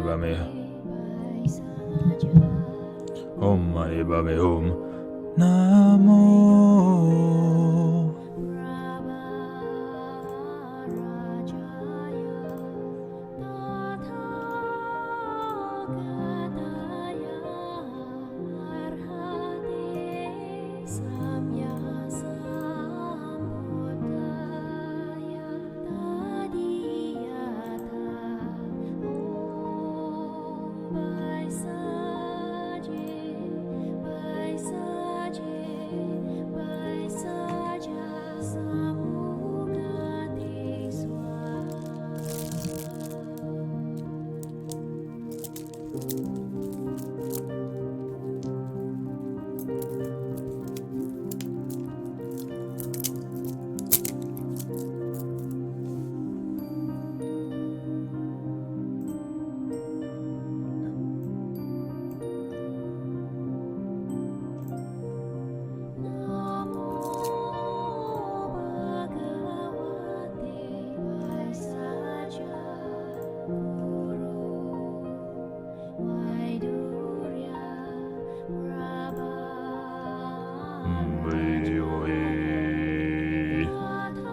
Bame Om Mani Bame Om Namo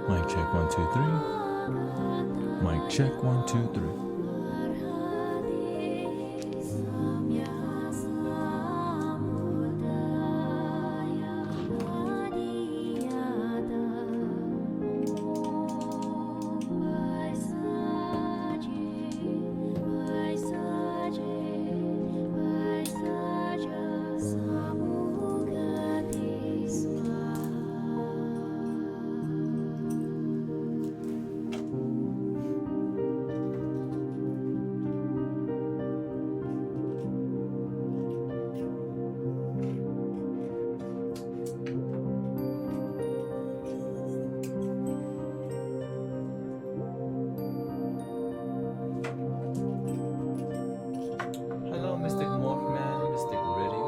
Mic check 1 2 3. Mic check 1 2 3. Hello, Mystic Morphman, Mystic Ready.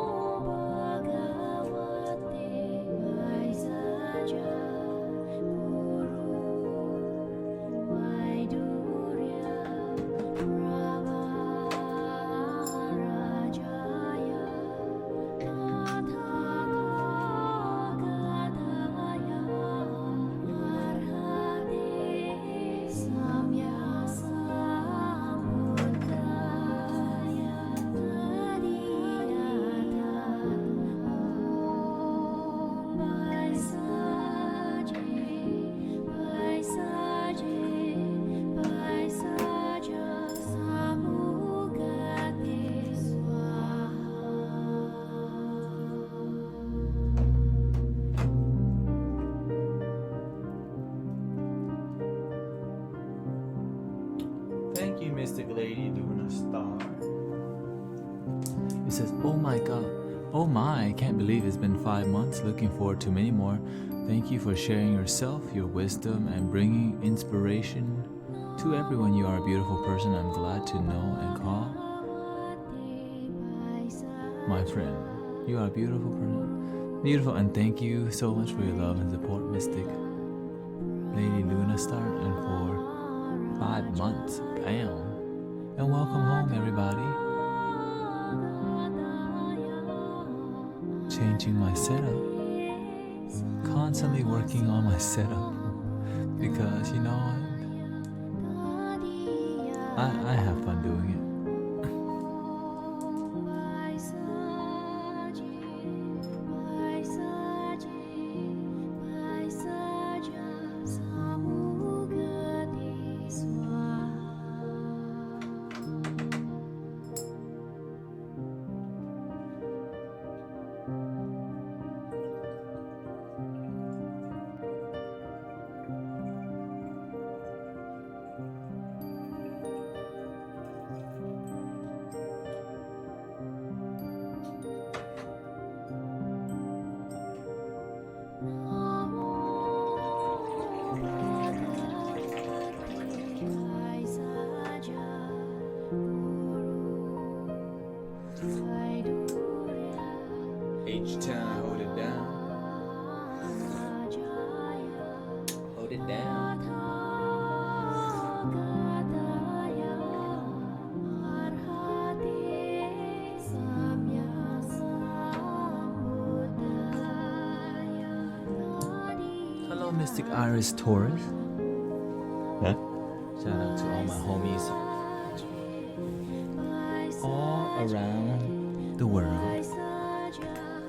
Thank you, Mystic Lady Luna Star. It says, oh my god, oh my, I can't believe it's been 5 months. Looking forward to many more. Thank you for sharing yourself, your wisdom, and bringing inspiration to everyone. You are a beautiful person. I'm glad to know and call my friend. You are a beautiful person. Beautiful, and thank you so much for your love and support, Mystic Lady Luna Star, and for 5 months. Bam. And welcome home, everybody. Changing my setup. Constantly working on my setup. Because, you know, I have fun doing it. H-Town, hold it down. Hold it down. Hello, Mystic Iris Taurus. Huh? Shout out to all my homies all around the world.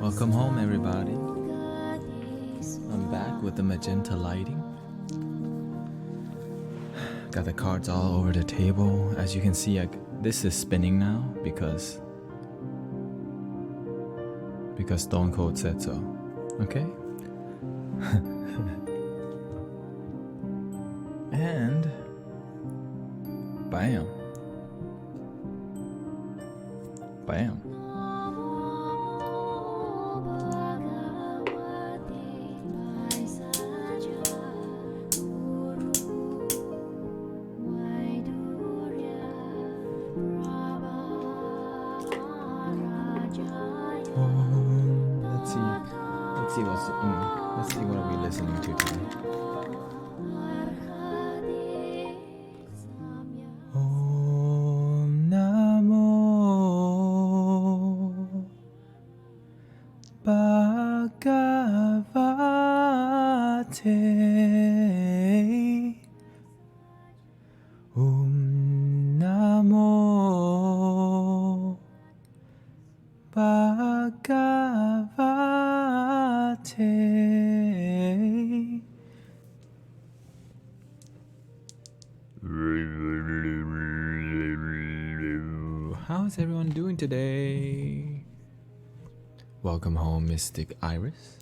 Welcome home, everybody. I'm back with the magenta lighting. Got the cards all over the table. As you can see, this is spinning now because Stone Cold said so. Okay? And bam. Bam. Let's see what are we listening to today. Om Namo Bhagavate. Om Namo Bhagavate. How's everyone doing today? Welcome home, Mystic Iris.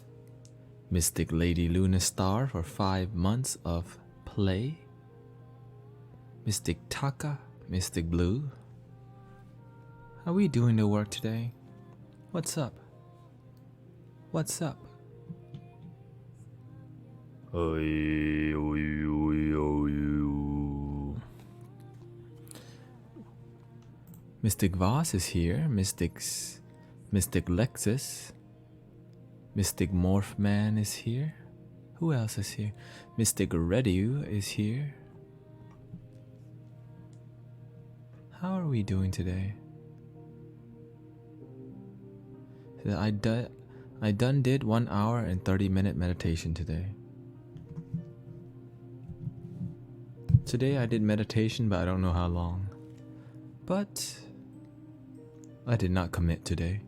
Mystic Lady Luna Star for 5 months of play. Mystic Taka, Mystic Blue. How are we doing the work today? What's up? What's up? Mystic Voss is here. Mystic Lexus. Mystic Morph Man is here. Who else is here? Mystic Redu is here. How are we doing today? I done did 1 hour and 30-minute meditation today. Today I did meditation, but I don't know how long. But I did not commit today.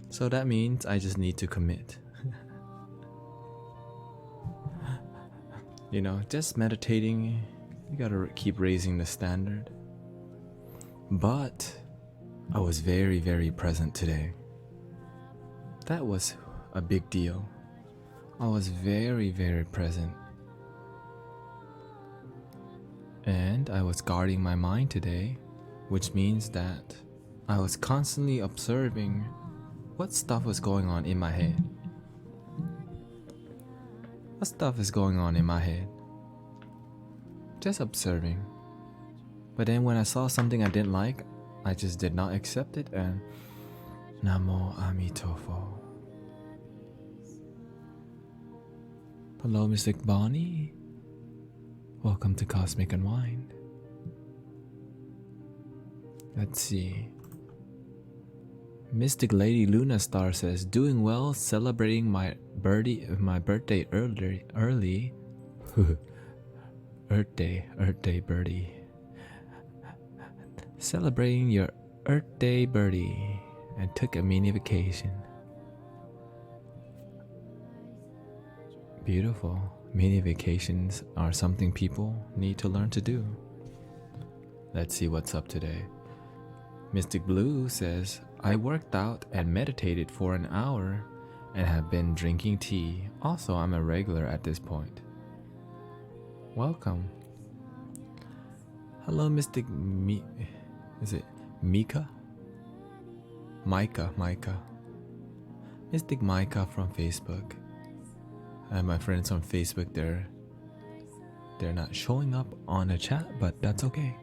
So that means I just need to commit. You know, just meditating, you gotta keep raising the standard. But I was very, very present today. That was a big deal. I was very, very present. And I was guarding my mind today, which means that I was constantly observing what stuff was going on in my head. What stuff is going on in my head? Just observing. But then when I saw something I didn't like, I just did not accept it and Namo Amitofo. Hello, Mystic Bonnie. Welcome to Cosmic Unwind. Let's see. Mystic Lady Luna Star says, doing well, celebrating my birthday early. Earth Day birdie. Celebrating your Earth Day birdie and took a mini vacation. Beautiful. Mini vacations are something people need to learn to do. Let's see what's up today. Mystic Blue says, I worked out and meditated for an hour and have been drinking tea. Also, I'm a regular at this point. Welcome. Hello, Mystic is it Mika? Micah. Mystic Micah from Facebook. And my friends on Facebook, they're not showing up on the chat, but that's okay.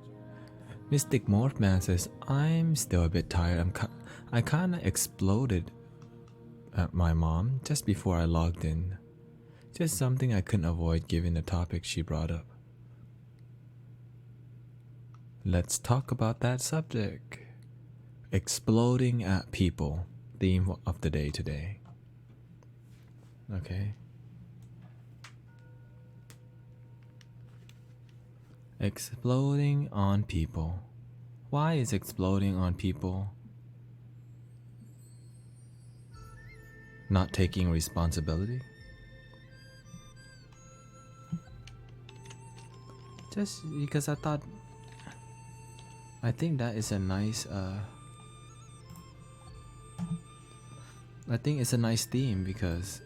Mystic Morphman says, I'm still a bit tired. I kind of exploded at my mom just before I logged in. Just something I couldn't avoid given the topic she brought up. Let's talk about that subject. Exploding at people. Theme of the day today. Okay. Exploding on people. Why is exploding on people not taking responsibility? Just because I think that is a nice I think it's a nice theme because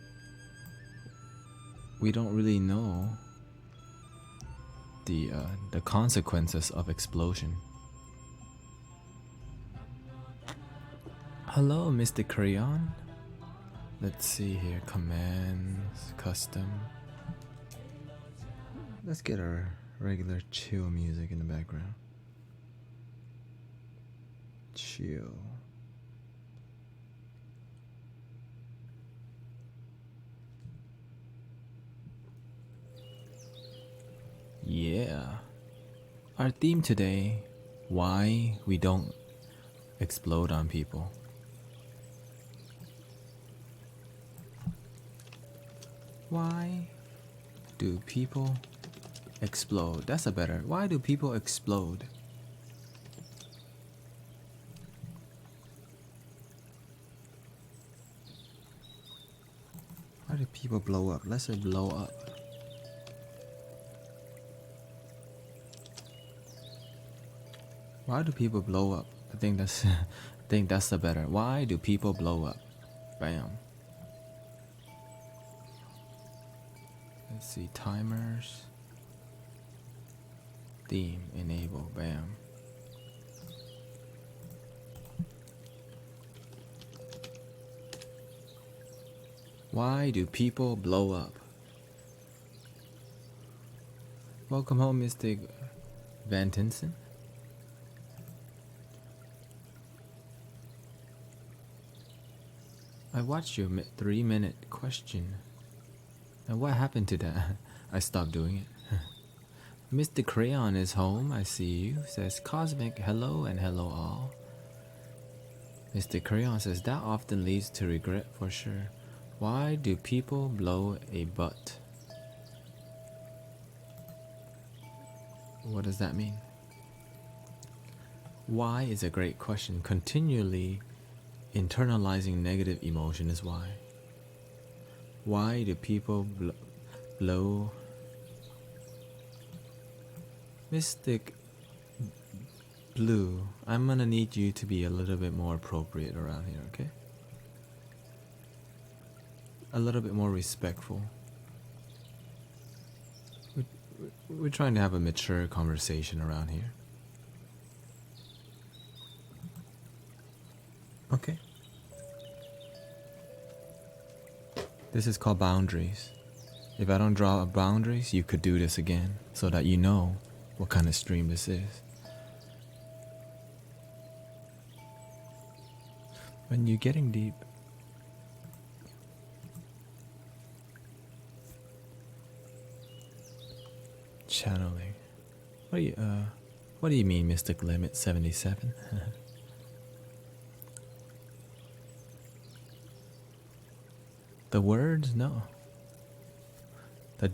we don't really know the consequences of explosion. Hello, Mr. Crayon. Let's see here. Commands, custom. Let's get our regular chill music in the background. Chill. Yeah. Our theme today, why we don't explode on people. Why do people explode? That's a better. Why do people explode? Why do people blow up? Let's say blow up. Why do people blow up? I think that's the better. Why do people blow up? Bam. Let's see, timers. Theme, enable, bam. Why do people blow up? Welcome home, Mr. Van Tinson. I watched your 3-minute question. And what happened to that? I stopped doing it. Mr. Crayon is home, I see you. Says Cosmic hello and hello all. Mr. Crayon says that often leads to regret for sure. Why do people blow a butt? What does that mean? Why is a great question. Continually internalizing negative emotion is why. Why do people blow? Mystic Blue, I'm gonna need you to be a little bit more appropriate around here, okay? A little bit more respectful. We're trying to have a mature conversation around here. Okay. This is called boundaries. If I don't draw up boundaries, you could do this again so that you know what kind of stream this is. When you're getting deep, channeling. What do you mean, Mystic Limit 77? The words? No. The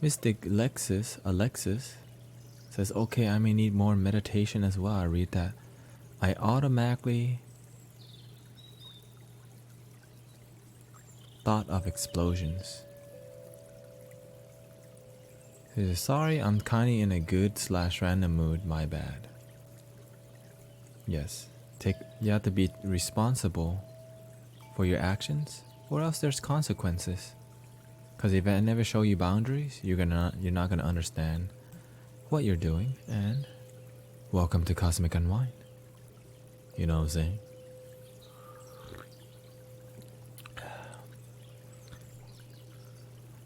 Mystic Alexis says, okay, I may need more meditation as well. I read that. I automatically thought of explosions. He says, sorry, I'm kinda in a good/random mood, my bad. Yes. You have to be responsible for your actions, or else there's consequences. Because if I never show you boundaries, you're not gonna understand what you're doing. And welcome to Cosmic Unwind. You know what I'm saying?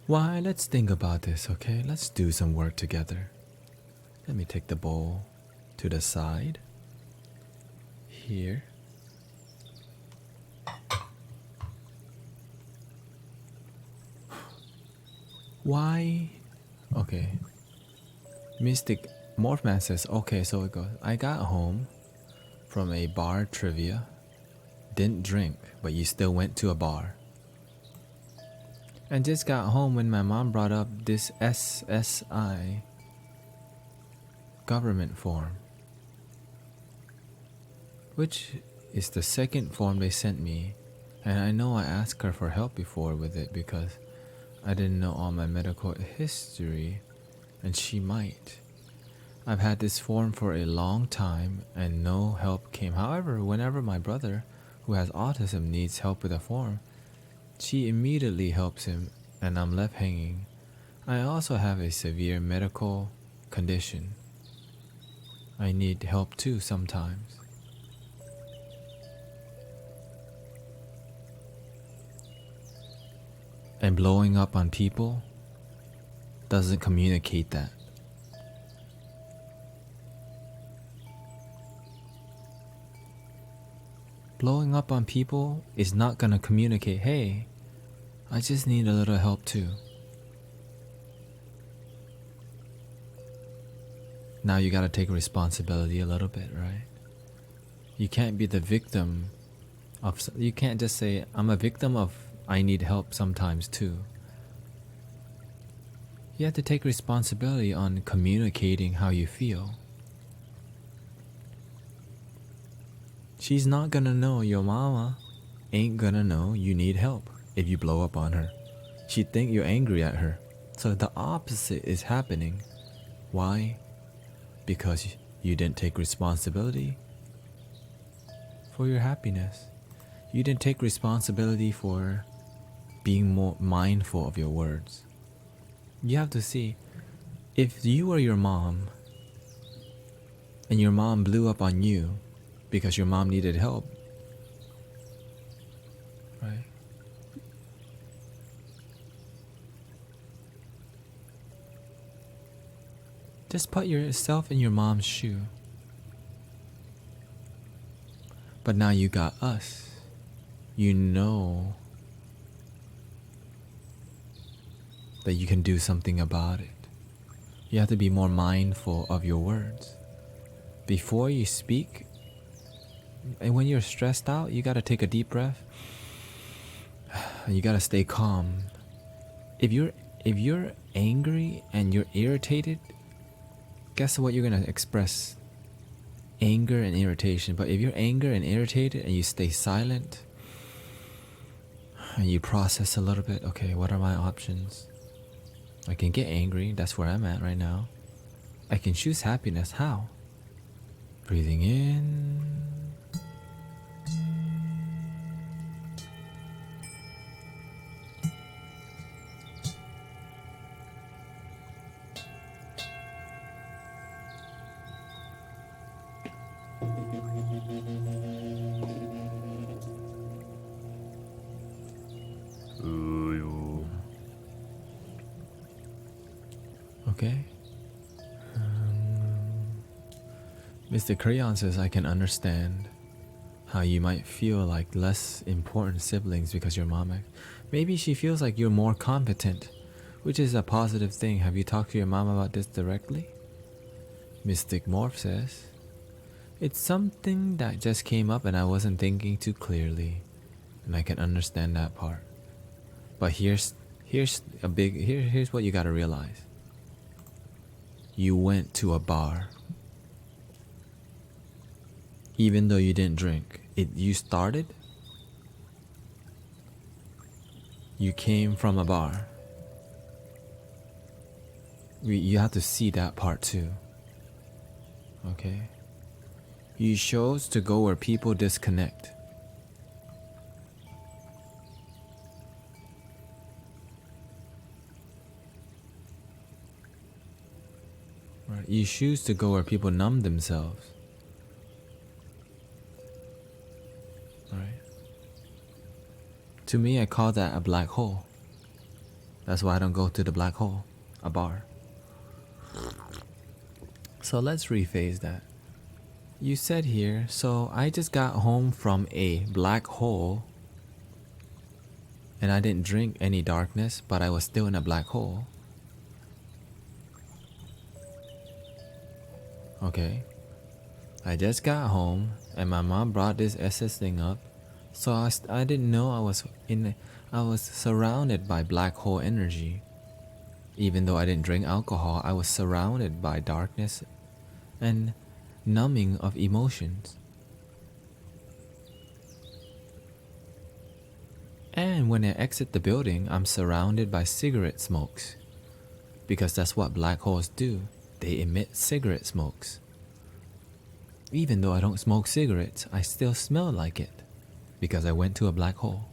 Why? Let's think about this, okay? Let's do some work together. Let me take the bowl to the side. Here. Why? Okay. Mystic Morphman says, okay, so it goes. I got home from a bar trivia didn't drink, but you still went to a bar. And just got home when my mom brought up this SSI government form, which is the second form they sent me. And I know I asked her for help before with it because I didn't know all my medical history, and she might. I've had this form for a long time and no help came. However, whenever my brother, who has autism, needs help with a form, she immediately helps him and I'm left hanging. I also have a severe medical condition. I need help too sometimes. And blowing up on people doesn't communicate that. Blowing up on people is not gonna communicate, hey, I just need a little help too. Now you gotta take responsibility a little bit, right? You can't be the victim of, you can't just say, I'm a victim of, I need help sometimes too. You have to take responsibility on communicating how you feel. She's not gonna know, your mama ain't gonna know you need help if you blow up on her. She'd think you're angry at her. So the opposite is happening. Why? Because you didn't take responsibility for your happiness. You didn't take responsibility for being more mindful of your words. You have to see, if you were your mom and your mom blew up on you because your mom needed help, right? Just put yourself in your mom's shoe. But now you got us. You know that you can do something about it. You have to be more mindful of your words. Before you speak, and when you're stressed out, you gotta take a deep breath. You gotta stay calm. If you're angry and you're irritated, guess what you're gonna express? Anger and irritation. But if you're angry and irritated and you stay silent and you process a little bit, okay, what are my options? I can get angry, that's where I'm at right now. I can choose happiness, how? Breathing in. Okay. Mr. Crayon says, I can understand how you might feel like less important siblings because your mom, maybe she feels like you're more competent, which is a positive thing. Have you talked to your mom about this directly? Mystic Morph says, it's something that just came up and I wasn't thinking too clearly, and I can understand that part. But here's what you gotta realize. You went to a bar. Even though you didn't drink, you started. You came from a bar. You have to see that part too. Okay? You chose to go where people disconnect. Right? You choose to go where people numb themselves. Right? To me, I call that a black hole. That's why I don't go to the black hole, a bar. So let's rephrase that. You said here, so I just got home from a black hole and I didn't drink any darkness, but I was still in a black hole. Okay. I just got home and my mom brought this SS thing up, So I didn't know I was surrounded by black hole energy. Even though I didn't drink alcohol, I was surrounded by darkness and numbing of emotions. And when I exit the building, I'm surrounded by cigarette smokes. Because that's what black holes do. They emit cigarette smokes. Even though I don't smoke cigarettes, I still smell like it. Because I went to a black hole.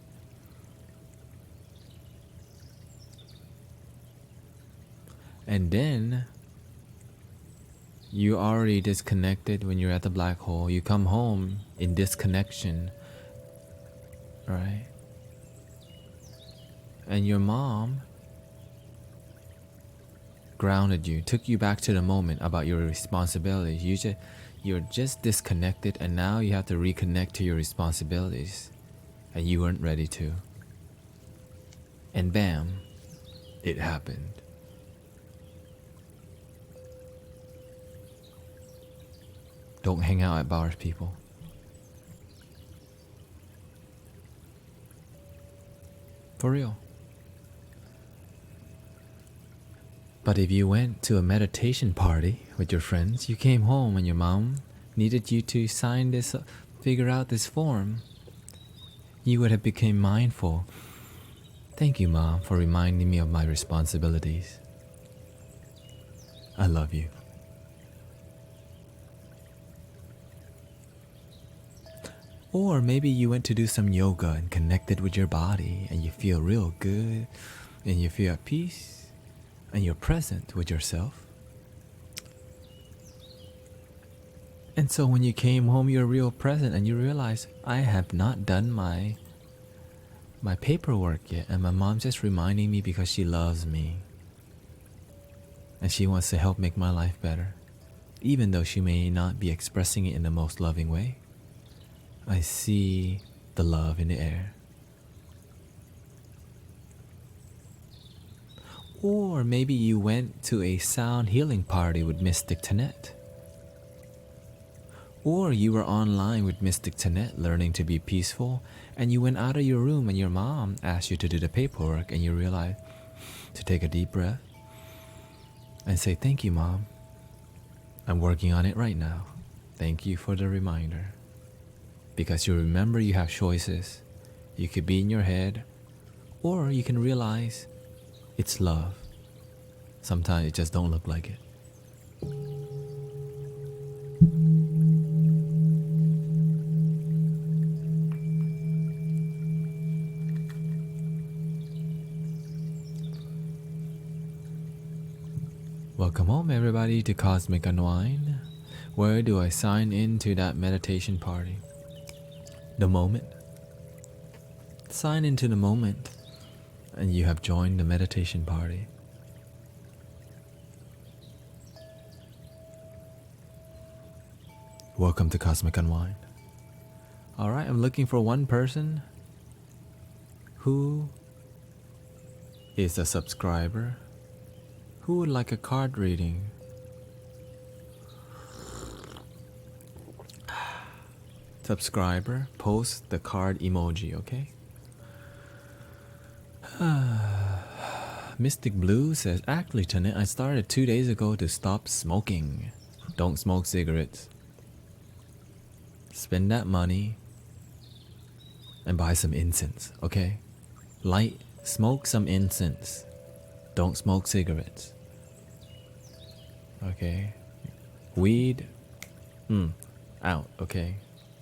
And then you're already disconnected when you're at the black hole. You come home in disconnection, right? And your mom grounded you, took you back to the moment about your responsibilities. You're just disconnected, and now you have to reconnect to your responsibilities, and you weren't ready to. And bam, it happened. Don't hang out at bars, people. For real. But if you went to a meditation party with your friends, you came home and your mom needed you to sign this, figure out this form, you would have become mindful. Thank you, Mom, for reminding me of my responsibilities. I love you. Or maybe you went to do some yoga and connected with your body and you feel real good and you feel at peace and you're present with yourself. And so when you came home, you're real present and you realize, I have not done my paperwork yet, and my mom's just reminding me because she loves me. And she wants to help make my life better, even though she may not be expressing it in the most loving way. I see the love in the air. Or maybe you went to a sound healing party with Mystic Tanet. Or you were online with Mystic Tanet learning to be peaceful, and you went out of your room and your mom asked you to do the paperwork, and you realized to take a deep breath and say, thank you, Mom. I'm working on it right now. Thank you for the reminder. Because you remember you have choices. You could be in your head, or you can realize it's love. Sometimes it just don't look like it. Welcome home, everybody, to Cosmic Unwind. Where do I sign into that meditation party? The moment. Sign into the moment, and you have joined the meditation party. Welcome to Cosmic Unwind. Alright, I'm looking for one person who is a subscriber who would like a card reading. Subscriber, post the card emoji, okay? Mystic Blue says, actually, Tanet, I started 2 days ago to stop smoking. Don't smoke cigarettes. Spend that money and buy some incense, okay? Smoke some incense. Don't smoke cigarettes. Okay? Weed, out, okay?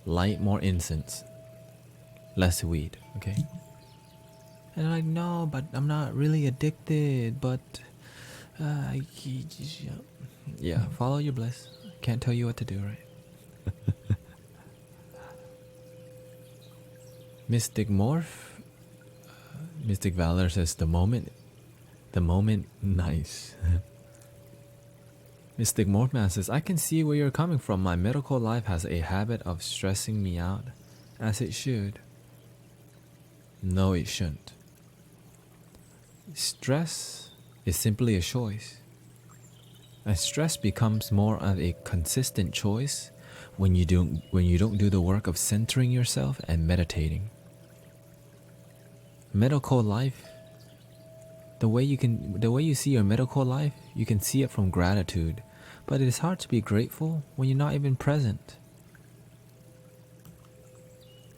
Light more incense. Less weed, okay? And I'm like, no, but I'm not really addicted, but... yeah, follow your bliss. Can't tell you what to do, right? Mystic Morph, Mystic Valor says the moment, nice. Mystic Morphman says, I can see where you're coming from. My medical life has a habit of stressing me out, as it should. No, it shouldn't. Stress is simply a choice. And stress becomes more of a consistent choice when you don't do the work of centering yourself and meditating. Medical life, the way you see your medical life, you can see it from gratitude, but it is hard to be grateful when you're not even present.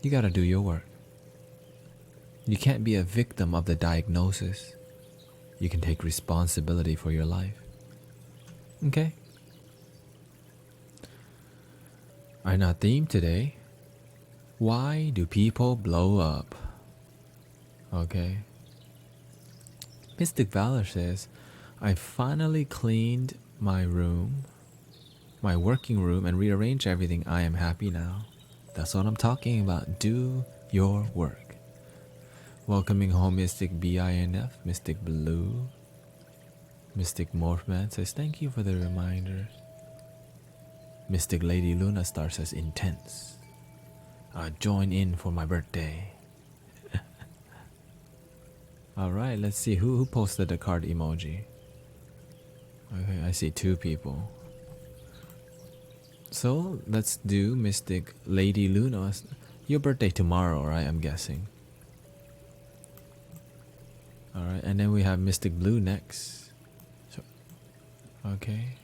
You gotta do your work. You can't be a victim of the diagnosis. You can take responsibility for your life. Okay? Our theme today: why do people blow up? Okay. Mystic Valor says, I finally cleaned my room, my working room, and rearranged everything. I am happy now. That's what I'm talking about. Do your work. Welcoming home Mystic BINF, Mystic Blue. Mystic Morphman says, thank you for the reminder. Mystic Lady Luna Star says, intense. Join in for my birthday. Alright, let's see who posted the card emoji. Okay, I see 2 people. So let's do Mystic Lady Luna. Your birthday tomorrow, right? I'm guessing. Alright, and then we have Mystic Blue next. So, okay.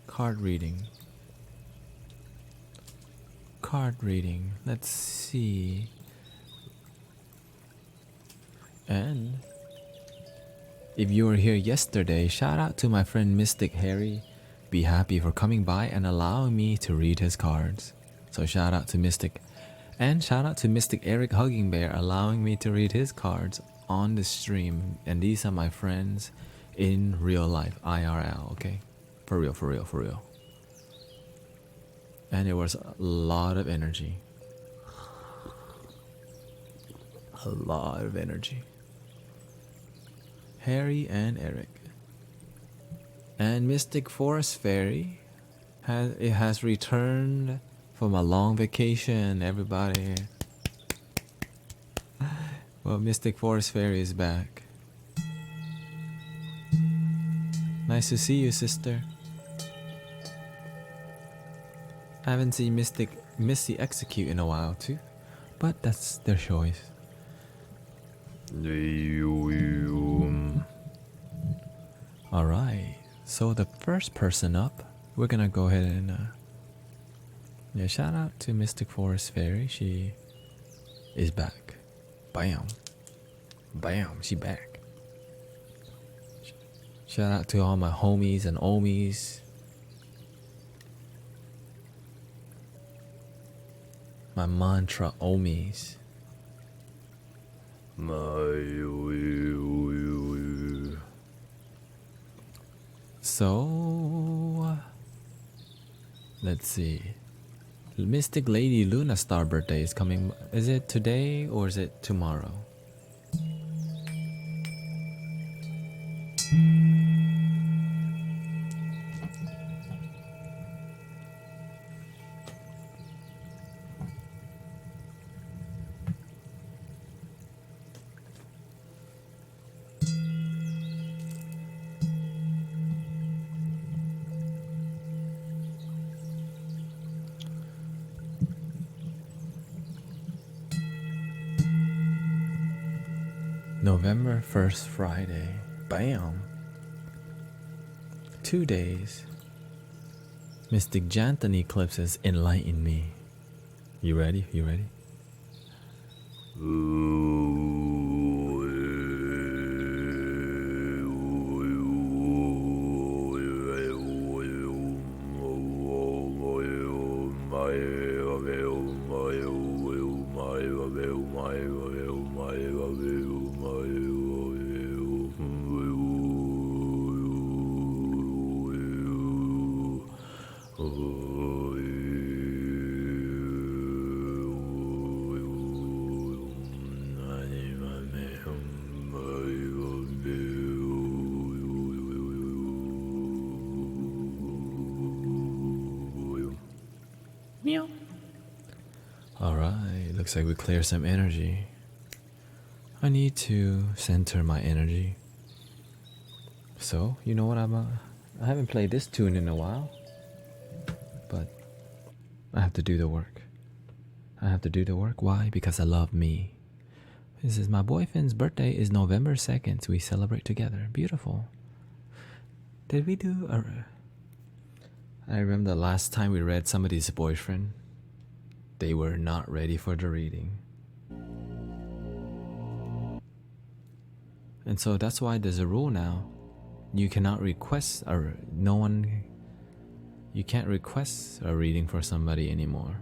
Card reading. Let's see. And if you were here yesterday, shout out to my friend Mystic Harry. Be happy for coming by and allowing me to read his cards. So shout out to Mystic. And shout out to Mystic Eric Hugging Bear allowing me to read his cards on the stream. And these are my friends in real life, IRL, okay? For real. And it was a lot of energy. Harry and Eric. And Mystic Forest Fairy has returned from a long vacation, everybody. Well, Mystic Forest Fairy is back. Nice to see you, sister. I haven't seen Missy Execute in a while too, but that's their choice. Alright, so the first person up, we're gonna go ahead and shout out to Mystic Forest Fairy. She is back. Bam, she back. Shout out to all my homies and omies. My mantra omies. So let's see. Mystic Lady Luna Star birthday is coming. Is it today or is it tomorrow? November 1st, Friday. Bam. 2 days. Mystic Jantan eclipses enlighten me. You ready? Meow. Alright, looks like we clear some energy. I need to center my energy. So, you know what I haven't played this tune in a while. But I have to do the work. I have to do the work. Why? Because I love me. This is my boyfriend's birthday is November 2nd. So we celebrate together. Beautiful. Did we do a... I remember the last time we read somebody's boyfriend. They were not ready for the reading. And so that's why there's a rule now. You cannot request you can't request a reading for somebody anymore.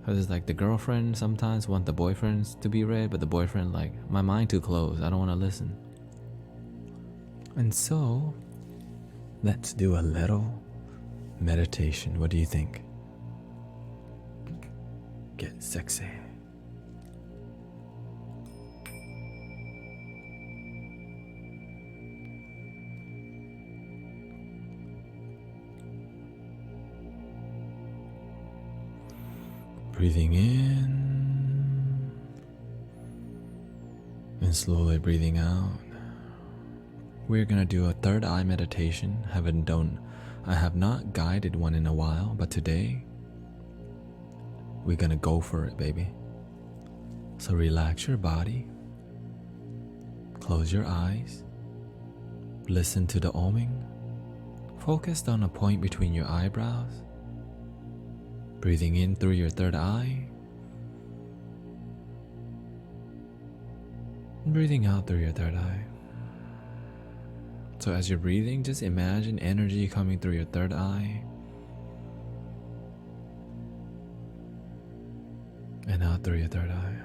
Because it's like the girlfriend sometimes want the boyfriends to be read, but the boyfriend like, my mind too closed, I don't want to listen. And so, let's do a little meditation. What do you think? Get sexy. Breathing in and slowly breathing out. We're gonna do a third eye meditation. I have not guided one in a while, but today we're gonna go for it, baby. So relax your body, close your eyes, listen to the oming, focused on a point between your eyebrows. Breathing in through your third eye. Breathing out through your third eye. So as you're breathing, just imagine energy coming through your third eye. And out through your third eye.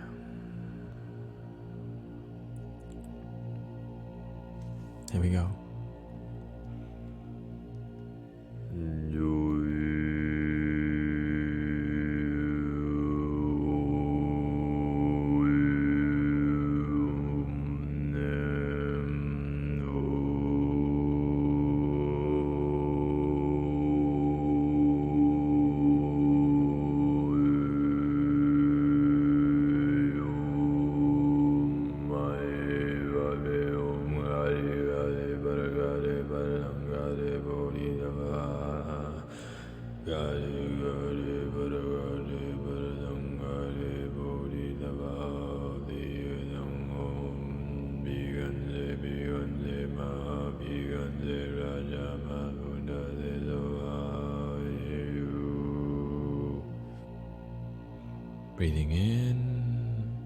Here we go. Breathing in,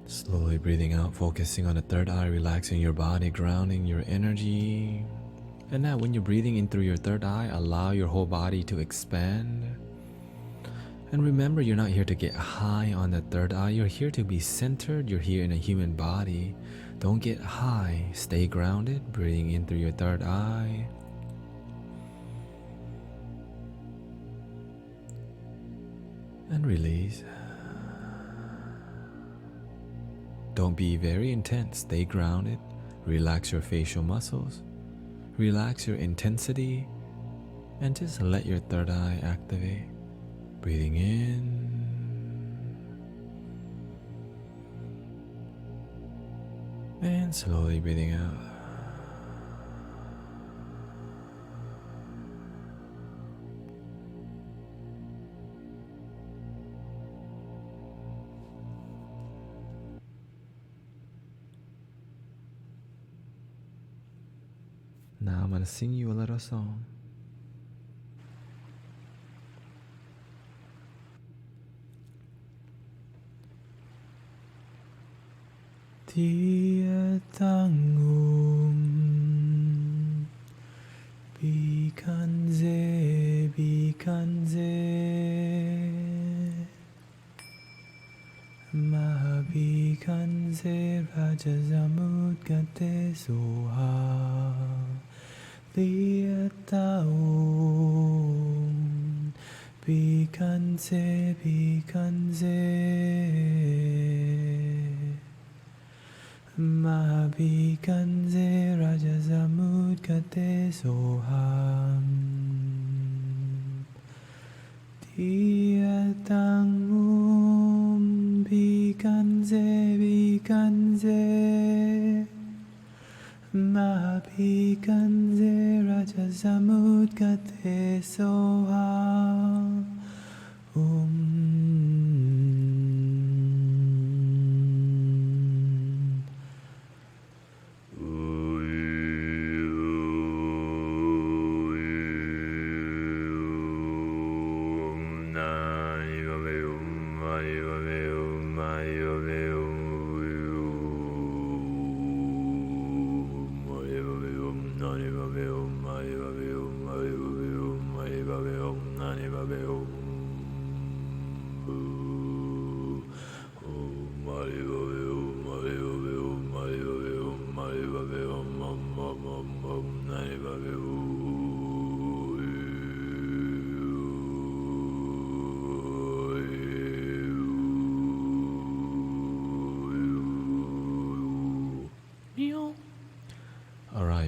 slowly breathing out, focusing on the third eye, relaxing your body, grounding your energy. And now when you're breathing in through your third eye, allow your whole body to expand. And remember, you're not here to get high on the third eye. You're here to be centered. You're here in a human body. Don't get high. Stay grounded, breathing in through your third eye. And release. Don't be very intense. Stay grounded. Relax your facial muscles. Relax your intensity. And just let your third eye activate. Breathing in. And slowly breathing out. Now I'm going to sing you a little song. Dia tangum bikanze mahabikanze rajazamut gate soha dia taum bikanze Mahabikanze Rajazamut Kate Soham Tiyatangum Bikanze Mahabikanze Rajazamut Kate Soham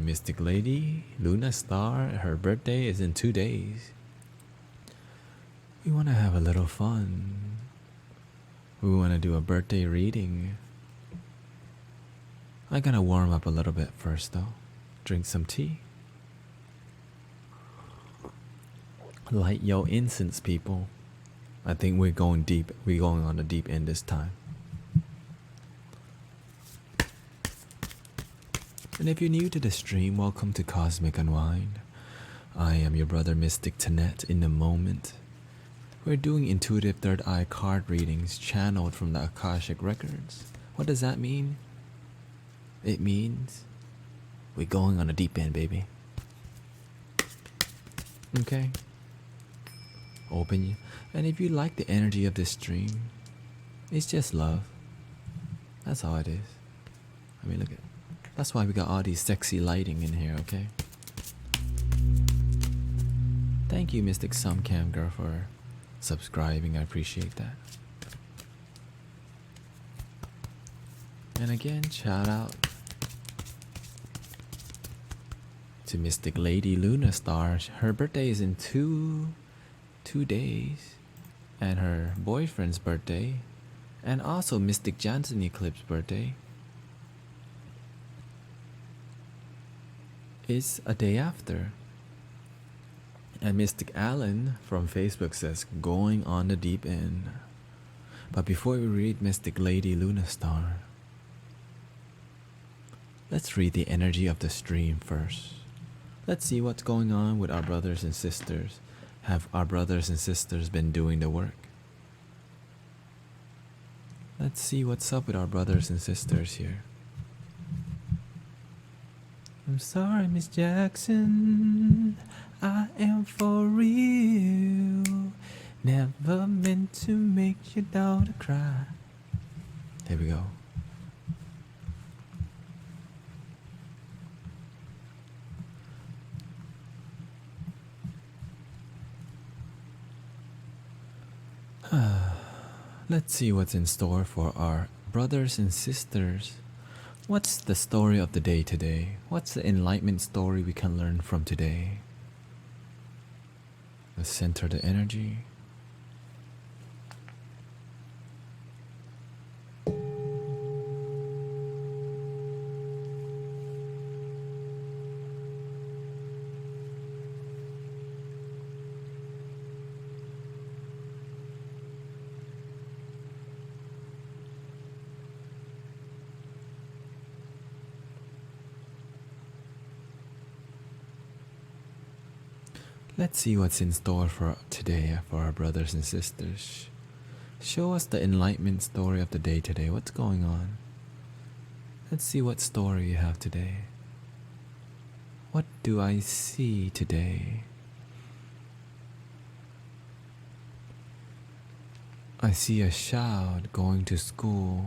Mystic Lady, Luna Star. Her birthday is in 2 days. We want to have a little fun. We want to do a birthday reading. I gotta warm up a little bit first though. Drink some tea. Light your incense, people. I think we're going deep. We're going on the deep end this time. And if you're new to the stream, welcome to Cosmic Unwind. I am your brother Mystic Tanet in the moment. We're doing intuitive third eye card readings channeled from the Akashic Records. What does that mean? It means we're going on a deep end, baby. Okay? Open you. And if you like the energy of this stream, it's just love. That's all it is. I mean, look at. That's why we got all these sexy lighting in here, okay? Thank you, Mystic Sumcam Girl, for subscribing. I appreciate that. And again, shout out to Mystic Lady Luna Star. Her birthday is in two days. And her boyfriend's birthday. And also Mystic Jansen Eclipse birthday is a day after. And Mystic Allen from Facebook says, going on the deep end. But before we read Mystic Lady Luna Star, let's read the energy of the stream first. Let's see what's going on with our brothers and sisters. Have our brothers and sisters been doing the work? Let's see what's up with our brothers and sisters here. I'm sorry, Miss Jackson, I am for real. Never meant to make your daughter cry. Here we go. Let's see what's in store for our brothers and sisters. What's the story of the day today? What's the enlightenment story we can learn from today? Let's center the energy. Let's see what's in store for today for our brothers and sisters. Show us the enlightenment story of the day today. What's going on? Let's see what story you have today. What do I see today? I see a child going to school.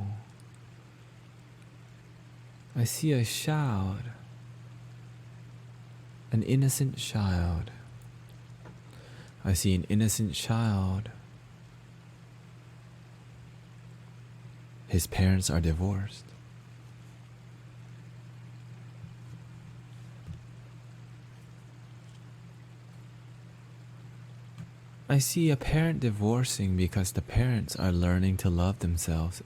I see a child, an innocent child. I see an innocent child. His parents are divorced. I see a parent divorcing because the parents are learning to love themselves.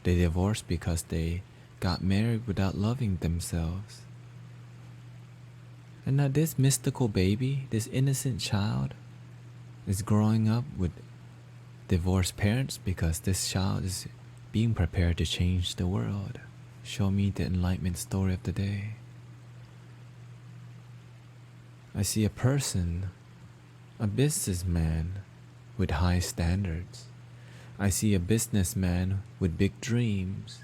They divorced because they got married without loving themselves. And now this mystical baby, this innocent child, is growing up with divorced parents because this child is being prepared to change the world. Show me the enlightenment story of the day. I see a person, a businessman with high standards. I see a businessman with big dreams.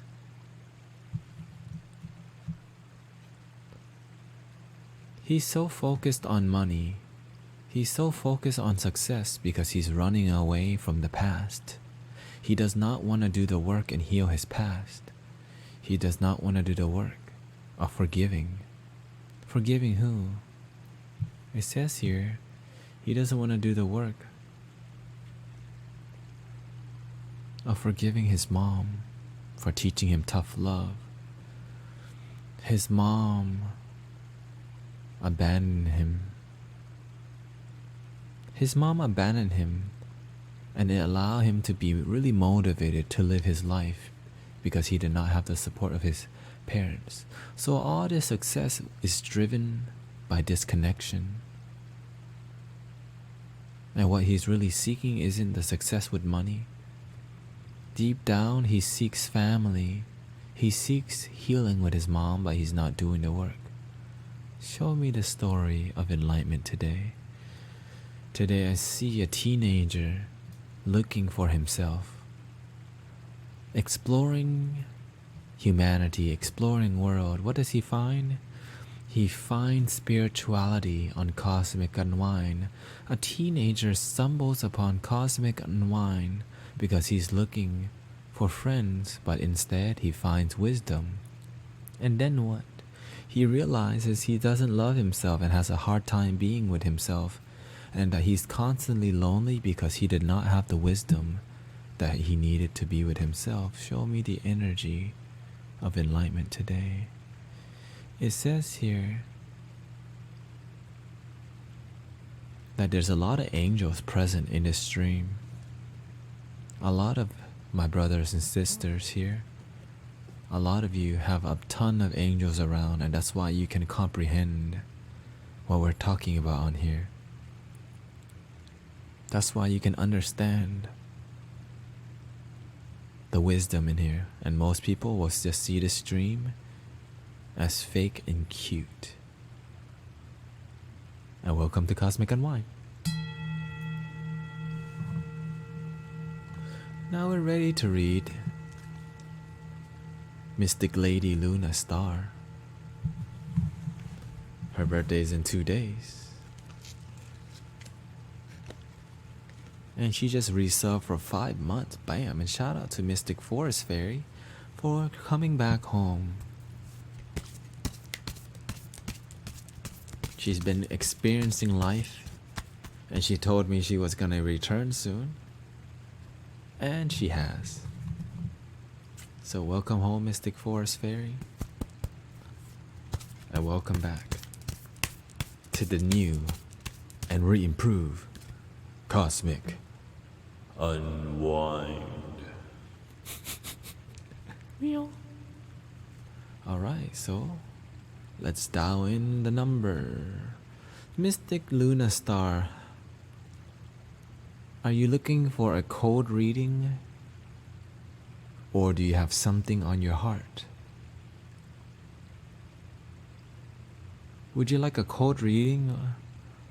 He's so focused on money. He's so focused on success because he's running away from the past. He does not want to do the work and heal his past. He does not want to do the work of forgiving. Forgiving who? It says here, he doesn't want to do the work of forgiving his mom for teaching him tough love. His mom abandoned him. His mom abandoned him, and it allowed him to be really motivated to live his life because he did not have the support of his parents. So all this success is driven by disconnection. And what he's really seeking isn't the success with money. Deep down, he seeks family. He seeks healing with his mom, but he's not doing the work. Show me the story of enlightenment today. Today I see a teenager looking for himself, exploring humanity, exploring world. What does he find? He finds spirituality on cosmic unwind. A teenager stumbles upon cosmic unwind because he's looking for friends, but instead he finds wisdom. And then what? He realizes he doesn't love himself and has a hard time being with himself, and that he's constantly lonely because he did not have the wisdom that he needed to be with himself. Show me the energy of enlightenment today. It says here that there's a lot of angels present in this stream. A lot of my brothers and sisters here, a lot of you have a ton of angels around, and that's why you can comprehend what we're talking about on here. That's why you can understand the wisdom in here, and most people will just see the stream as fake and cute. And welcome to Cosmic Unwind. Now we're ready to read Mystic Lady Luna Star. Her birthday is in 2 days. And she just resubbed for 5 months. Bam! And shout out to Mystic Forest Fairy for coming back home. She's been experiencing life, and she told me she was gonna return soon. And she has. So welcome home, Mystic Forest Fairy. And welcome back to the new and re-improved Cosmic Unwind. Meow. Alright, so let's dial in the number. Mystic Luna Star, are you looking for a cold reading? Or do you have something on your heart? Would you like a cold reading?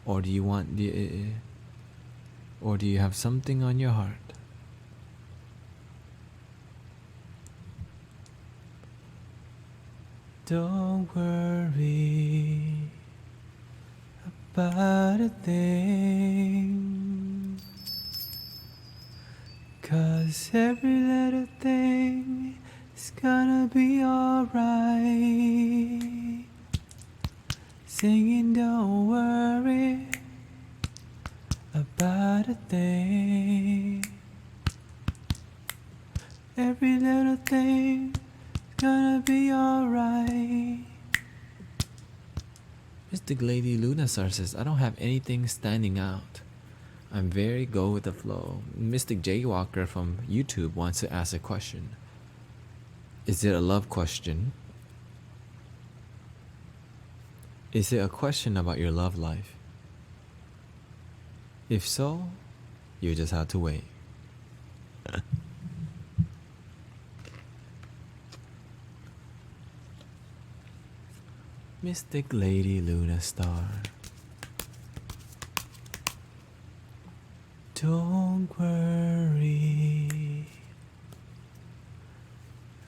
Or do you want or do you have something on your heart? Don't worry about a thing, 'cause every little thing is gonna be alright. Singing don't worry about a thing. Every little thing gonna be alright. Mystic Lady Lunastar says, I don't have anything standing out. I'm very go with the flow. Mystic Jaywalker from YouTube wants to ask a question. Is it a love question? Is it a question about your love life? If so, you just have to wait. Mystic Lady Lunastar, don't worry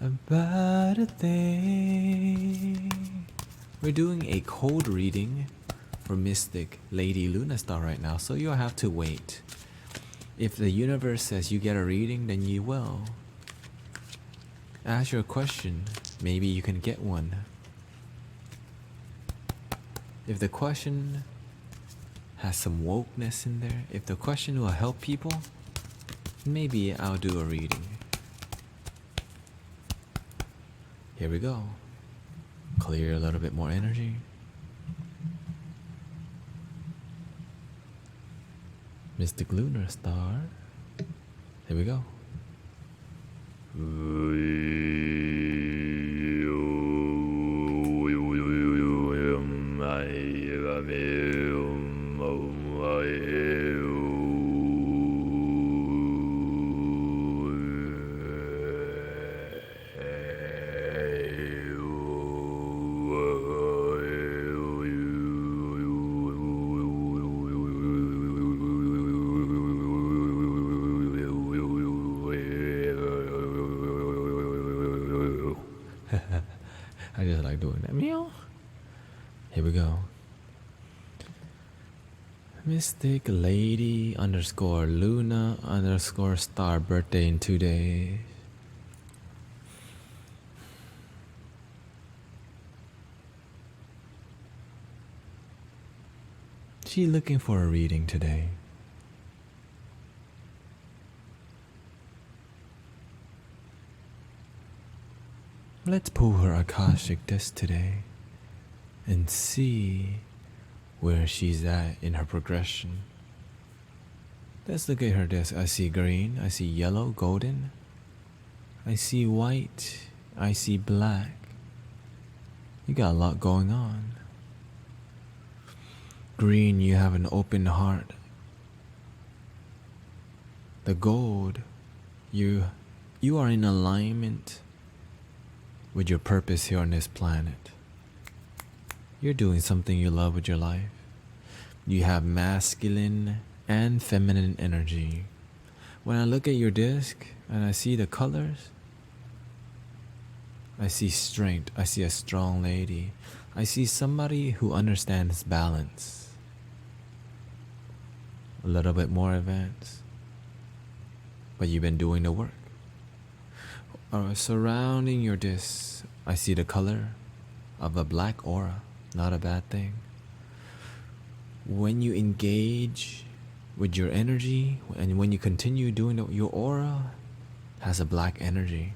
about a thing. We're doing a cold reading for Mystic Lady Lunastar right now, so you'll have to wait. If the universe says you get a reading, then you will. Ask your question, maybe you can get one. If the question has some wokeness in there, if the question will help people, maybe I'll do a reading. Here we go. Clear a little bit more energy. Mystic Lunar Star. Here we go. I just like doing that. Meow. Here we go. Mystic Lady underscore Luna underscore Star birthday in 2 days. She looking for a reading today. Let's pull her Akashic disc today and see where she's at in her progression. Let's look at her disc. I see green, I see yellow, golden, I see white, I see black. You got a lot going on. Green, you have an open heart. The gold, you are in alignment with your purpose here on this planet. You're doing something you love with your life. You have masculine and feminine energy. When I look at your disc and I see the colors, I see strength. I see a strong lady. I see somebody who understands balance. A little bit more advanced. But you've been doing the work. Surrounding your disc, I see the color of a black aura. Not a bad thing. When you engage with your energy and when you continue doing it, your aura has a black energy,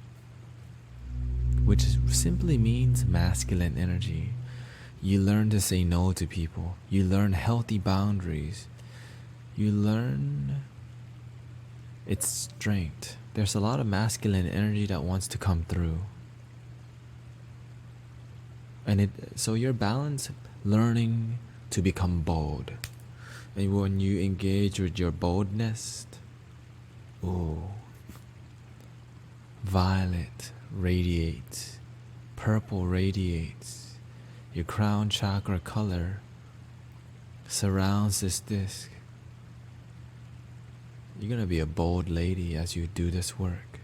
which simply means masculine energy. You learn to say no to people. You learn healthy boundaries. You learn its strength. There's a lot of masculine energy that wants to come through. And so you're balanced, learning to become bold. And when you engage with your boldness, violet radiates, purple radiates. Your crown chakra color surrounds this disc. You're gonna be a bold lady as you do this work.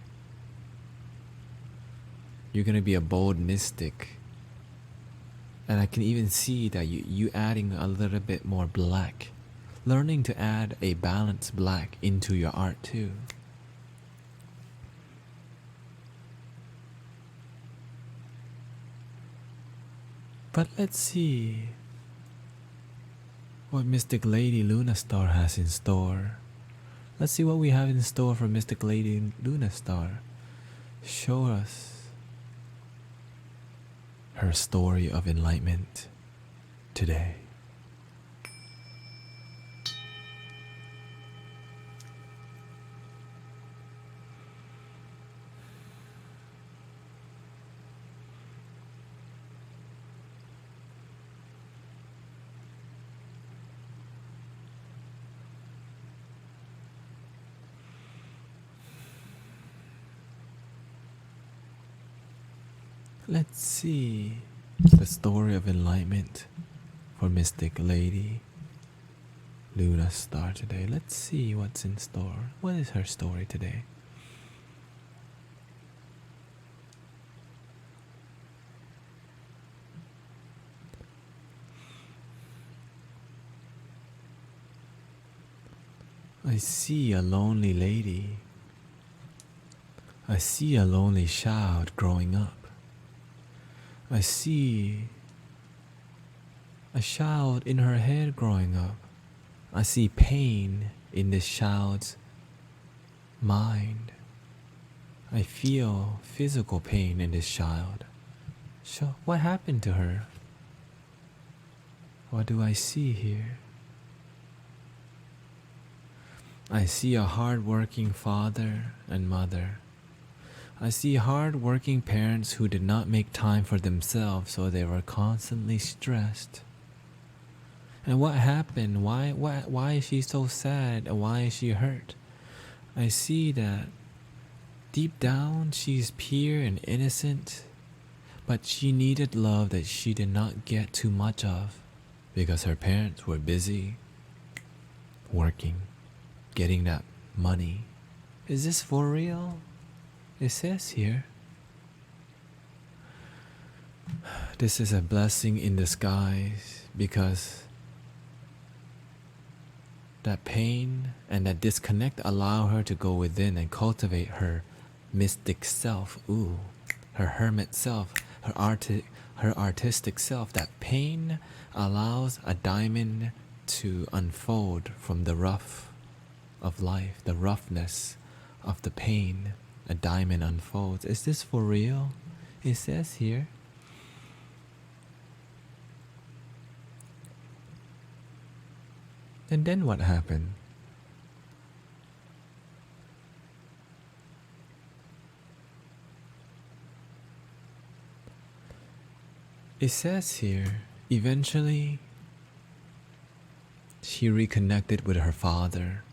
You're gonna be a bold mystic. And I can even see that you adding a little bit more black. Learning to add a balanced black into your art too. But let's see what Mystic Lady Luna Star has in store. Let's see what we have in store for Mystic Lady Luna Star. Show us her story of enlightenment today. Let's see the story of enlightenment for Mystic Lady Luna Star today. Let's see what's in store. What is her story today? I see a lonely lady. I see a lonely child growing up. I see a child in her head growing up. I see pain in this child's mind. I feel physical pain in this child. So what happened to her? What do I see here? I see a hard-working father and mother. I see hard-working parents who did not make time for themselves, so they were constantly stressed. And what happened? Why is she so sad? And why is she hurt? I see that deep down she's pure and innocent, but she needed love that she did not get too much of because her parents were busy working, getting that money. Is this for real? It says here. This is a blessing in disguise because that pain and that disconnect allow her to go within and cultivate her mystic self, her hermit self, her artistic self. That pain allows a diamond to unfold from the rough of life, the roughness of the pain. A diamond unfolds. Is this for real? It says here. And then what happened? It says here, eventually, she reconnected with her father.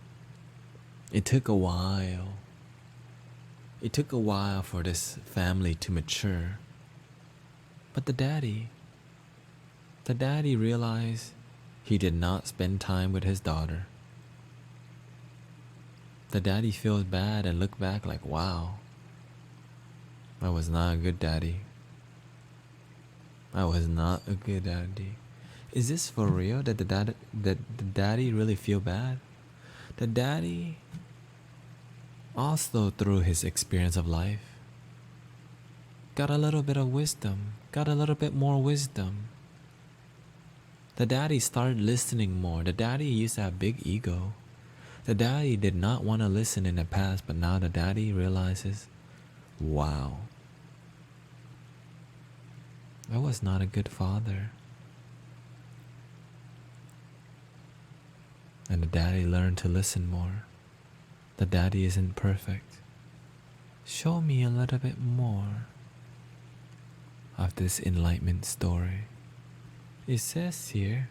It took a while. It took a while for this family to mature. But the daddy realized he did not spend time with his daughter. The daddy feels bad and looked back like, wow, I was not a good daddy. I was not a good daddy. Is this for real? That the daddy really feel bad? The daddy also, through his experience of life, got a little bit of wisdom, got a little bit more wisdom. The daddy started listening more. The daddy used to have big ego. The daddy did not want to listen in the past, but now the daddy realizes, wow, I was not a good father. And the daddy learned to listen more. The daddy isn't perfect. Show me a little bit more of this enlightenment story. It says here,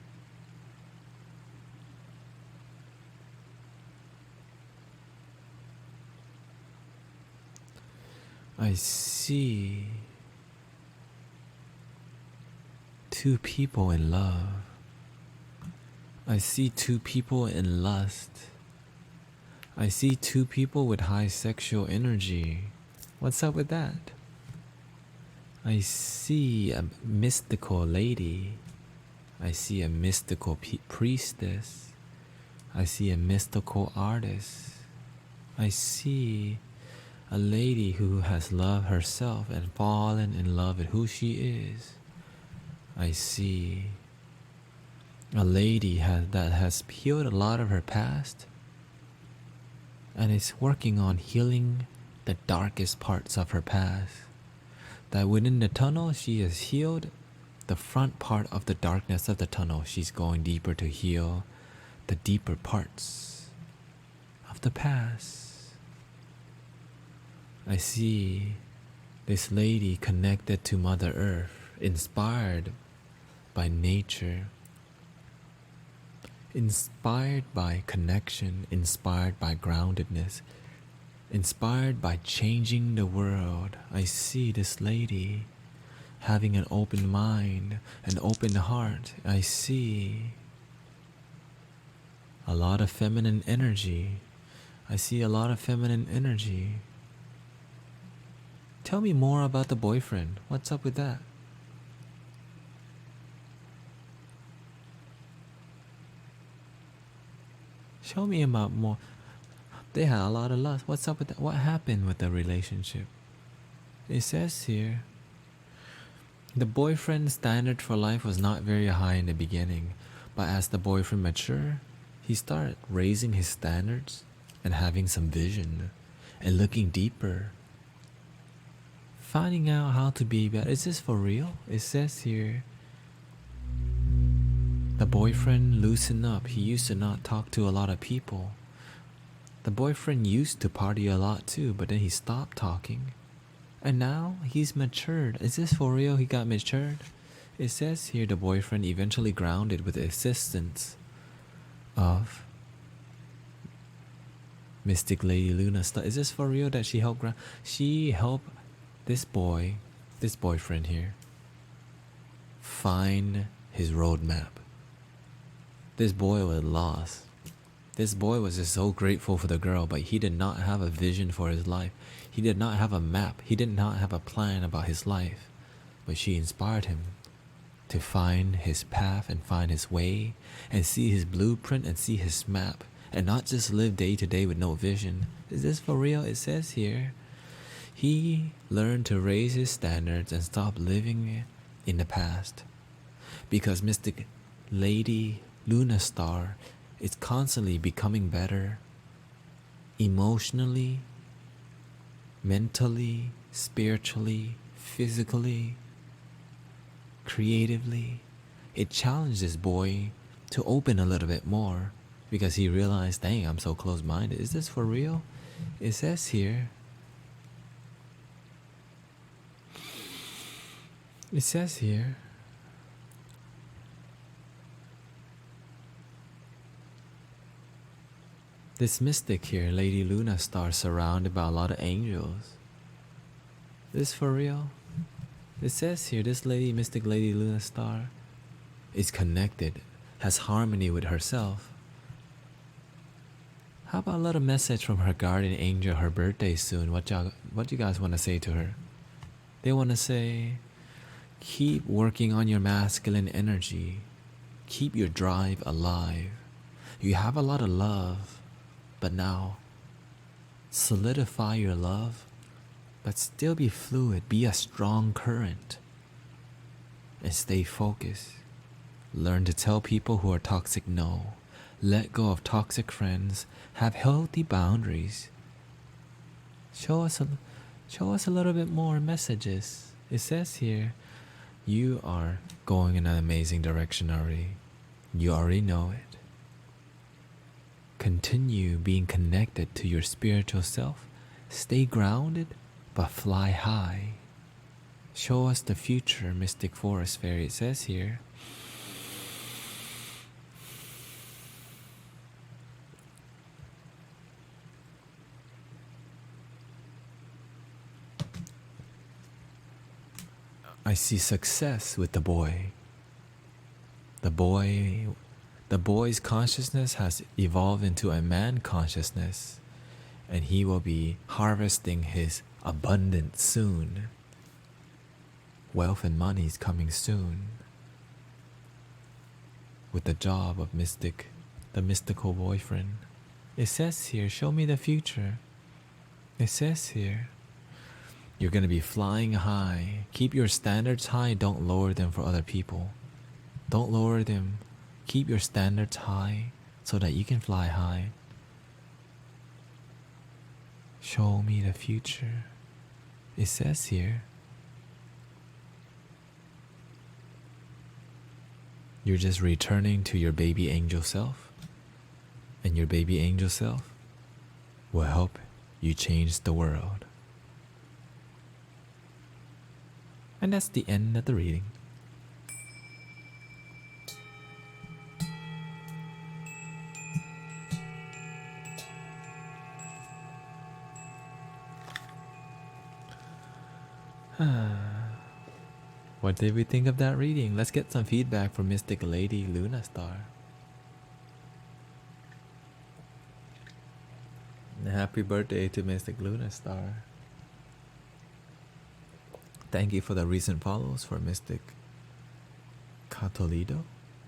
I see two people in love. I see two people in lust. I see two people with high sexual energy. What's up with that? I see a mystical lady. I see a mystical priestess. I see a mystical artist. I see a lady who has loved herself and fallen in love with who she is. I see a lady that has healed a lot of her past and is working on healing the darkest parts of her past. That within the tunnel, she has healed the front part of the darkness of the tunnel. She's going deeper to heal the deeper parts of the past. I see this lady connected to Mother Earth, inspired by nature, inspired by connection, inspired by groundedness, inspired by changing the world. I see this lady having an open mind, an open heart. I see a lot of feminine energy. I see a lot of feminine energy. Tell me more about the boyfriend. What's up with that? Show me about more. They had a lot of lust. What's up with that? What happened with the relationship? It says here, the boyfriend's standard for life was not very high in the beginning, but as the boyfriend matured, he started raising his standards and having some vision and looking deeper, finding out how to be better. Is this for real? It says here, the boyfriend loosened up. He used to not talk to a lot of people. The boyfriend used to party a lot too, but then he stopped talking. And now he's matured. Is this for real? He got matured? It says here the boyfriend eventually grounded with the assistance of Mystic Lady Luna Star. Is this for real that she helped ground? She helped this boyfriend here, find his roadmap. This boy was lost. This boy was just so grateful for the girl, but he did not have a vision for his life. He did not have a map. He did not have a plan about his life. But she inspired him to find his path and find his way and see his blueprint and see his map and not just live day to day with no vision. Is this for real? It says here, he learned to raise his standards and stop living in the past, because Mystic Lady Luna Star is constantly becoming better emotionally, mentally, spiritually, physically, creatively. It challenged this boy to open a little bit more because he realized, dang, I'm so close-minded. Is this for real? It says here, this mystic here, Lady Luna Star, surrounded by a lot of angels. Is this for real? It says here, this lady, Mystic Lady Luna Star, is connected, has harmony with herself. How about a little message from her guardian angel? Her birthday soon. What you guys want to say to her? They want to say, keep working on your masculine energy. Keep your drive alive. You have a lot of love, but now solidify your love, but still be fluid. Be a strong current and stay focused. Learn to tell people who are toxic no. Let go of toxic friends. Have healthy boundaries. Show us a little bit more messages. It says here, you are going in an amazing direction already. You already know it. Continue being connected to your spiritual self. Stay grounded, but fly high. Show us the future, Mystic Forest Fairy. It says here, I see success with the boy. The boy's consciousness has evolved into a man consciousness, and he will be harvesting his abundance soon. Wealth and money is coming soon. With the job of the mystical boyfriend. It says here, show me the future. It says here, you're going to be flying high. Keep your standards high. Don't lower them for other people. Don't lower them. Keep your standards high so that you can fly high. Show me the future. It says here, you're just returning to your baby angel self, and your baby angel self will help you change the world. And that's the end of the reading. What did we think of that reading? Let's get some feedback from Mystic Lady Luna Star. Happy birthday to Mystic Luna Star. Thank you for the recent follows for Mystic Catolido,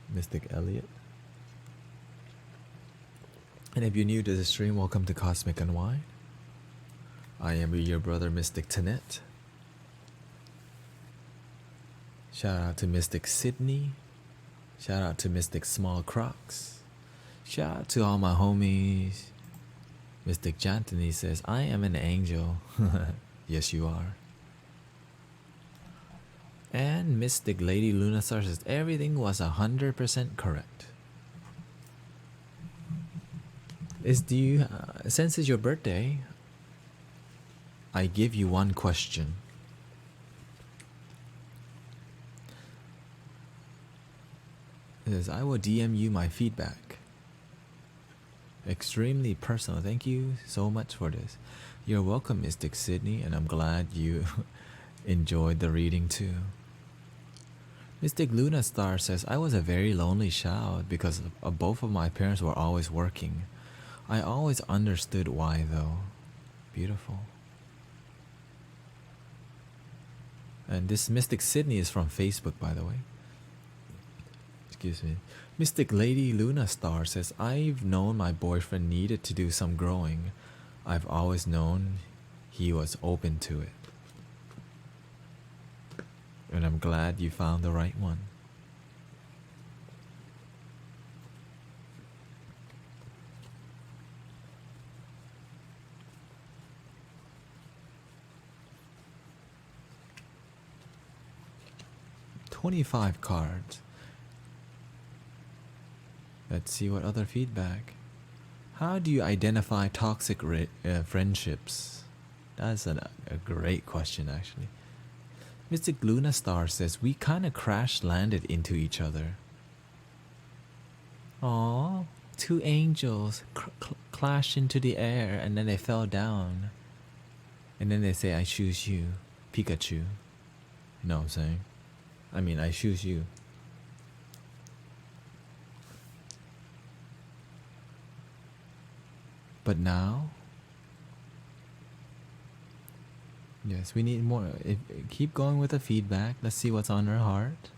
Mystic Elliot. And if you're new to the stream, welcome to Cosmic Unwind. I am your brother Mystic Tanet. Shout out to Mystic Sydney. Shout out to Mystic Small Crocs. Shout out to all my homies. Mystic Jantony says, I am an angel. Yes, you are. And Mystic Lady Lunastar says, everything was 100% correct. Since it's your birthday, I give you one question. It says, I will DM you my feedback. Extremely personal. Thank you so much for this. You're welcome, Mystic Sydney, and I'm glad you enjoyed the reading too. Mystic Luna Star says, I was a very lonely child because both of my parents were always working. I always understood why though. Beautiful. And this Mystic Sydney is from Facebook, by the way. Excuse me. Mystic Lady Luna Star says, I've known my boyfriend needed to do some growing. I've always known he was open to it. And I'm glad you found the right one. "25 cards. Let's see what other feedback. How do you identify toxic friendships? That's a great question, actually. Mystic Luna Star says, we kind of crash landed into each other. Aww, two angels clashed into the air and then they fell down. And then they say, I choose you, Pikachu. You know what I'm saying? I mean, I choose you. But now, yes, we need more. Keep going with the feedback. Let's see what's on her heart.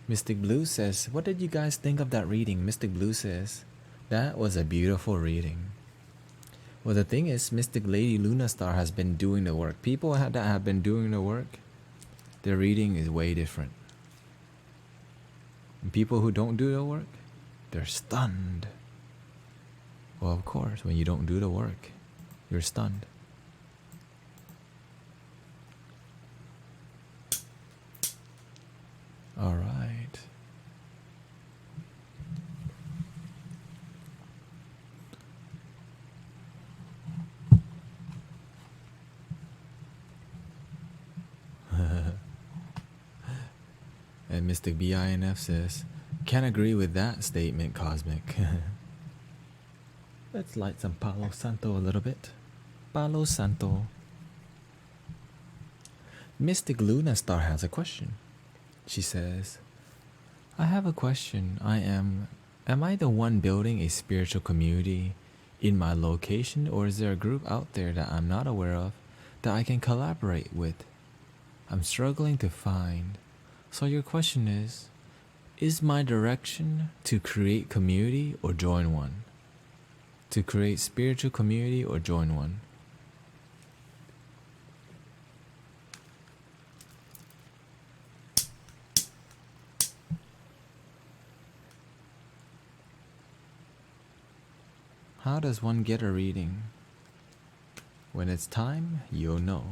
Mystic Blue says, what did you guys think of that reading? Mystic Blue says, that was a beautiful reading. Well, the thing is, Mystic Lady Luna Star has been doing the work. People that have been doing the work, their reading is way different. And people who don't do the work, they're stunned. Well, of course, when you don't do the work, you're stunned. All right. And Mystic BINF says, can't agree with that statement, Cosmic. Let's light some Palo Santo a little bit. Palo Santo. Mystic Luna Star has a question. She says, I have a question. Am I the one building a spiritual community in my location, or is there a group out there that I'm not aware of that I can collaborate with? I'm struggling to find. So your question is my direction to create community or join one? To create spiritual community or join one? How does one get a reading? When it's time, you'll know.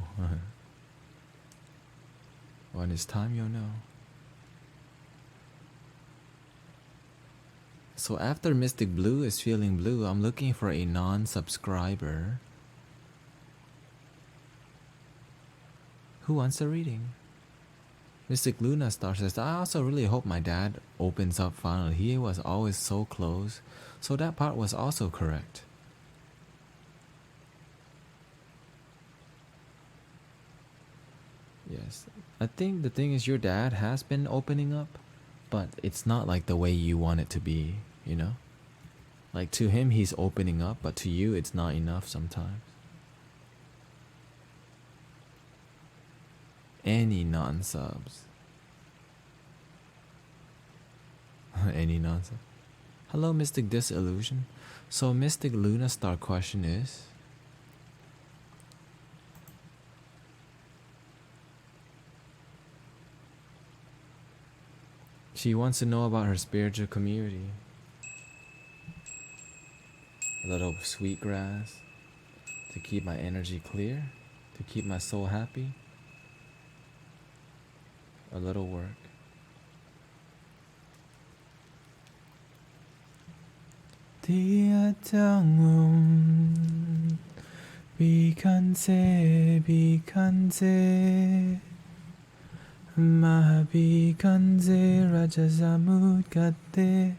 When it's time, you'll know. So after Mystic Blue is feeling blue, I'm looking for a non-subscriber. Who wants a reading? Mystic Luna Star says, I also really hope my dad opens up finally. He was always so close. So that part was also correct. Yes. I think the thing is your dad has been opening up, but it's not like the way you want it to be, you know? Like to him he's opening up, but to you it's not enough sometimes. Any non-subs. Any non-subs. Hello, Mystic Disillusion. So Mystic Luna Star question is, she wants to know about her spiritual community. A little sweet grass to keep my energy clear. to keep my soul happy, a little work. Dia tangum bikanse bikanse mahabikanse rajazamut kate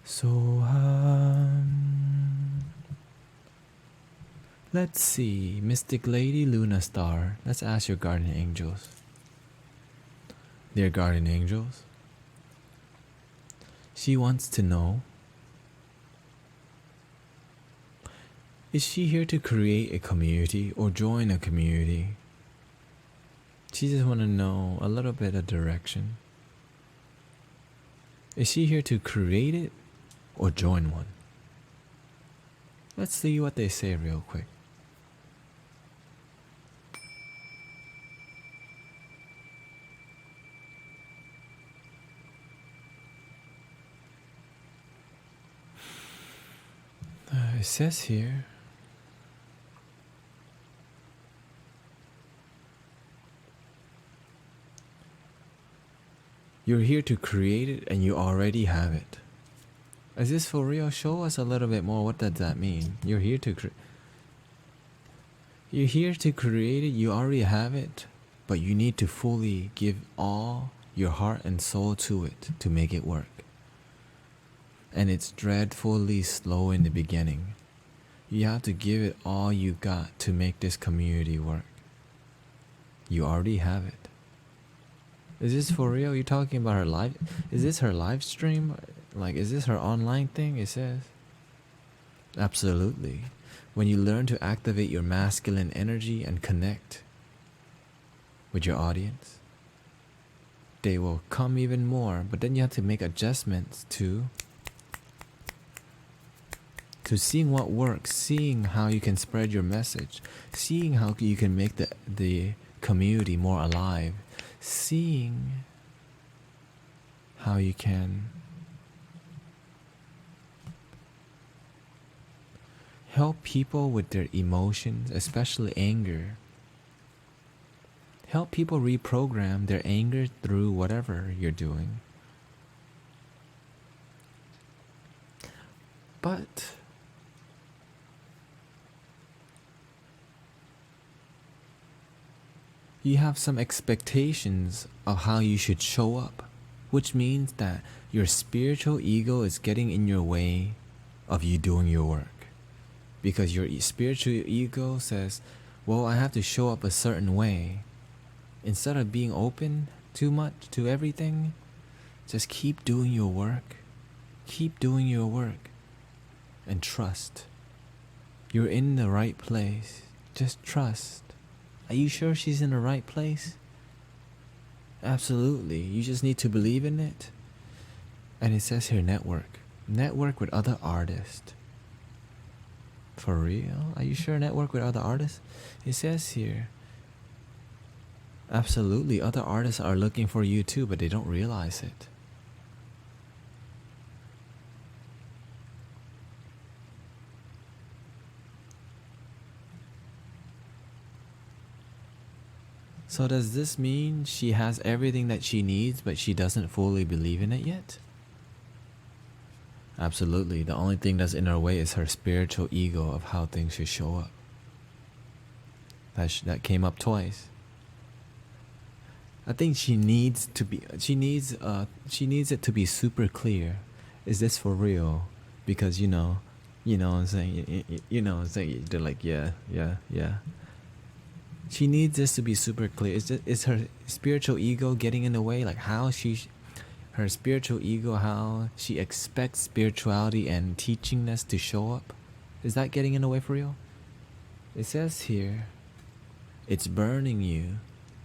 soham. Let's see, Mystic Lady Luna Star. Let's ask your guardian angels. Dear guardian angels, she wants to know, is she here to create a community or join a community? She just wants to know a little bit of direction. Is she here to create it or join one? Let's see what they say real quick. It says here, you're here to create it and you already have it. Is this for real? Show us a little bit more. What does that mean? You're here to create it, you already have it, but you need to fully give all your heart and soul to it to make it work. And it's dreadfully slow in the beginning. You have to give it all you got to make this community work. You already have it. Is this for real? You talking about her live? Is this her live stream? Like, is this her online thing? It says. Absolutely. When you learn to activate your masculine energy and connect with your audience, they will come even more. But then you have to make adjustments to seeing what works, seeing how you can spread your message, seeing how you can make the community more alive, seeing how you can help people with their emotions, especially anger. Help people reprogram their anger through whatever you're doing. But you have some expectations of how you should show up, which means that your spiritual ego is getting in your way of you doing your work. Because your spiritual ego says, well, I have to show up a certain way. Instead of being open too much to everything, just keep doing your work. Keep doing your work. And trust. You're in the right place. Just trust. Are you sure she's in the right place? Absolutely. You just need to believe in it. And it says here, network. Network with other artists. For real? Are you sure network with other artists? It says here, absolutely, other artists are looking for you too, but they don't realize it. So does this mean she has everything that she needs, but she doesn't fully believe in it yet? Absolutely. The only thing that's in her way is her spiritual ego of how things should show up. That came up twice. I think she needs it to be super clear. Is this for real? Because you know what I'm saying. You know what I'm saying. They're like, yeah. She needs this to be super clear. Is her spiritual ego getting in the way? Like her spiritual ego, how she expects spirituality and teachingness to show up? Is that getting in the way for real? It says here, it's burning you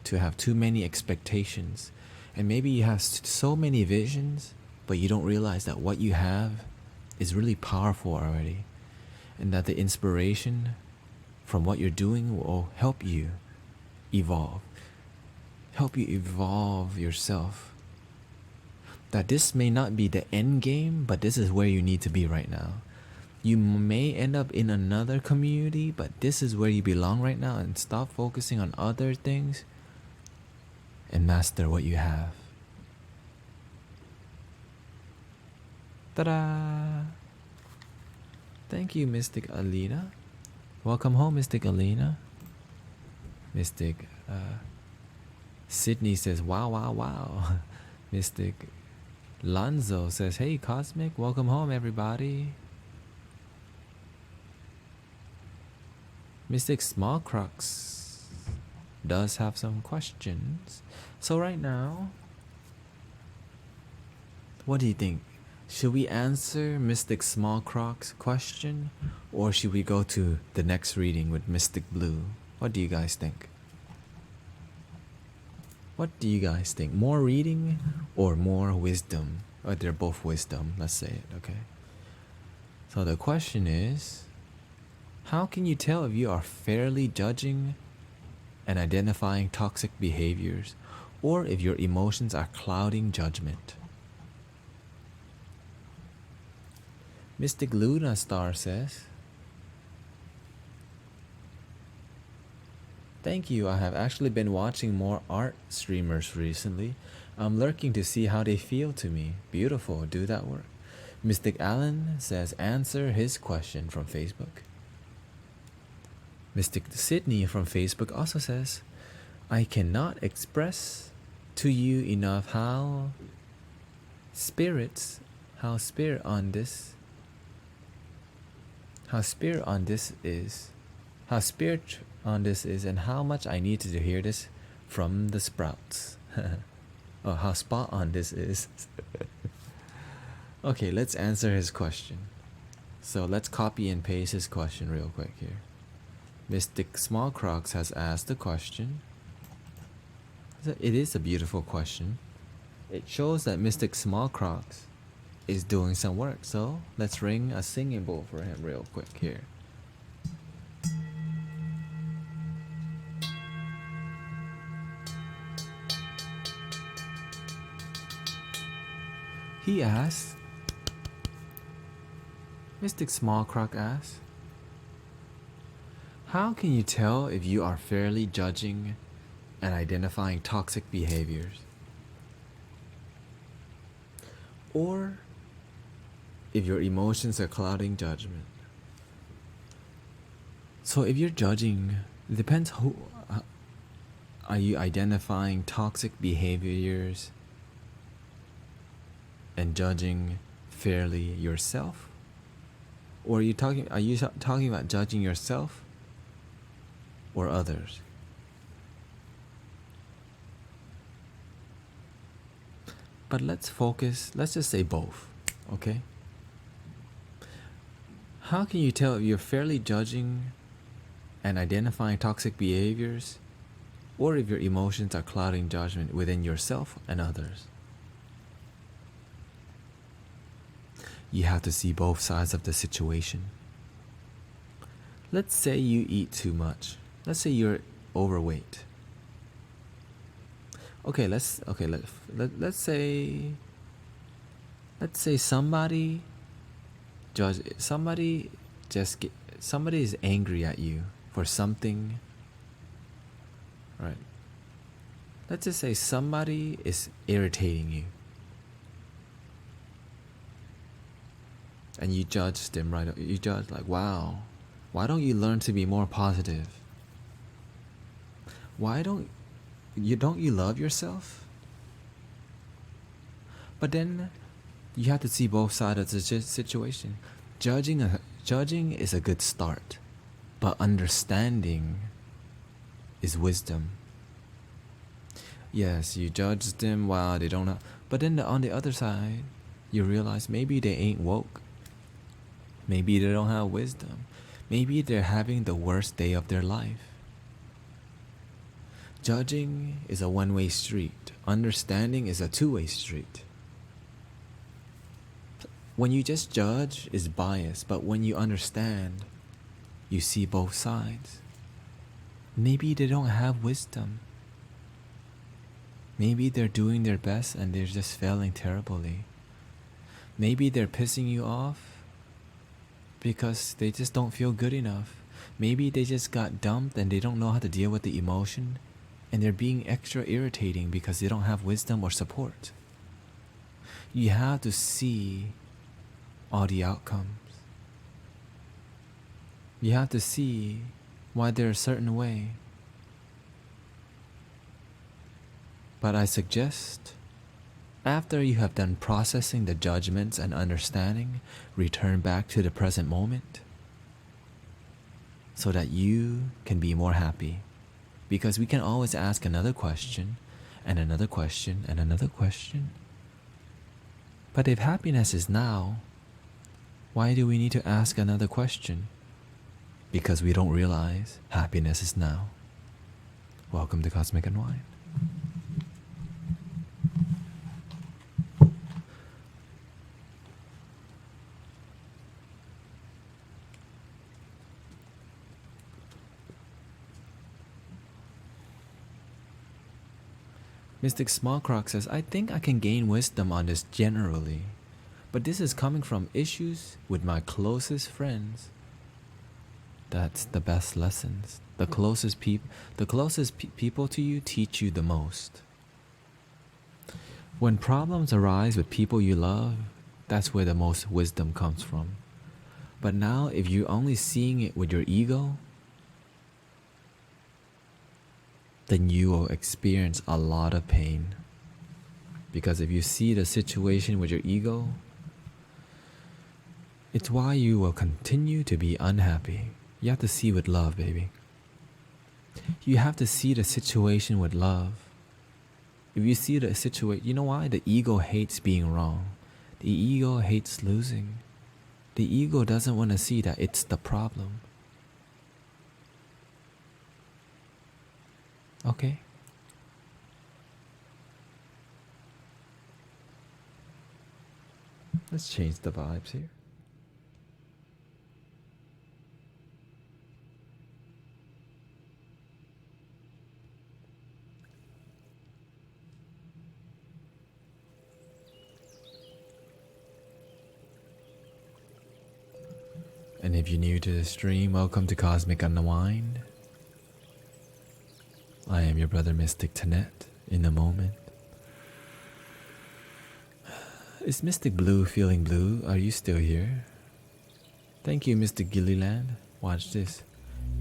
to have too many expectations. And maybe you have so many visions, but you don't realize that what you have is really powerful already. And that the inspiration from what you're doing will help you evolve. Help you evolve yourself. That this may not be the end game, but this is where you need to be right now. You may end up in another community, but this is where you belong right now, and stop focusing on other things and master what you have. Ta-da! Thank you, Mystic Alina. Welcome home, Mystic Alina. Mystic Sydney says, wow, wow, wow. Mystic Lanzo says, hey, Cosmic, welcome home, everybody. Mystic Small Crux does have some questions. So right now, what do you think? Should we answer Mystic Small Croc's question, or should we go to the next reading with Mystic Blue? What do you guys think? What do you guys think? More reading or more wisdom? Or they're both wisdom, let's say it, okay? So the question is, how can you tell if you are fairly judging and identifying toxic behaviors, or if your emotions are clouding judgment? Mystic Luna Star says, thank you, I have actually been watching more art streamers recently. I'm lurking to see how they feel to me. Beautiful, do that work. Mystic Allen says, answer his question from Facebook. Mystic Sydney from Facebook also says, I cannot express to you enough how spirit on this is, and how much I need to hear this from the sprouts. Oh, how spot on this is. Okay, let's answer his question. So let's copy and paste his question real quick here. Mystic Small Crocs has asked the question. It is a beautiful question. It shows that Mystic Small Crocs is doing some work. So let's ring a singing bowl for him real quick here. He asks, Mystic Small Croc asks, how can you tell if you are fairly judging and identifying toxic behaviors? Or if your emotions are clouding judgment? So if you're judging, it depends who, are you identifying toxic behaviors and judging fairly yourself? Or are you talking about judging yourself or others? But let's just say both, okay? How can you tell if you're fairly judging and identifying toxic behaviors, or if your emotions are clouding judgment within yourself and others? You have to see both sides of the situation. Let's say you eat too much. Let's say you're overweight. Let's say somebody is angry at you for something, right? Let's just say somebody is irritating you, and you judge them, right? You judge like, wow, why don't you learn to be more positive? Don't you love yourself? But then you have to see both sides of the situation. Judging is a good start, but understanding is wisdom. Yes, you judge them while they don't know, but then on the other side, you realize maybe they ain't woke. Maybe they don't have wisdom. Maybe they're having the worst day of their life. Judging is a one-way street. Understanding is a two-way street. When you just judge, it's bias, but when you understand, you see both sides. Maybe they don't have wisdom. Maybe they're doing their best and they're just failing terribly. Maybe they're pissing you off, because they just don't feel good enough. Maybe they just got dumped and they don't know how to deal with the emotion, and they're being extra irritating because they don't have wisdom or support. You have to see all the outcomes. You have to see why they're a certain way. But I suggest, after you have done processing the judgments and understanding, return back to the present moment so that you can be more happy. Because we can always ask another question, and another question, and another question. But if happiness is now, why do we need to ask another question? Because we don't realize happiness is now. Welcome to Cosmic Unwind. Mystic Smallcroc says, I think I can gain wisdom on this generally, but this is coming from issues with my closest friends. That's the best lessons. The closest people to you teach you the most. When problems arise with people you love, that's where the most wisdom comes from. But now, if you're only seeing it with your ego, then you will experience a lot of pain. Because if you see the situation with your ego, it's why you will continue to be unhappy. You have to see with love, baby. You have to see the situation with love. If you see the situation, you know why? The ego hates being wrong. The ego hates losing. The ego doesn't want to see that it's the problem. Okay? Let's change the vibes here. And if you're new to the stream, welcome to Cosmic Unwind. I am your brother Mystic Tanet in a moment. Is Mystic Blue feeling blue? Are you still here? Thank you, Mr. Gilliland. Watch this.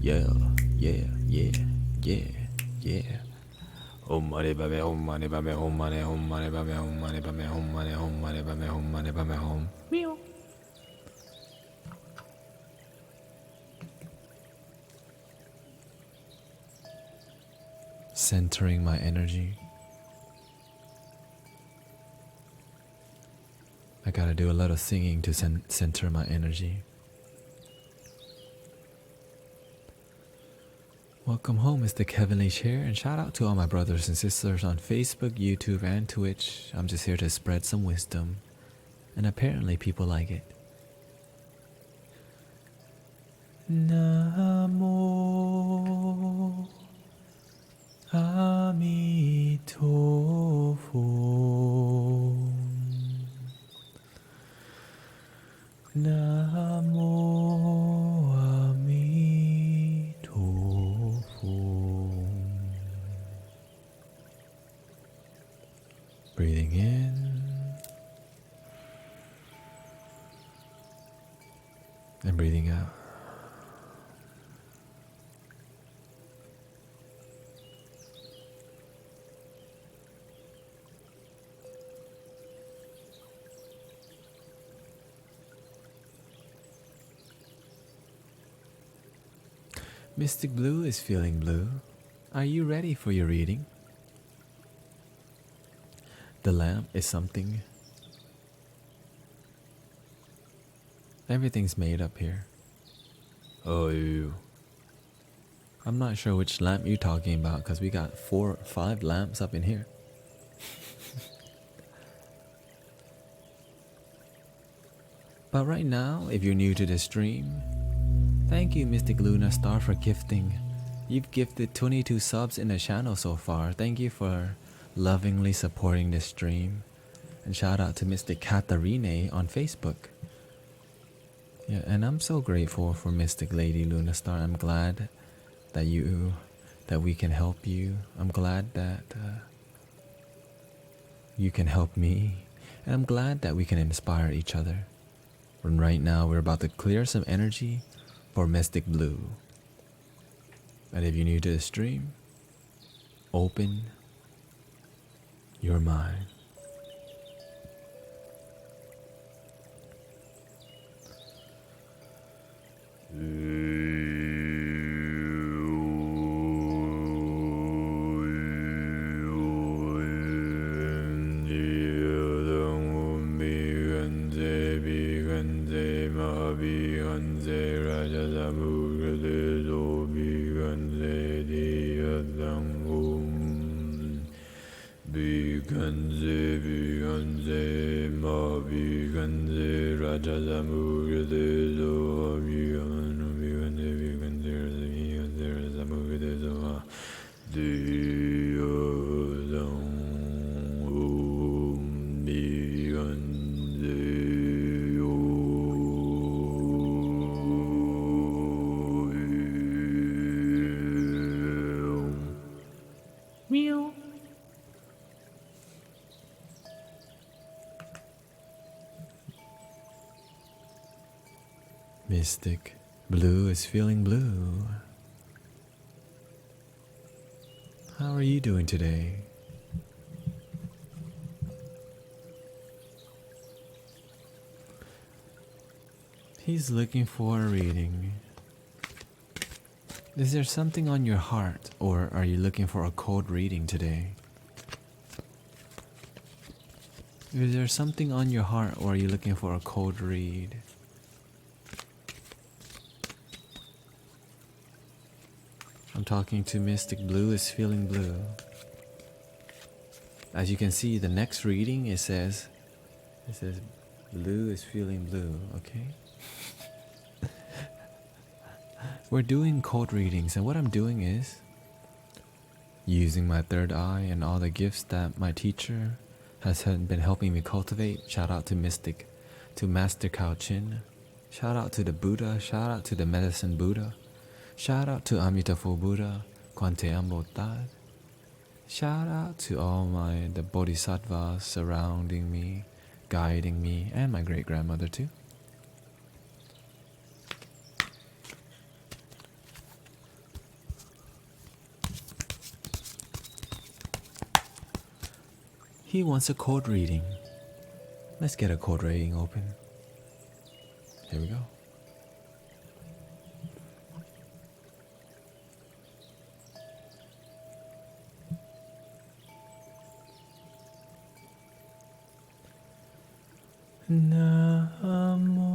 Yeah, yeah, yeah, yeah, yeah. Om mani bame, om mani bame, om mani, om mani bame, om mani bame, om mani, om mani bame, om mani bame, om. Meow. Centering my energy. I gotta do a lot of singing to center my energy. Welcome home, Mr. Heavenly Chair, and shout out to all my brothers and sisters on Facebook, YouTube, and Twitch. I'm just here to spread some wisdom, and apparently people like it. Namo Amitofo. Namo Amitofo. Breathing in and breathing out. Mystic Blue is feeling blue. Are you ready for your reading? The lamp is something. Everything's made up here. Oh, I'm not sure which lamp you're talking about because we got 4 or 5 lamps up in here. But right now, if you're new to the stream, thank you, Mystic Luna Star, for gifting. You've gifted 22 subs in the channel so far. Thank you for lovingly supporting this stream. And shout out to Mystic Katarine on Facebook. Yeah, and I'm so grateful for Mystic Lady Luna Star. I'm glad that we can help you. I'm glad that you can help me, and I'm glad that we can inspire each other. And right now, we're about to clear some energy for Mystic Blue. And if you're new to the stream, open your mind. Mystic Blue is feeling blue. How are you doing today? He's looking for a reading. Is there something on your heart, or are you looking for a cold reading today? Is there something on your heart, or are you looking for a cold read? I'm talking to Mystic Blue is feeling blue. As you can see, the next reading it says blue is feeling blue, okay? We're doing cold readings, and what I'm doing is using my third eye and all the gifts that my teacher has been helping me cultivate. Shout out to Mystic, to Master Kao Chin. Shout out to the Buddha. Shout out to the Medicine Buddha. Shout out to Amitabha Buddha, Kwante Ambotad. Shout out to all the bodhisattvas surrounding me, guiding me, and my great grandmother too. He wants a code reading. Let's get a code reading open. Here we go. Namo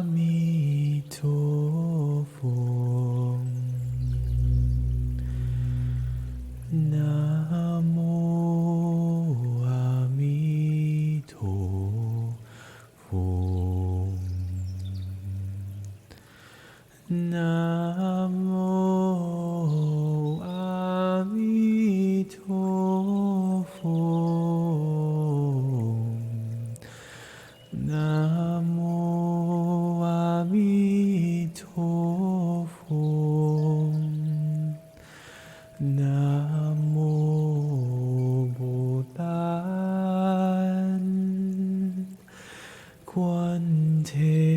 Amitofo. Namo Amitofo. Namo Amitofo. Namo Amitofo. Namo Bodhan Quanteam.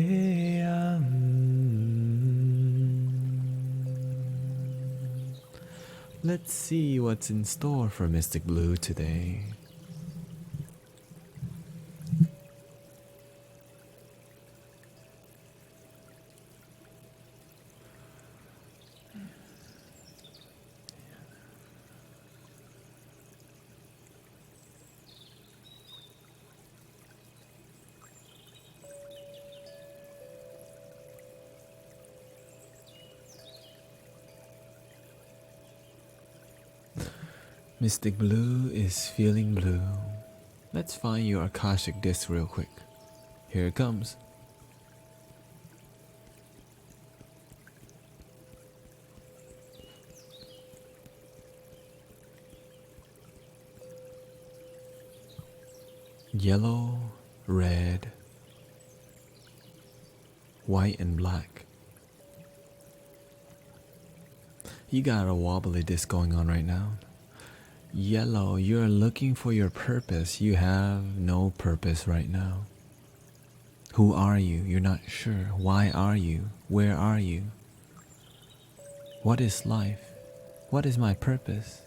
Let's see what's in store for Mystic Blue today. Mystic Blue is feeling blue. Let's find your Akashic disc real quick. Here it comes. Yellow, red, white, and black. You got a wobbly disc going on right now. Yellow, you're looking for your purpose. You have no purpose right now. Who are you? You're not sure. Why are you? Where are you? What is life? What is my purpose?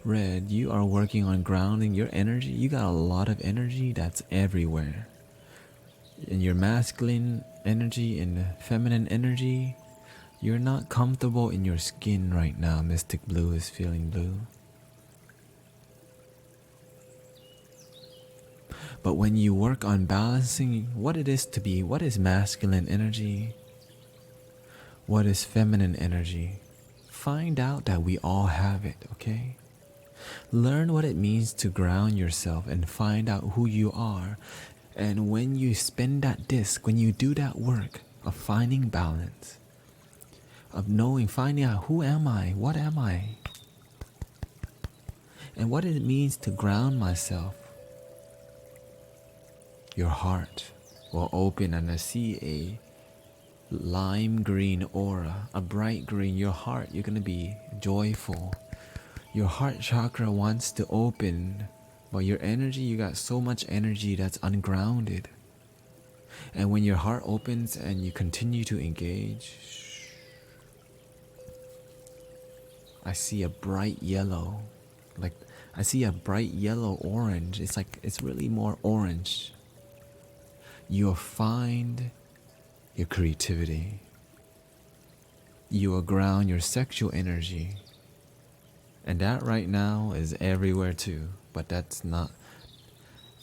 Red, you are working on grounding your energy. You got a lot of energy that's everywhere. In your masculine energy and feminine energy, you're not comfortable in your skin right now. Mystic Blue is feeling blue. But when you work on balancing what it is to be, what is masculine energy, what is feminine energy, find out that we all have it, okay? Learn what it means to ground yourself and find out who you are. And when you spin that disc, when you do that work of finding balance, of knowing, finding out who am I, what am I, and what it means to ground myself, your heart will open and I see a lime green aura, a bright green. Your heart, you're going to be joyful. Your heart chakra wants to open, but your energy, you got so much energy that's ungrounded. And when your heart opens and you continue to engage, I see a bright yellow, like I see a bright yellow orange. It's like, it's really more orange. You'll find your creativity. You will ground your sexual energy. And that right now is everywhere too. But that's not,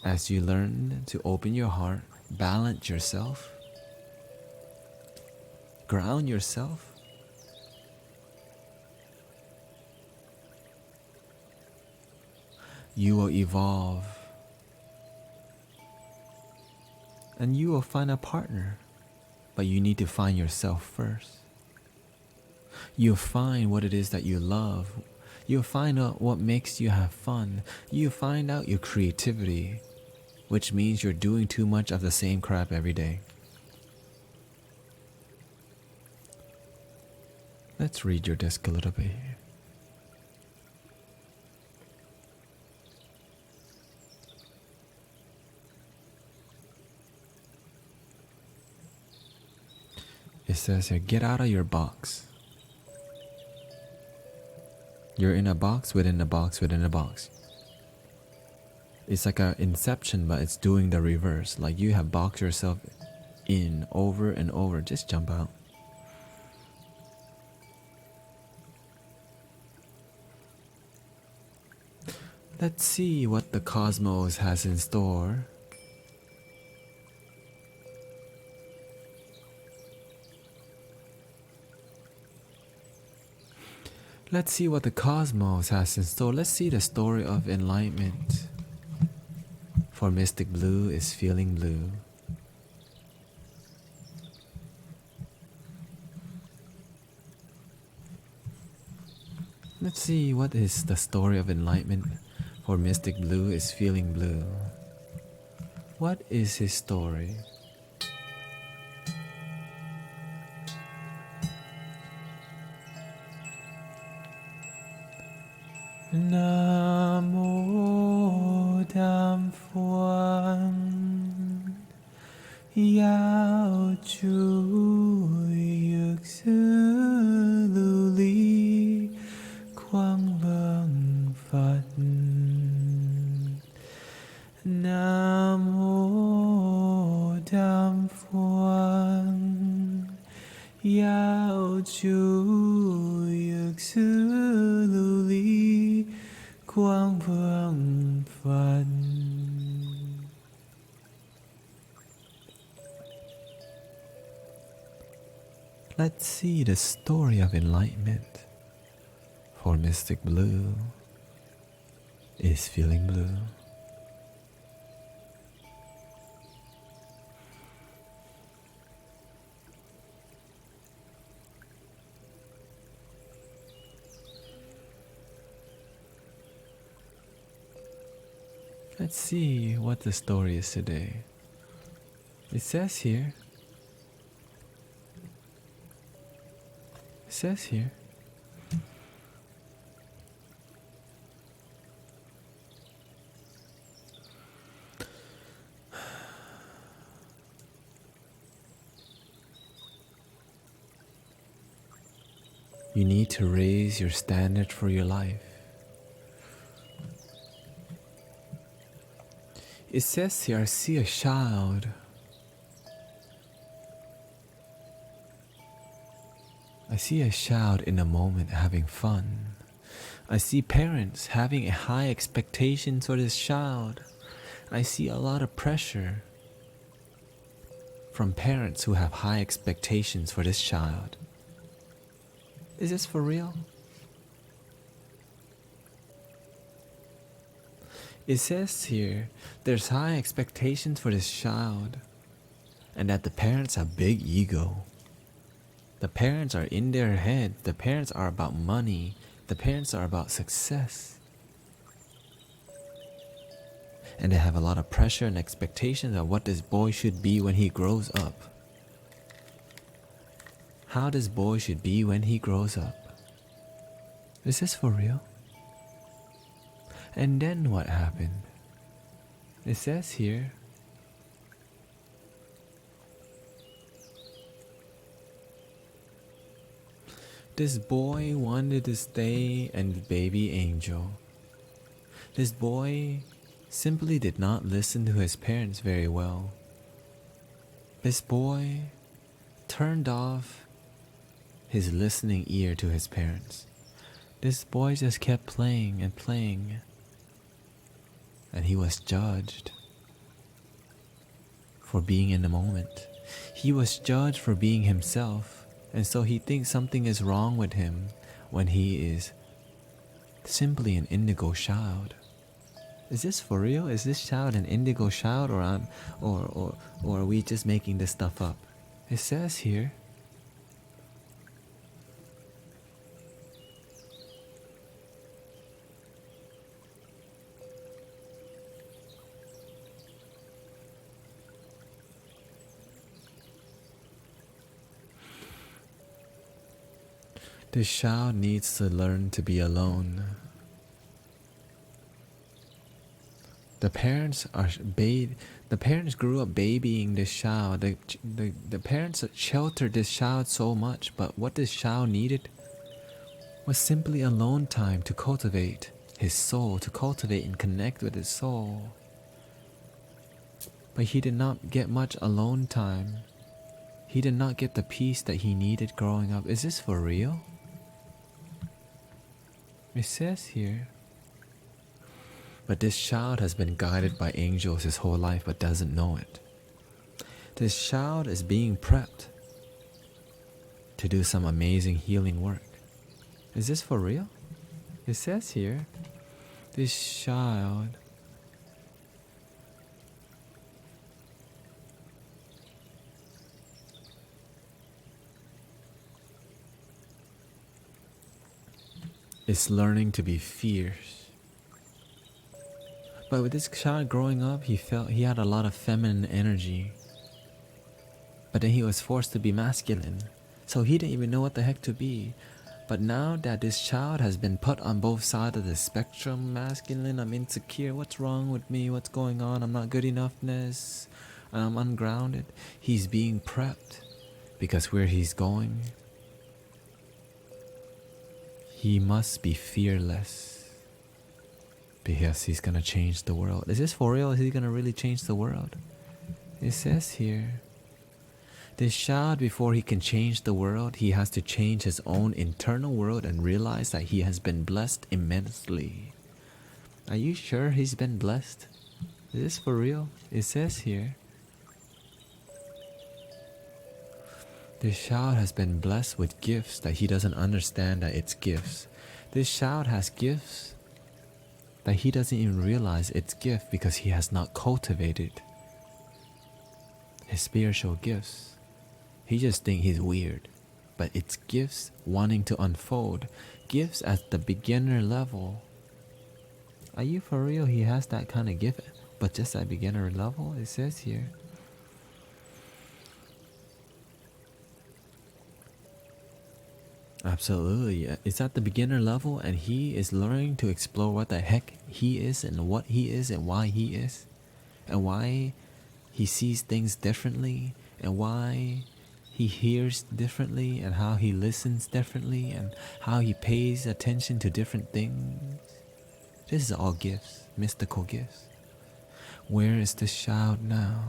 as you learn to open your heart, balance yourself, ground yourself, you will evolve. And you will find a partner, but you need to find yourself first. You'll find what it is that you love. You'll find out what makes you have fun. You'll find out your creativity, which means you're doing too much of the same crap every day. Let's read your disc a little bit here. It says here, get out of your box. You're in a box within a box within a box. It's like an inception, but it's doing the reverse. Like you have boxed yourself in over and over. Just jump out. Let's see what the cosmos has in store. Let's see what the cosmos has in store. Let's see the story of enlightenment. For Mystic Blue is feeling blue. Let's see what is the story of enlightenment. For Mystic Blue is feeling blue. What is his story? Namo Dam Phuan Yao Chu Yuk Sư Lưu Ly Quang Vâng Phật Namo Dam Phuan Yao Chu Yuk Sư Lưu Ly Quang Vâng Phật. Let's see the story of enlightenment. For Mystic Blue is feeling blue. Let's see what the story is today. It says here, you need to raise your standard for your life. It says here, I see a child. I see a child in a moment having fun. I see parents having a high expectation for this child. I see a lot of pressure from parents who have high expectations for this child. Is this for real? It says here, there's high expectations for this child, and that the parents have big ego. The parents are in their head. The parents are about money. The parents are about success. And they have a lot of pressure and expectations of what this boy should be when he grows up. How this boy should be when he grows up. Is this for real? And then what happened? It says here, this boy wanted to stay and baby angel. This boy simply did not listen to his parents very well. This boy turned off his listening ear to his parents. This boy just kept playing and playing, and he was judged for being in the moment. He was judged for being himself. And so he thinks something is wrong with him when he is simply an indigo child. Is this for real? Is this child an indigo child, or are we just making this stuff up? It says here, this child needs to learn to be alone. The parents grew up babying this child. The parents sheltered this child so much, but what this child needed was simply alone time to cultivate his soul, to cultivate and connect with his soul. But he did not get much alone time. He did not get the peace that he needed growing up. Is this for real? It says here, but this child has been guided by angels his whole life but doesn't know it. This child is being prepped to do some amazing healing work. Is this for real? It says here, this child is learning to be fierce. But with this child growing up, he felt he had a lot of feminine energy. But then he was forced to be masculine. So he didn't even know what the heck to be. But now that this child has been put on both sides of the spectrum, masculine, I'm insecure, what's wrong with me, what's going on, I'm not good enoughness, I'm ungrounded. He's being prepped because where he's going, he must be fearless because he's gonna change the world. Is this for real? Is he gonna really change the world? It says here, this child, before he can change the world, he has to change his own internal world and realize that he has been blessed immensely. Are you sure he's been blessed? Is this for real? It says here, this child has been blessed with gifts that he doesn't understand that it's gifts. This child has gifts that he doesn't even realize it's gift because he has not cultivated his spiritual gifts. He just thinks he's weird, but it's gifts wanting to unfold. Gifts at the beginner level Are you for real? He has that kind of gift, but just at beginner level, it says here. Absolutely. It's at the beginner level, and he is learning to explore what the heck he is and what he is and why he is, and why he sees things differently, and why he hears differently, and how he listens differently, and how he pays attention to different things. This is all gifts, mystical gifts. Where is this child now?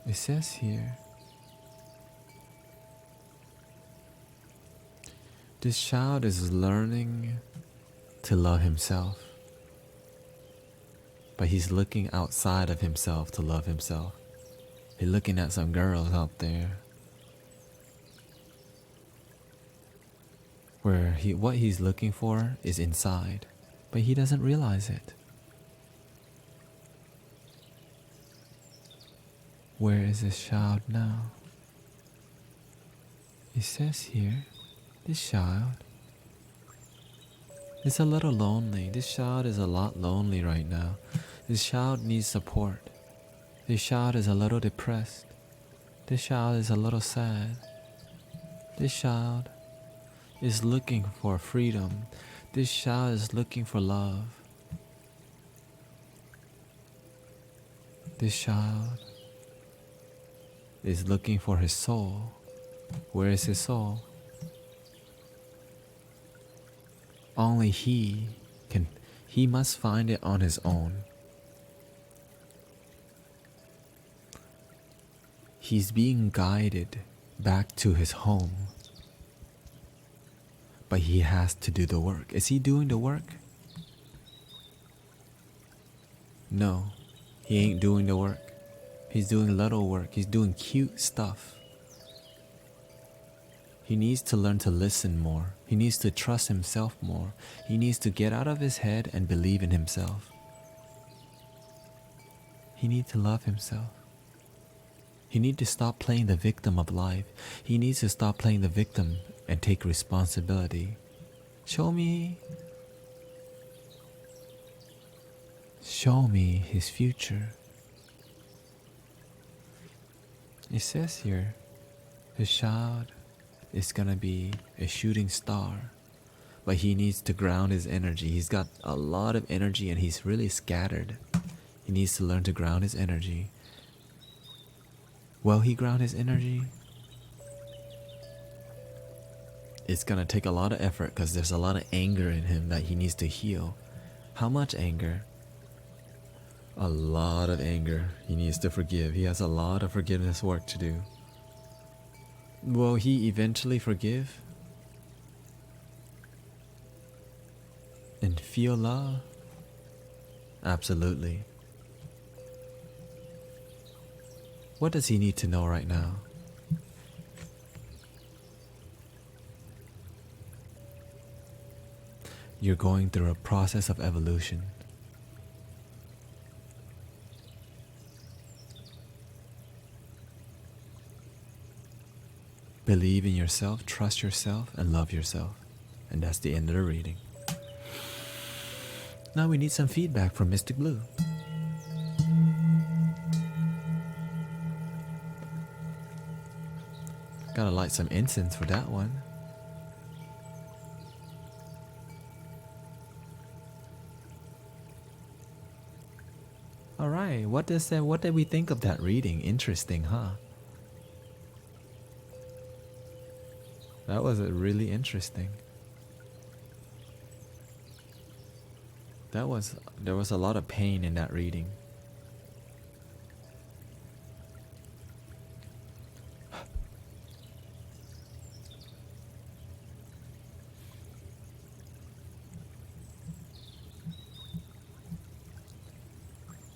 It says here, this child is learning to love himself, but he's looking outside of himself to love himself. He's looking at some girls out there where what he's looking for is inside, but he doesn't realize it. Where is this child now? It says here, this child is a little lonely. This child is a lot lonely right now. This child needs support. This child is a little depressed. This child is a little sad. This child is looking for freedom. This child is looking for love. This child is looking for his soul. Where is his soul? Only he must find it on his own. He's being guided back to his home, but he has to do the work. Is he doing the work? No, he ain't doing the work. He's doing little work. He's doing cute stuff. He needs to learn to listen more. He needs to trust himself more. He needs to get out of his head and believe in himself. He needs to love himself. He needs to stop playing the victim of life. He needs to stop playing the victim and take responsibility. Show me his future. It says here, his child is gonna be a shooting star, but he needs to ground his energy. He's got a lot of energy and he's really scattered. He needs to learn to ground his energy. Will he ground his energy? It's gonna take a lot of effort because there's a lot of anger in him that he needs to heal. How much anger? A lot of anger. He needs to forgive. He has a lot of forgiveness work to do. Will he eventually forgive and feel love? Absolutely. What does he need to know right now? You're going through a process of evolution. Believe in yourself, trust yourself, and love yourself. And that's the end of the reading. Now we need some feedback from Mystic Blue. Gotta light some incense for that one. Alright, what did we think of that reading? Interesting, huh? That was really interesting. There was a lot of pain in that reading.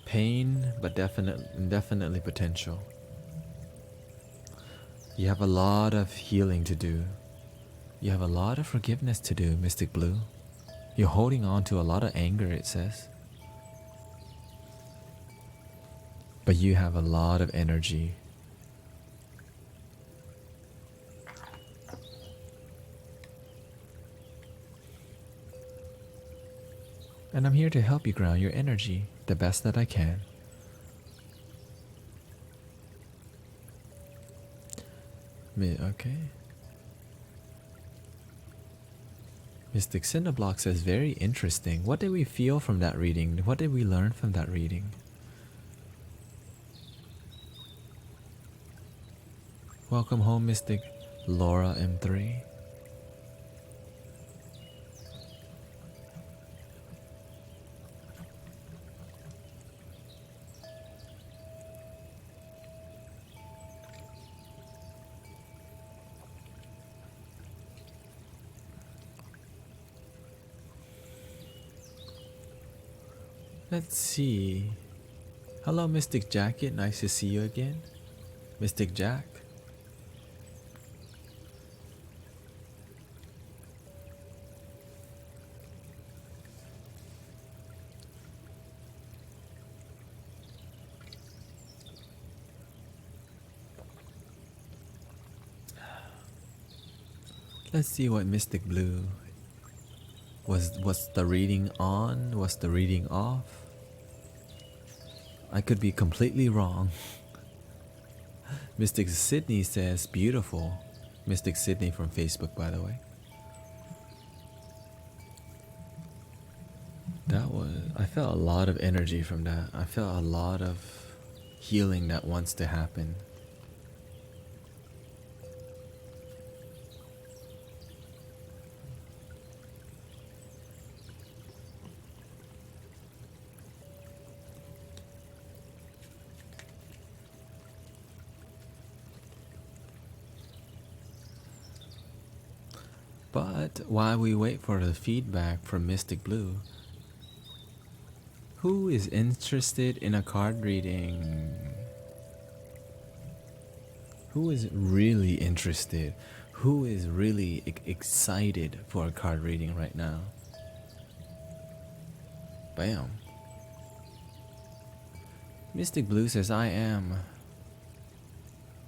Pain, but definitely potential. You have a lot of healing to do. You have a lot of forgiveness to do, Mystic Blue. You're holding on to a lot of anger, it says. But you have a lot of energy. And I'm here to help you ground your energy the best that I can. Okay. Mystic Cinderblock says, very interesting. What did we feel from that reading? What did we learn from that reading? Welcome home, Mystic Laura M3. Let's see. Hello, Mystic Jacket. Nice to see you again. Mystic Jack. Let's see what Mystic Blue was the reading on? Was the reading off? I could be completely wrong. Mystic Sydney says, beautiful. Mystic Sydney from Facebook, by the way. I felt a lot of energy from that. I felt a lot of healing that wants to happen. But while we wait for the feedback from Mystic Blue, who is interested in a card reading? Who is really interested? Who is really excited for a card reading right now? Bam. Mystic Blue says, I am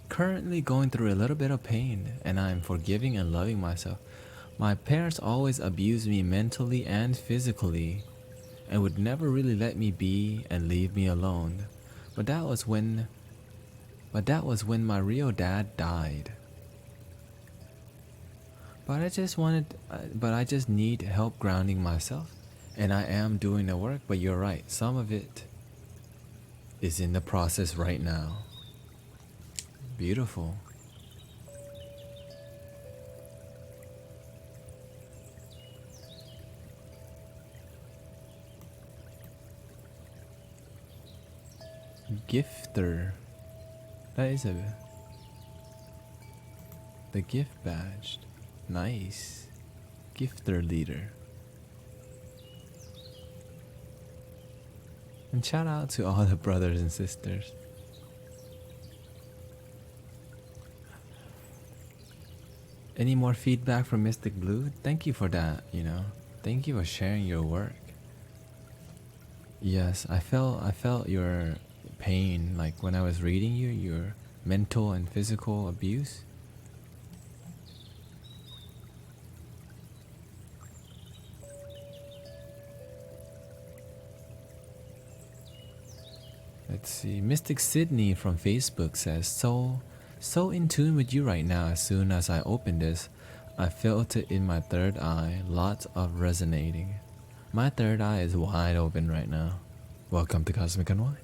currently going through a little bit of pain, and I am forgiving and loving myself. My parents always abused me mentally and physically, and would never really let me be and leave me alone. But that was when my real dad died. But I just need help grounding myself, and I am doing the work. But you're right, some of it is in the process right now. Beautiful. Gifter. That is the gift badge. Nice. Gifter leader. And shout out to all the brothers and sisters. Any more feedback from Mystic Blue? Thank you for that, Thank you for sharing your work. Yes, I felt your pain, like when I was reading you, your mental and physical abuse. Let's see. Mystic Sydney from Facebook says, so in tune with you right now. As soon as I open this, I felt it in my third eye. Lots of resonating. My third eye is wide open right now. Welcome to Cosmic Unwind.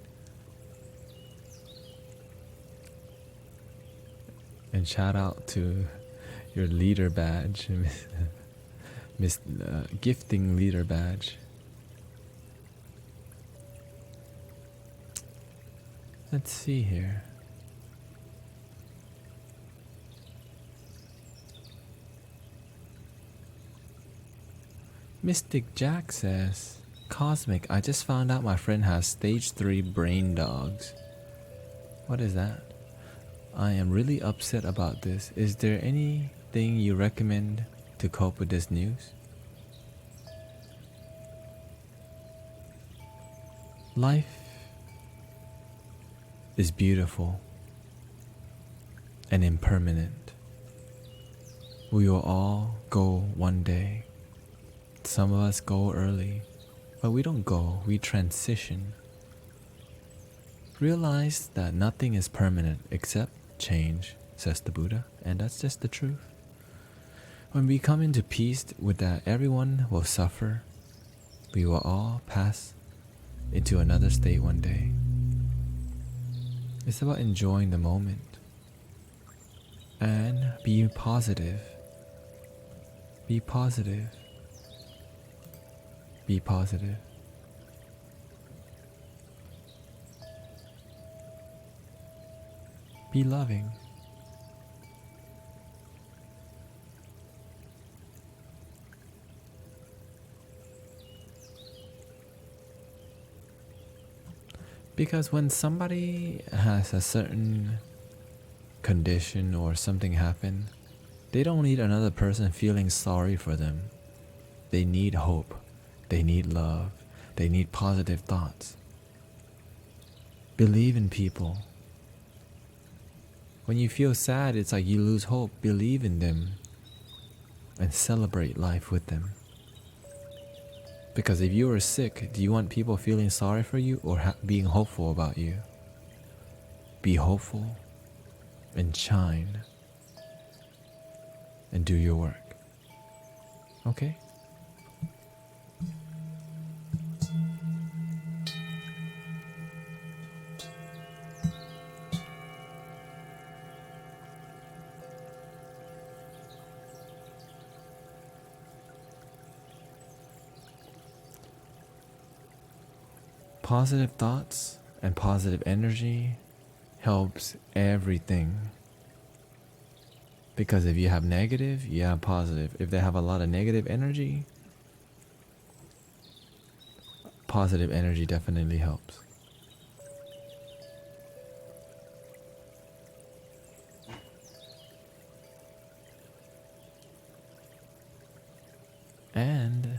And shout out to your leader badge, gifting leader badge. Let's see here. Mystic Jack says, Cosmic, I just found out my friend has stage 3 brain dogs. What is that? I am really upset about this. Is there anything you recommend to cope with this news? Life is beautiful and impermanent. We will all go one day. Some of us go early, But we don't go, we transition. Realize that nothing is permanent except change, says the Buddha, and that's just the truth. When we come into peace with that everyone will suffer, we will all pass into another state one day. It's about enjoying the moment and be positive. Be positive. Be positive. Be loving. Because when somebody has a certain condition or something happen, they don't need another person feeling sorry for them. They need hope. They need love. They need positive thoughts. Believe in people. When you feel sad, it's like you lose hope. Believe in them and celebrate life with them. Because if you were sick, do you want people feeling sorry for you or being hopeful about you? Be hopeful and shine and do your work. Okay? Positive thoughts and positive energy helps everything. Because if you have negative, you have positive. If they have a lot of negative energy, positive energy definitely helps. And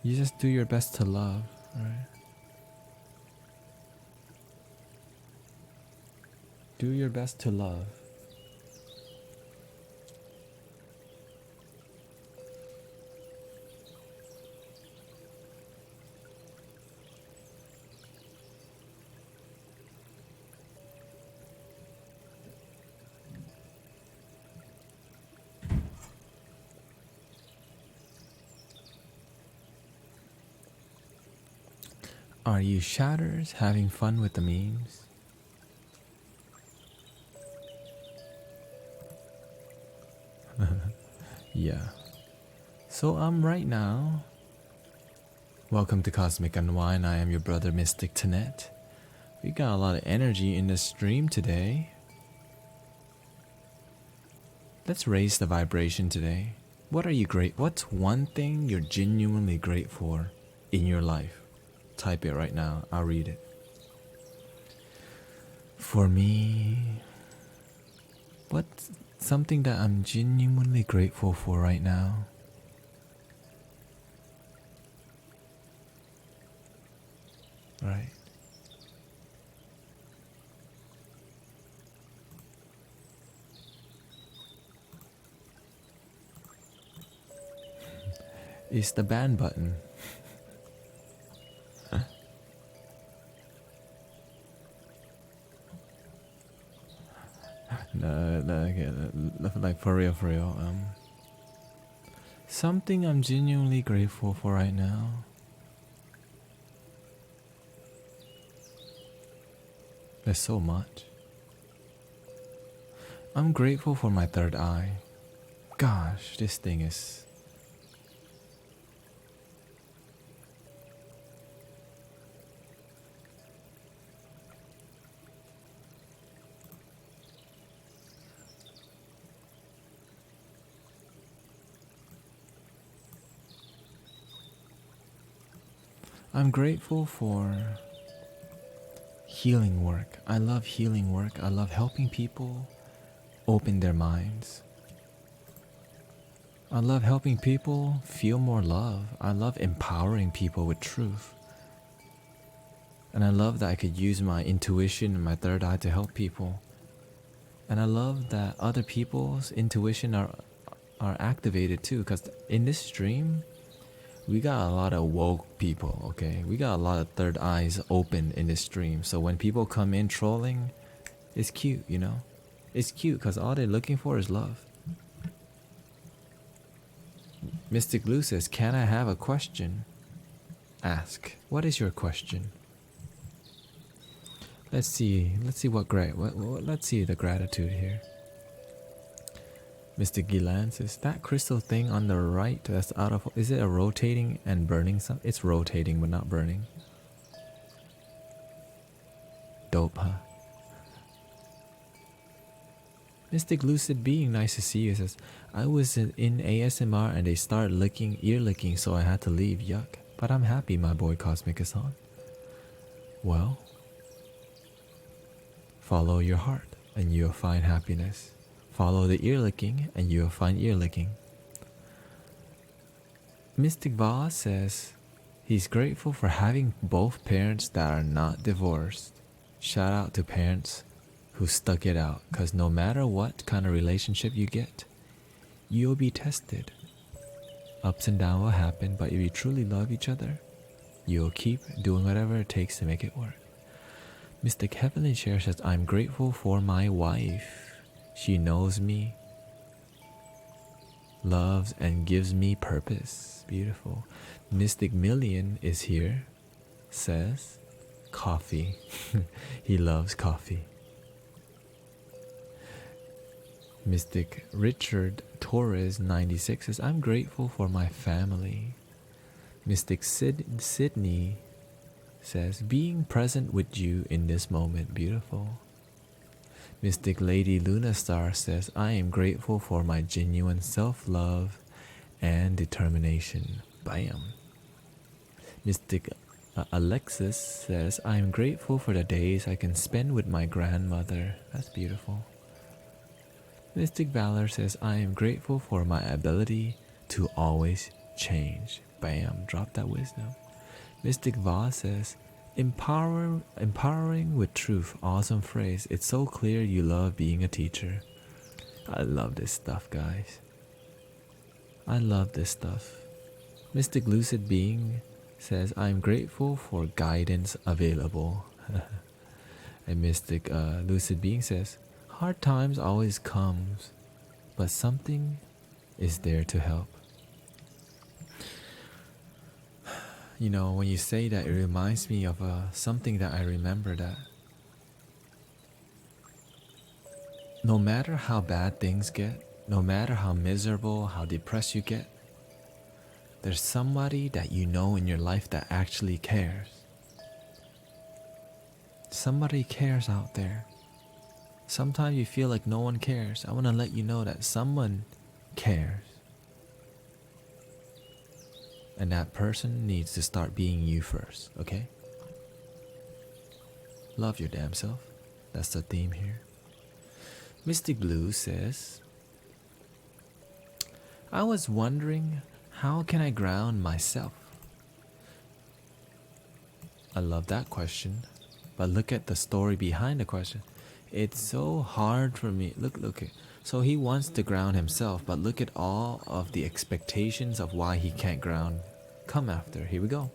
you just do your best to love, right? Do your best to love. Are you shatters having fun with the memes? Yeah. So right now. Welcome to Cosmic Unwind. I am your brother Mystic Tanet. We got a lot of energy in the stream today. Let's raise the vibration today. What's one thing you're genuinely grateful for in your life? Type it right now. I'll read it. For me, what's something that I'm genuinely grateful for right now? Right. It's the ban button. No, like for real. Something I'm genuinely grateful for right now. There's so much. I'm grateful for my third eye. Gosh, this thing is... I'm grateful for healing work. I love healing work. I love helping people open their minds. I love helping people feel more love. I love empowering people with truth. And I love that I could use my intuition and my third eye to help people. And I love that other people's intuition are activated too, because in this stream, we got a lot of woke people, okay? We got a lot of third eyes open in this stream. So when people come in trolling, it's cute, you know? It's cute because all they're looking for is love. Mystic Blue says, can I have a question? Ask. What is your question? Let's see let's see the gratitude here. Mr. Gilan says, that crystal thing on the right that's out of, is it a rotating and burning something? It's rotating but not burning. Dope, huh? Mystic Lucid Being, nice to see you, says, I was in ASMR and they started ear licking, so I had to leave. Yuck. But I'm happy my boy Cosmic is on. Well, follow your heart and you'll find happiness. Follow the ear licking and you'll find ear licking. Mystic Vaz says he's grateful for having both parents that are not divorced. Shout out to parents who stuck it out, because no matter what kind of relationship you get, you'll be tested. Ups and downs will happen, but if you truly love each other, you'll keep doing whatever it takes to make it work. Mystic Heavenly Chair says, I'm grateful for my wife. She knows me, loves, and gives me purpose. Beautiful. Mystic Million is here, says, coffee. He loves coffee. Mystic Richard Torres 96 says, I'm grateful for my family. Mystic Sydney says, being present with you in this moment. Beautiful. Mystic Lady Luna Star says, I am grateful for my genuine self-love and determination. Bam. Mystic Alexis says, I am grateful for the days I can spend with my grandmother. That's beautiful. Mystic Valor says, I am grateful for my ability to always change. Bam, drop that wisdom. Mystic Vaz says, empowering with truth. Awesome phrase. It's so clear you love being a teacher. I love this stuff, guys. I love this stuff. Mystic Lucid Being says, I'm grateful for guidance available. And Mystic Lucid Being says, hard times always comes, but something is there to help. You know, when you say that, it reminds me of something that I remember, that no matter how bad things get, no matter how miserable, how depressed you get, there's somebody that you know in your life that actually cares. Somebody cares out there. Sometimes you feel like no one cares. I want to let you know that someone cares. And that person needs to start being you first, okay? Love your damn self. That's the theme here. Mystic Blue says, I was wondering, how can I ground myself? I love that question, but look at the story behind the question. It's so hard for me. Look. So he wants to ground himself, but look at all of the expectations of why he can't ground. Come after. Here we go.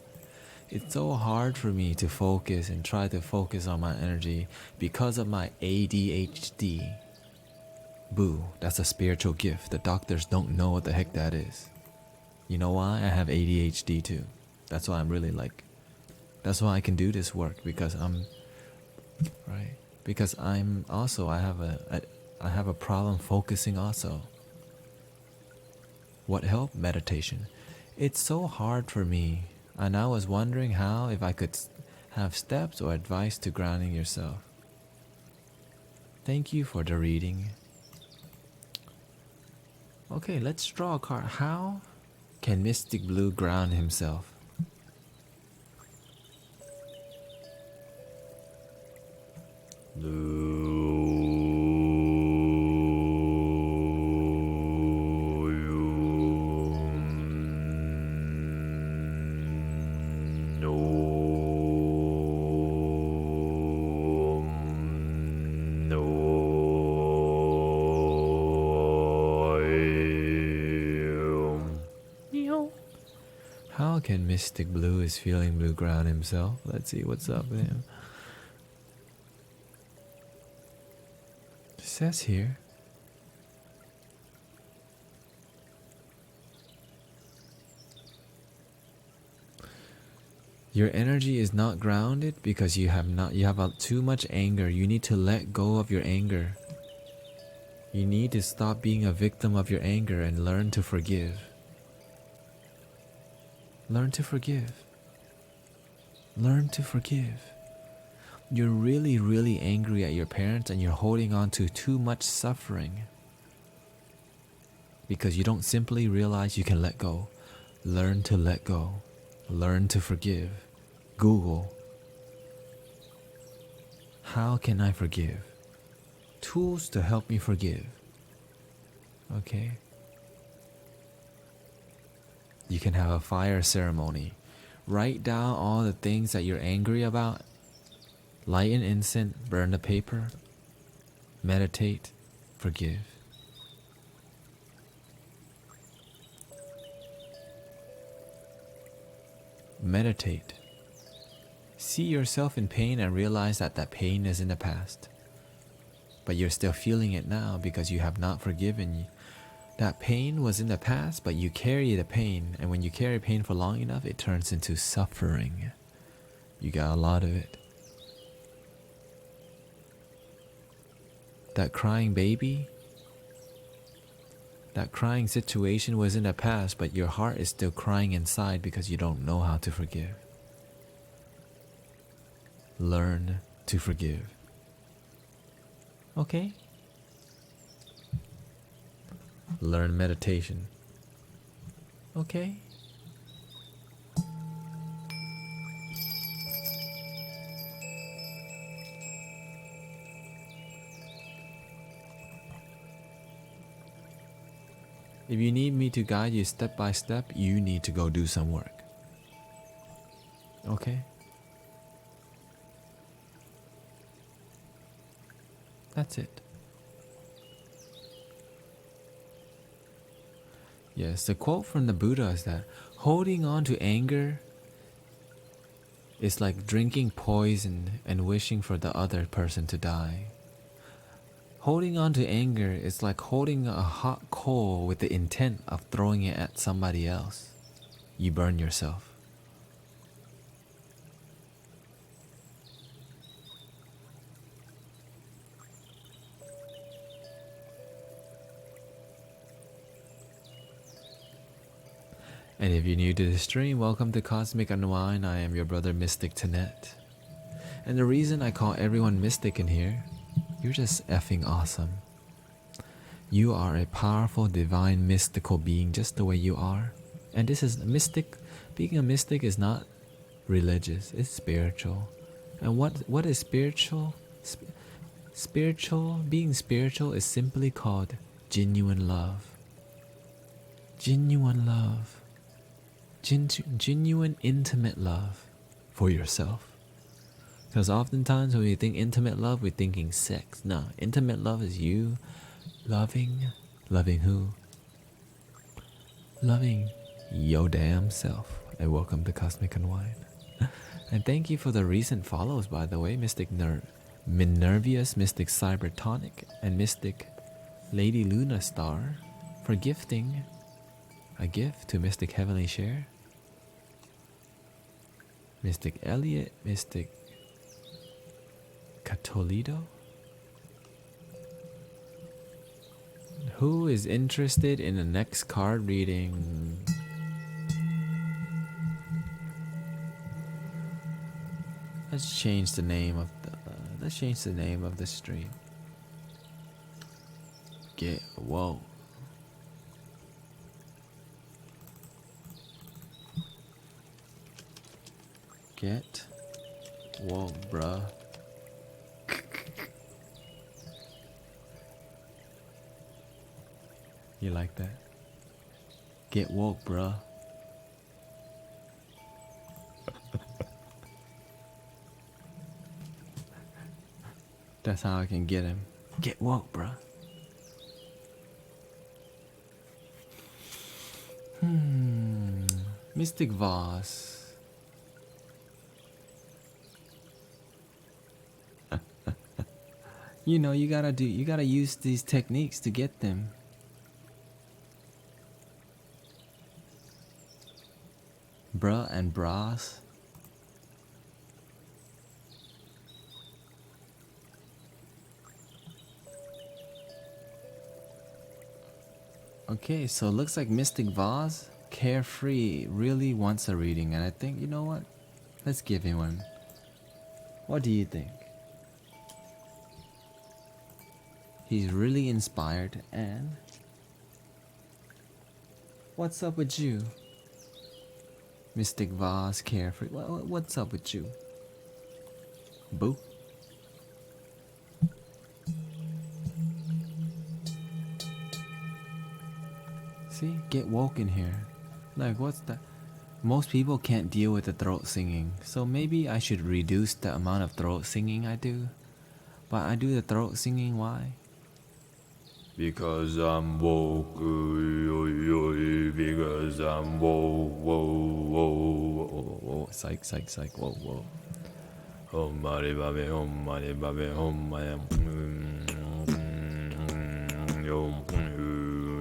It's so hard for me to focus and try to focus on my energy because of my ADHD. Boo, that's a spiritual gift. The doctors don't know what the heck that is. You know why? I have ADHD too. That's why I'm really that's why I can do this work, because I'm, right? Because I'm also, I have a problem focusing also. What help? Meditation. It's so hard for me, and I was wondering if I could have steps or advice to grounding yourself. Thank you for the reading. Okay, let's draw a card. How can Mystic Blue ground himself? How can Mystic Blue is feeling blue ground himself? Let's see what's up with him. It says here, your energy is not grounded because you have too much anger. You need to let go of your anger. You need to stop being a victim of your anger and learn to forgive. Learn to forgive. Learn to forgive. You're really, really angry at your parents and you're holding on to too much suffering because you don't simply realize you can let go. Learn to let go. Learn to forgive. Google, how can I forgive? Tools to help me forgive. Okay? You can have a fire ceremony. Write down all the things that you're angry about. Light an incense, burn the paper, meditate, forgive. Meditate. See yourself in pain and realize that that pain is in the past. But you're still feeling it now because you have not forgiven. That pain was in the past, but you carry the pain. And when you carry pain for long enough, it turns into suffering. You got a lot of it. That crying baby, that crying situation was in the past, but your heart is still crying inside because you don't know how to forgive. Learn to forgive. Okay? Learn meditation. Okay? If you need me to guide you step by step, you need to go do some work. Okay? That's it. Yes, the quote from the Buddha is that holding on to anger is like drinking poison and wishing for the other person to die. Holding on to anger is like holding a hot coal with the intent of throwing it at somebody else. You burn yourself. And if you're new to the stream, welcome to Cosmic Unwind. I am your brother Mystic Tanet. And the reason I call everyone Mystic in here, you're just effing awesome. You are a powerful, divine, mystical being just the way you are. And this is mystic. Being a mystic is not religious, it's spiritual. And what is spiritual? Being spiritual is simply called genuine love. Genuine love. Genuine, intimate love for yourself. Because oftentimes when we think intimate love, we're thinking sex. No, intimate love is you loving who? Loving your damn self. And welcome to Cosmic Unwind. And thank you for the recent follows, by the way, Mystic Minervius, Mystic Cybertonic, and Mystic Lady Luna Star for gifting a gift to Mystic Heavenly Share, Mystic Elliot, Mystic Catolido. Who is interested in the next card reading? Let's change the name of the stream. Get woke. Get woke, bruh. You like that? Get woke, bruh. That's how I can get him. Get woke, bruh. Mystic vase. You know, you gotta use these techniques to get them. Bruh and bras. Okay, so it looks like Mystic Vase, carefree, really wants a reading, and I think, you know what? Let's give him one. What do you think? He's really inspired, and what's up with you? Mystic Vase, carefree, what's up with you? Boo. See, get woke in here. Like, what's that? Most people can't deal with the throat singing, so maybe I should reduce the amount of throat singing I do. But I do the throat singing, why? Because I'm woke, because I'm woke, whoa, psych, psych, psych, whoa. Home, body, baby, home, body, baby, home, I am.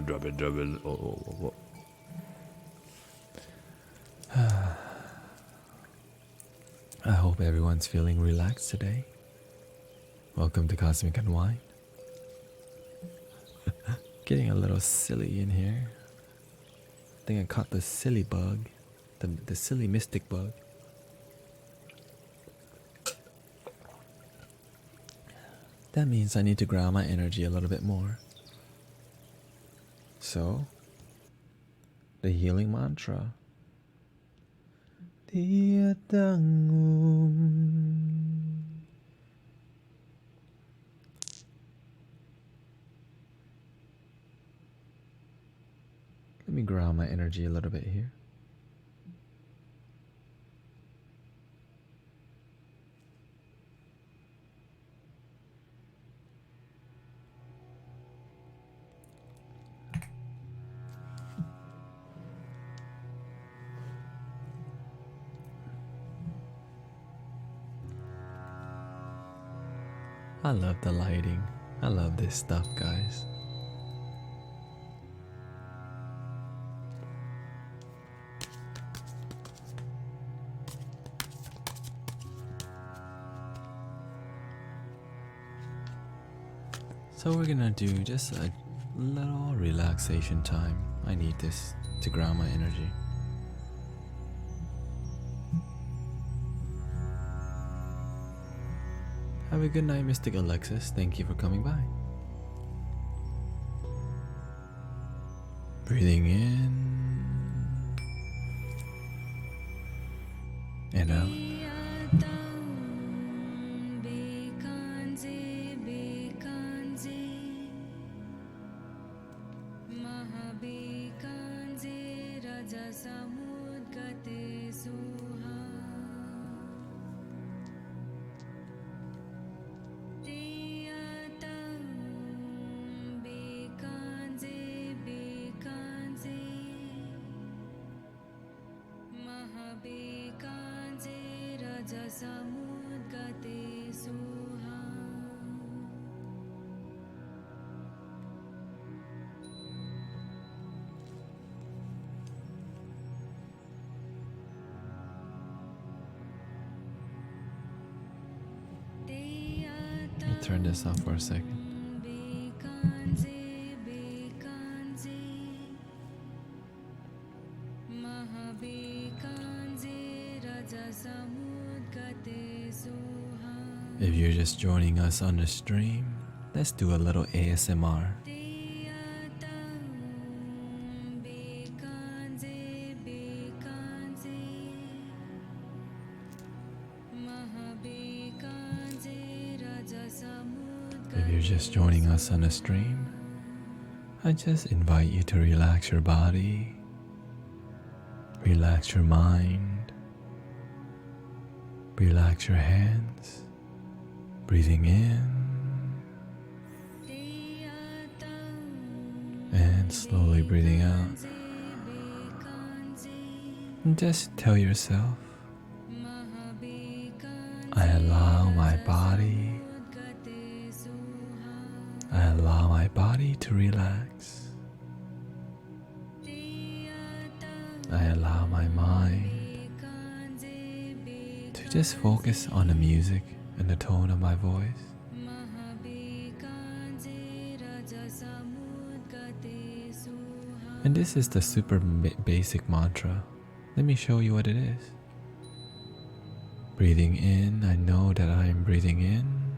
Drop it, oh. I hope everyone's feeling relaxed today. Welcome to Cosmic Unwind. Getting a little silly in here. I think I caught the silly bug. The silly mystic bug. That means I need to ground my energy a little bit more. So, the healing mantra. Diatangum. Let me ground my energy a little bit here. I love the lighting. I love this stuff, guys. So we're gonna do just a little relaxation time. I need this to ground my energy. Have a good night, Mystic Alexis. Thank you for coming by. Breathing in and out. Turn this off for a second. If you're just joining us on the stream, let's do a little ASMR. If you're just joining us on the stream, I just invite you to relax your body, relax your mind, relax your hands, breathing in and slowly breathing out. And just tell yourself, I allow my body, I allow my body to relax. I allow my mind to just focus on the music and the tone of my voice. And this is the super basic mantra. Let me show you what it is. Breathing in, I know that I am breathing in.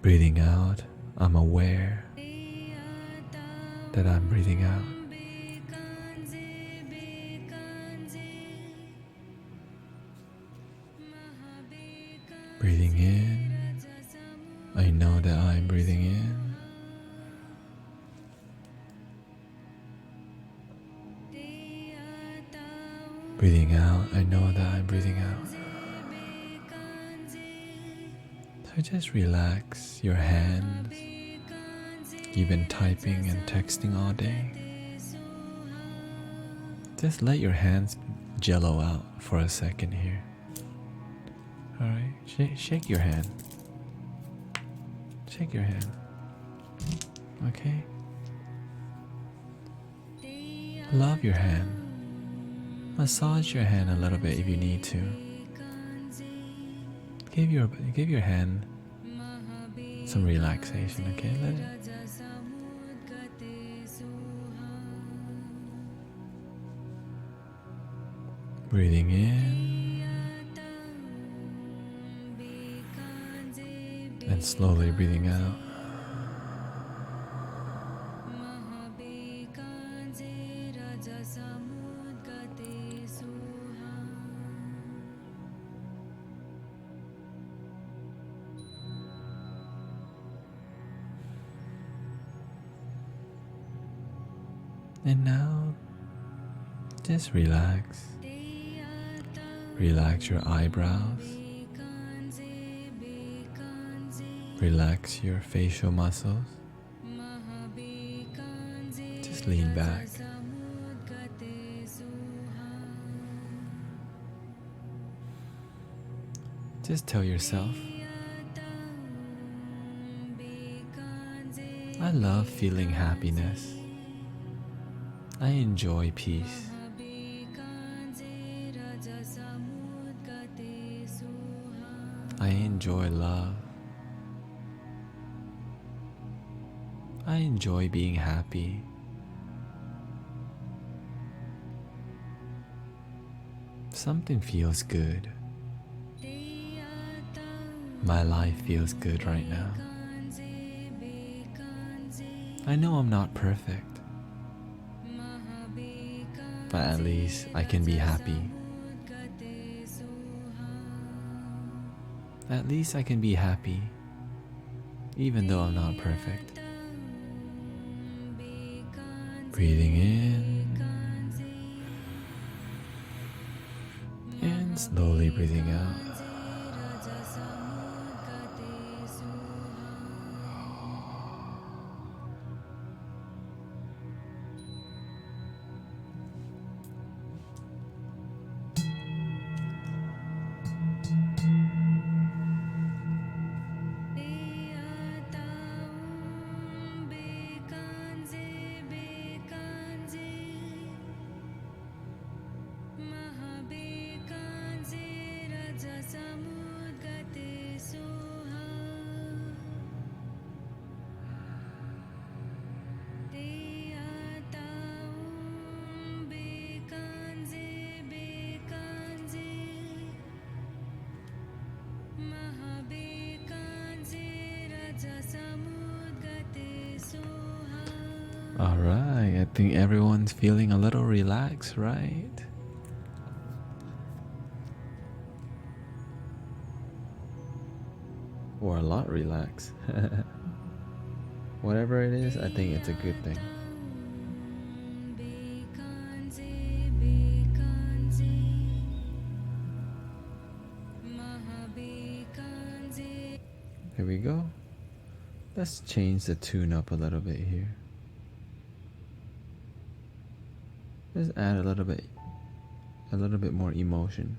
Breathing out, I'm aware that I'm breathing out. Breathing in, I know that I'm breathing in. Breathing out, I know that I'm breathing out. So just relax your hands. You've been typing and texting all day. Just let your hands jello out for a second here. Alright, shake your hand. Shake your hand. Okay? Love your hand. Massage your hand a little bit if you need to. Give your hand some relaxation, okay? Let it. Breathing in and slowly breathing out. And now, just relax. Relax your eyebrows. Relax your facial muscles. Just lean back. Just tell yourself, I love feeling happiness. I enjoy peace. I enjoy love. I enjoy being happy. Something feels good. My life feels good right now. I know I'm not perfect, but at least I can be happy. At least I can be happy, even though I'm not perfect. Breathing in and slowly breathing out. Alright, I think everyone's feeling a little relaxed, right? Or a lot relaxed. Whatever it is, I think it's a good thing. Here we go. Let's change the tune up a little bit here. Just add a little bit more emotion.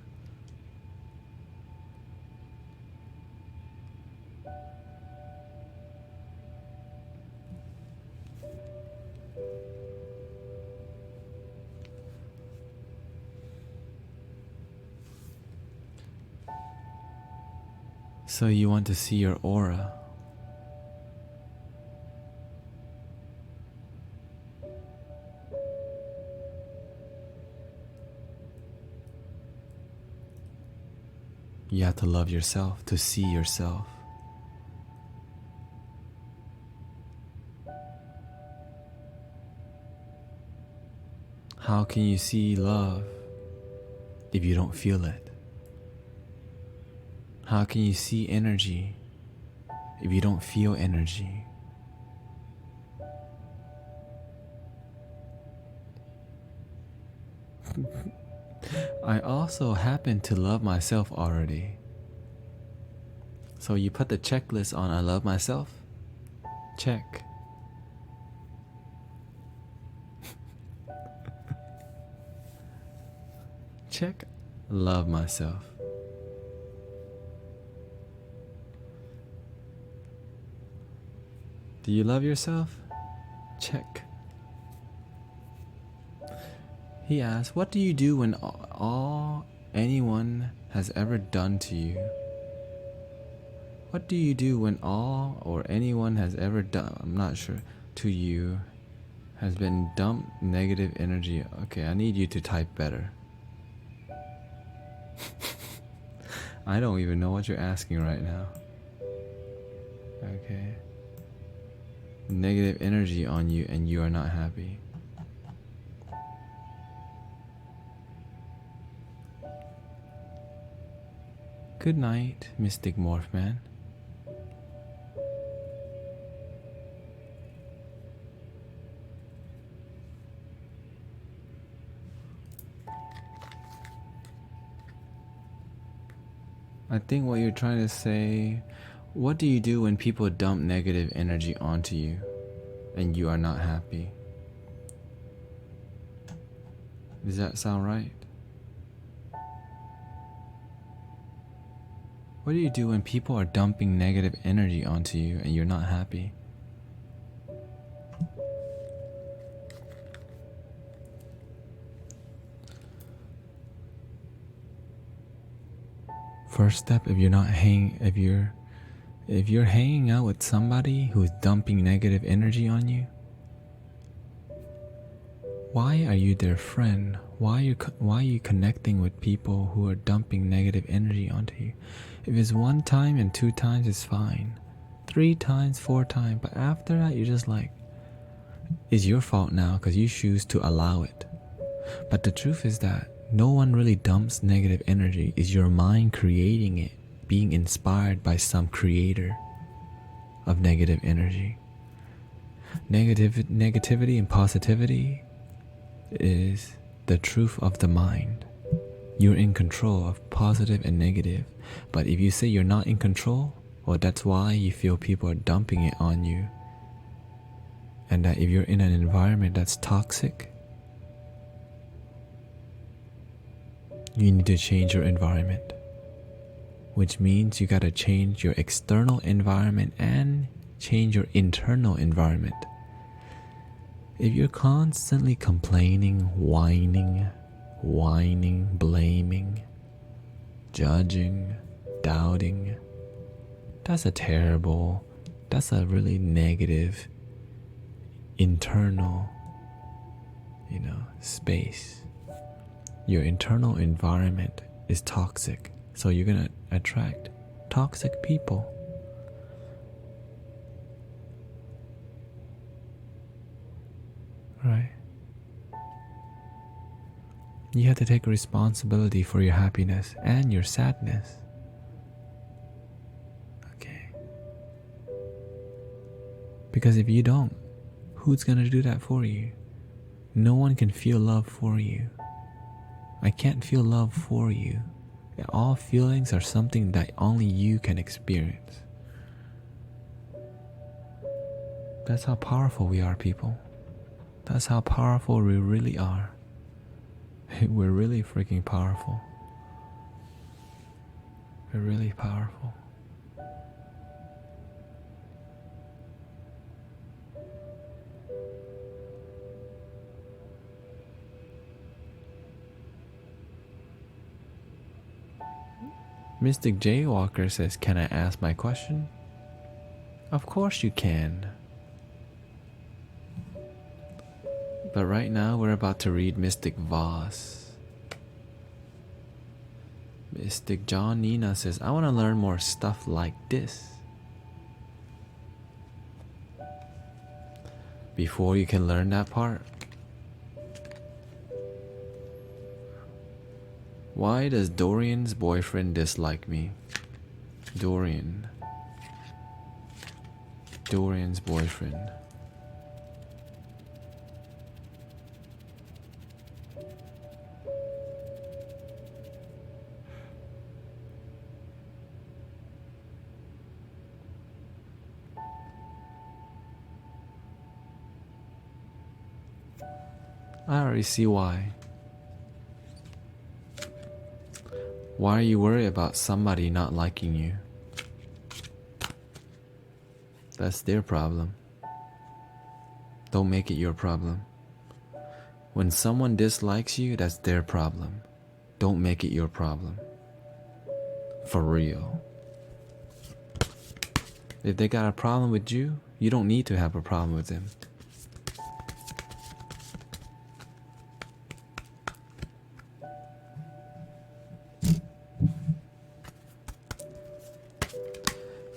So you want to see your aura. You have to love yourself to see yourself. How can you see love if you don't feel it? How can you see energy if you don't feel energy? I also happen to love myself already. So you put the checklist on I love myself? Check. Check. Love myself. Do you love yourself? Check. He asks, what do you do when all anyone has ever done to you? What do you do when all or anyone has ever done, I'm not sure, to you has been dumped negative energy? Okay, I need you to type better. I don't even know what you're asking right now. Okay. Negative energy on you and you are not happy. Good night, Mystic Morph Man. I think what you're trying to say, what do you do when people dump negative energy onto you and you are not happy? Does that sound right? What do you do when people are dumping negative energy onto you and you're not happy? First step, if you're hanging out with somebody who's dumping negative energy on you, why are you their friend? Why are you connecting with people who are dumping negative energy onto you? If it's 1 time and 2 times, it's fine. 3 times, 4 times, but after that, you're just like, it's your fault now because you choose to allow it. But the truth is that no one really dumps negative energy. It's your mind creating it, being inspired by some creator of negative energy. Negativity and positivity is the truth of the mind. You're in control of positive and negative. But if you say you're not in control, well, that's why you feel people are dumping it on you. And that if you're in an environment that's toxic, you need to change your environment. Which means you gotta change your external environment and change your internal environment. If you're constantly complaining, whining, blaming, judging, doubting, that's a really negative internal, space. Your internal environment is toxic, so you're gonna attract toxic people. Right? You have to take responsibility for your happiness and your sadness. Okay. Because if you don't, who's gonna do that for you? No one can feel love for you. I can't feel love for you. All feelings are something that only you can experience. That's how powerful we are, people. That's how powerful we really are. We're really freaking powerful. We're really powerful. Mystic Jaywalker says, can I ask my question? Of course you can. But right now we're about to read Mystic Voss. Mystic John Nina says, I want to learn more stuff like this. Before you can learn that part, why does Dorian's boyfriend dislike me? Dorian's boyfriend. I already see why. Why are you worried about somebody not liking you? That's their problem. Don't make it your problem. When someone dislikes you, that's their problem. Don't make it your problem. For real. If they got a problem with you, you don't need to have a problem with them.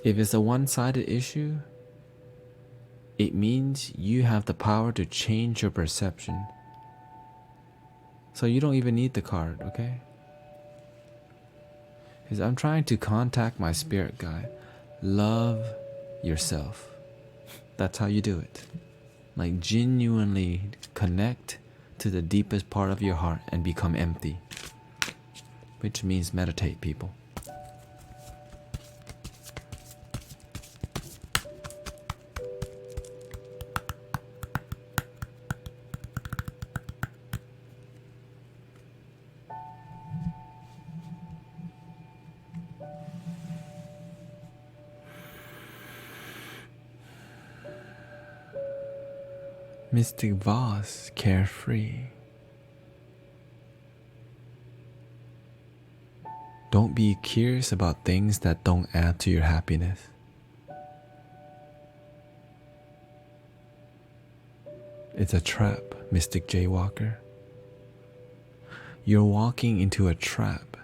If it's a one-sided issue, it means you have the power to change your perception. So you don't even need the card, okay? Because I'm trying to contact my spirit guide. Love yourself. That's how you do it. Like genuinely connect to the deepest part of your heart and become empty. Which means meditate, people. Mystic Voss, carefree. Don't be curious about things that don't add to your happiness. It's a trap, Mystic Jaywalker. You're walking into a trap.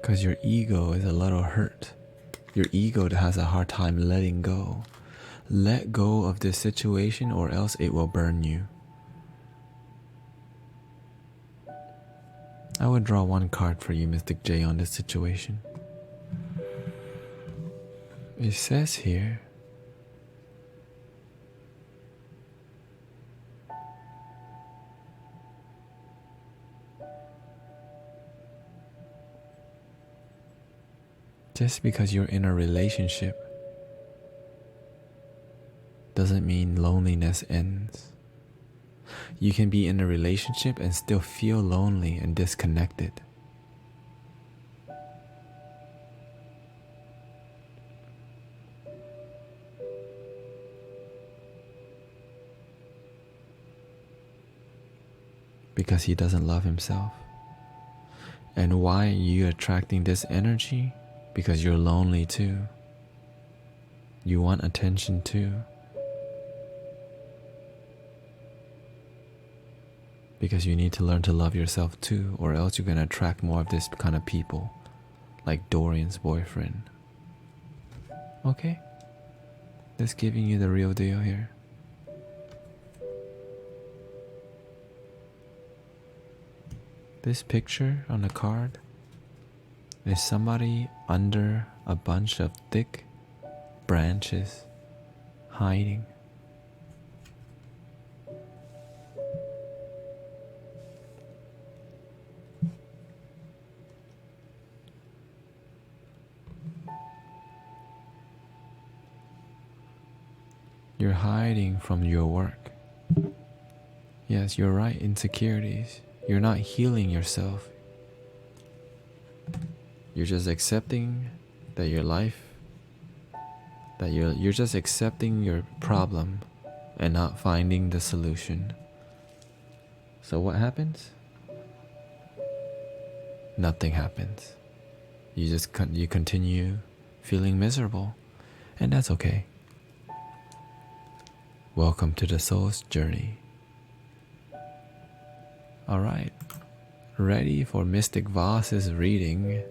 Because your ego is a little hurt. Your ego has a hard time letting go. Let go of this situation or else it will burn you. I would draw one card for you, Mystic J, on this situation. It says here, just because you're in a relationship doesn't mean loneliness ends. You can be in a relationship and still feel lonely and disconnected. Because he doesn't love himself. And why are you attracting this energy? Because you're lonely too. You want attention too. Because you need to learn to love yourself too, or else you're going to attract more of this kind of people, like Dorian's boyfriend. Okay? Just giving you the real deal here. This picture on the card is somebody under a bunch of thick branches, hiding. You're hiding from your work. Yes, you're right, insecurities. You're not healing yourself. You're just accepting that your life, that you're just accepting your problem and not finding the solution. So what happens? Nothing happens. You continue feeling miserable, and that's okay. Welcome to the soul's journey. All right, ready for Mystic Voss's reading.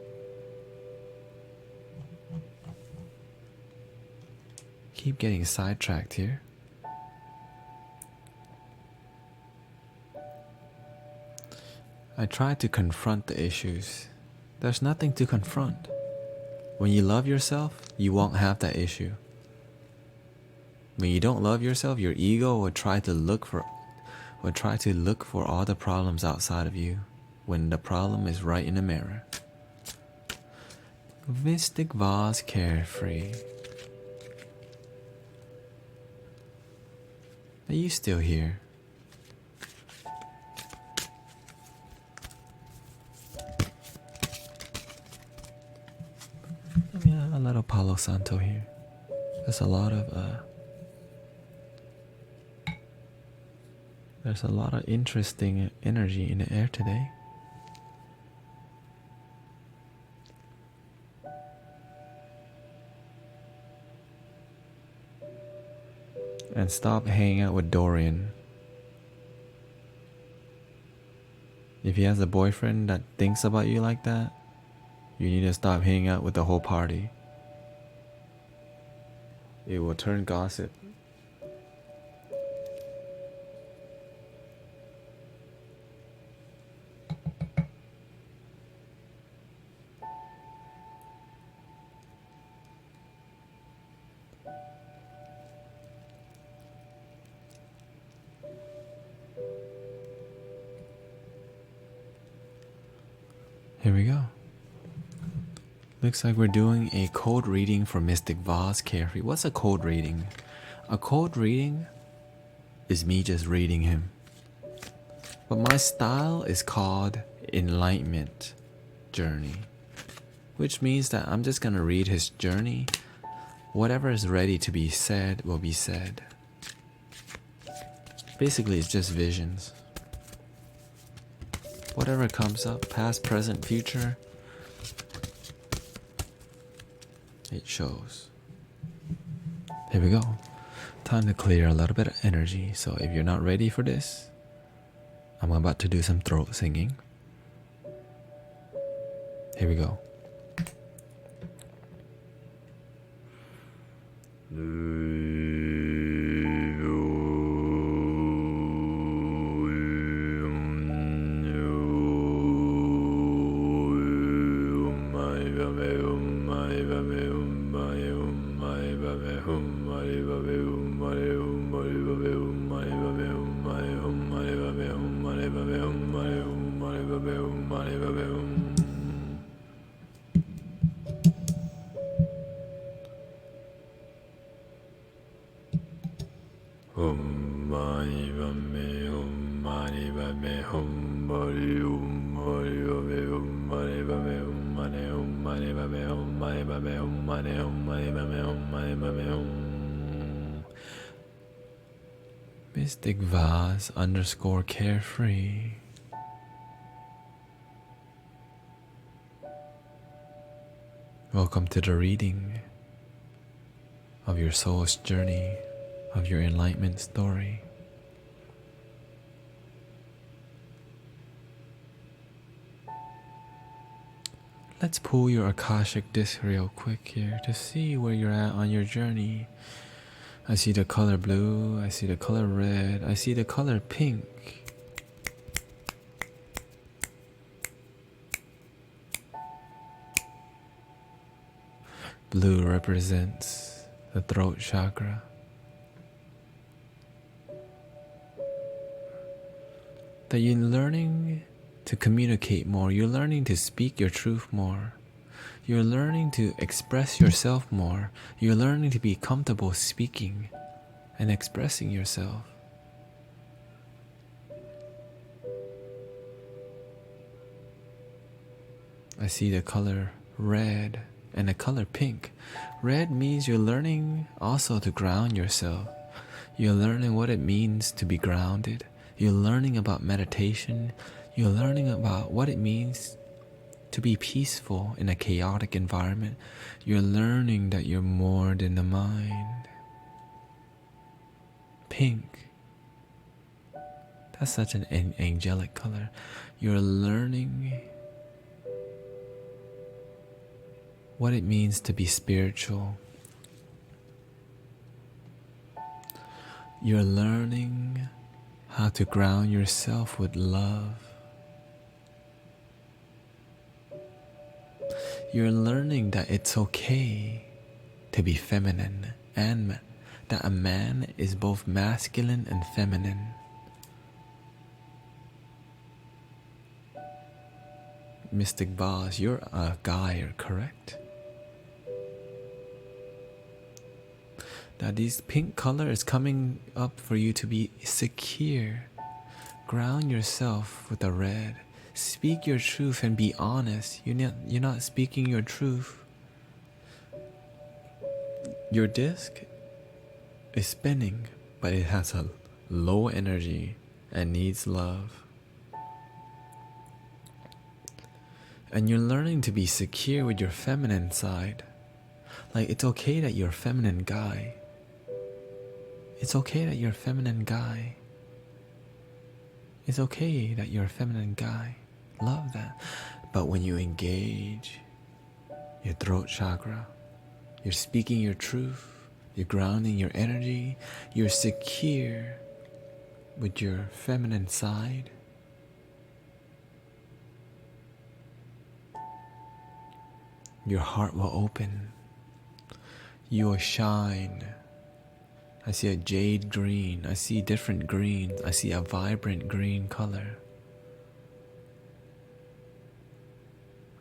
Keep getting sidetracked here. I try to confront the issues. There's nothing to confront. When you love yourself, you won't have that issue. When you don't love yourself, your ego will try to look for all the problems outside of you when the problem is right in the mirror. Mystic Voss carefree. Are you still here? Yeah, a little Palo Santo here. There's a lot of interesting energy in the air today. And stop hanging out with Dorian. If he has a boyfriend that thinks about you like that, you need to stop hanging out with the whole party. It will turn gossip. Here we go. Looks like we're doing a code reading for Mystic Voss Carefree. What's a code reading? A code reading is me just reading him. But my style is called Enlightenment Journey, which means that I'm just gonna read his journey. Whatever is ready to be said will be said. Basically, it's just visions. Whatever comes up, past, present, future, it shows. Here we go. Time to clear a little bit of energy. So if you're not ready for this, I'm about to do some throat singing. Here we go. Mystic Voss _ carefree. Welcome to the reading of your soul's journey, of your enlightenment story. Let's pull your Akashic disc real quick here to see where you're at on your journey. I see the color blue, I see the color red, I see the color pink. Blue represents the throat chakra. That you're learning to communicate more, you're learning to speak your truth more. You're learning to express yourself more. You're learning to be comfortable speaking and expressing yourself. I see the color red and the color pink. Red means you're learning also to ground yourself. You're learning what it means to be grounded. You're learning about meditation. You're learning about what it means to be peaceful in a chaotic environment. You're learning that you're more than the mind. Pink. That's such an angelic color. You're learning what it means to be spiritual. You're learning how to ground yourself with love. You're learning that it's okay to be feminine and that a man is both masculine and feminine. Mystic Vaz, you're a guy, correct? Now this pink color is coming up for you to be secure. Ground yourself with the red. Speak your truth and be honest. You're not speaking your truth. Your disc is spinning, but it has a low energy and needs love. And you're learning to be secure with your feminine side. Like, it's okay that you're a feminine guy. It's okay that you're a feminine guy. It's okay that you're a feminine guy. Love that. But when you engage your throat chakra, you're speaking your truth, you're grounding your energy, you're secure with your feminine side. Your heart will open. You will shine. I see a jade green. I see different greens. I see a vibrant green color.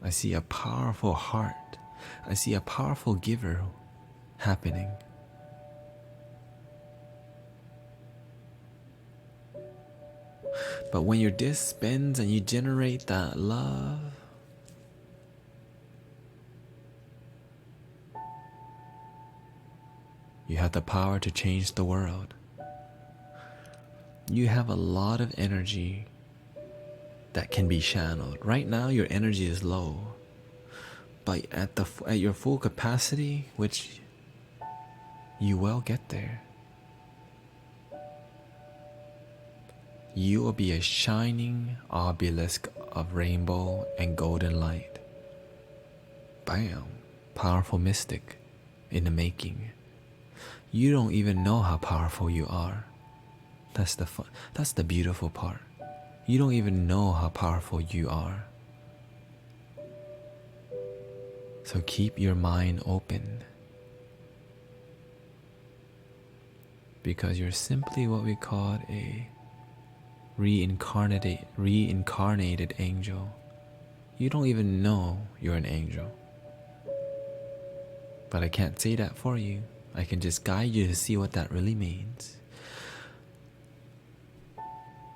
I see a powerful heart. I see a powerful giver happening. But when your disc spins and you generate that love, you have the power to change the world. You have a lot of energy that can be channeled. Right now, your energy is low. But at your full capacity, which you will get there, you will be a shining obelisk of rainbow and golden light. Bam! Powerful mystic in the making. You don't even know how powerful you are. That's the beautiful part. You don't even know how powerful you are. So keep your mind open. Because you're simply what we call a reincarnated angel. You don't even know you're an angel. But I can't say that for you. I can just guide you to see what that really means.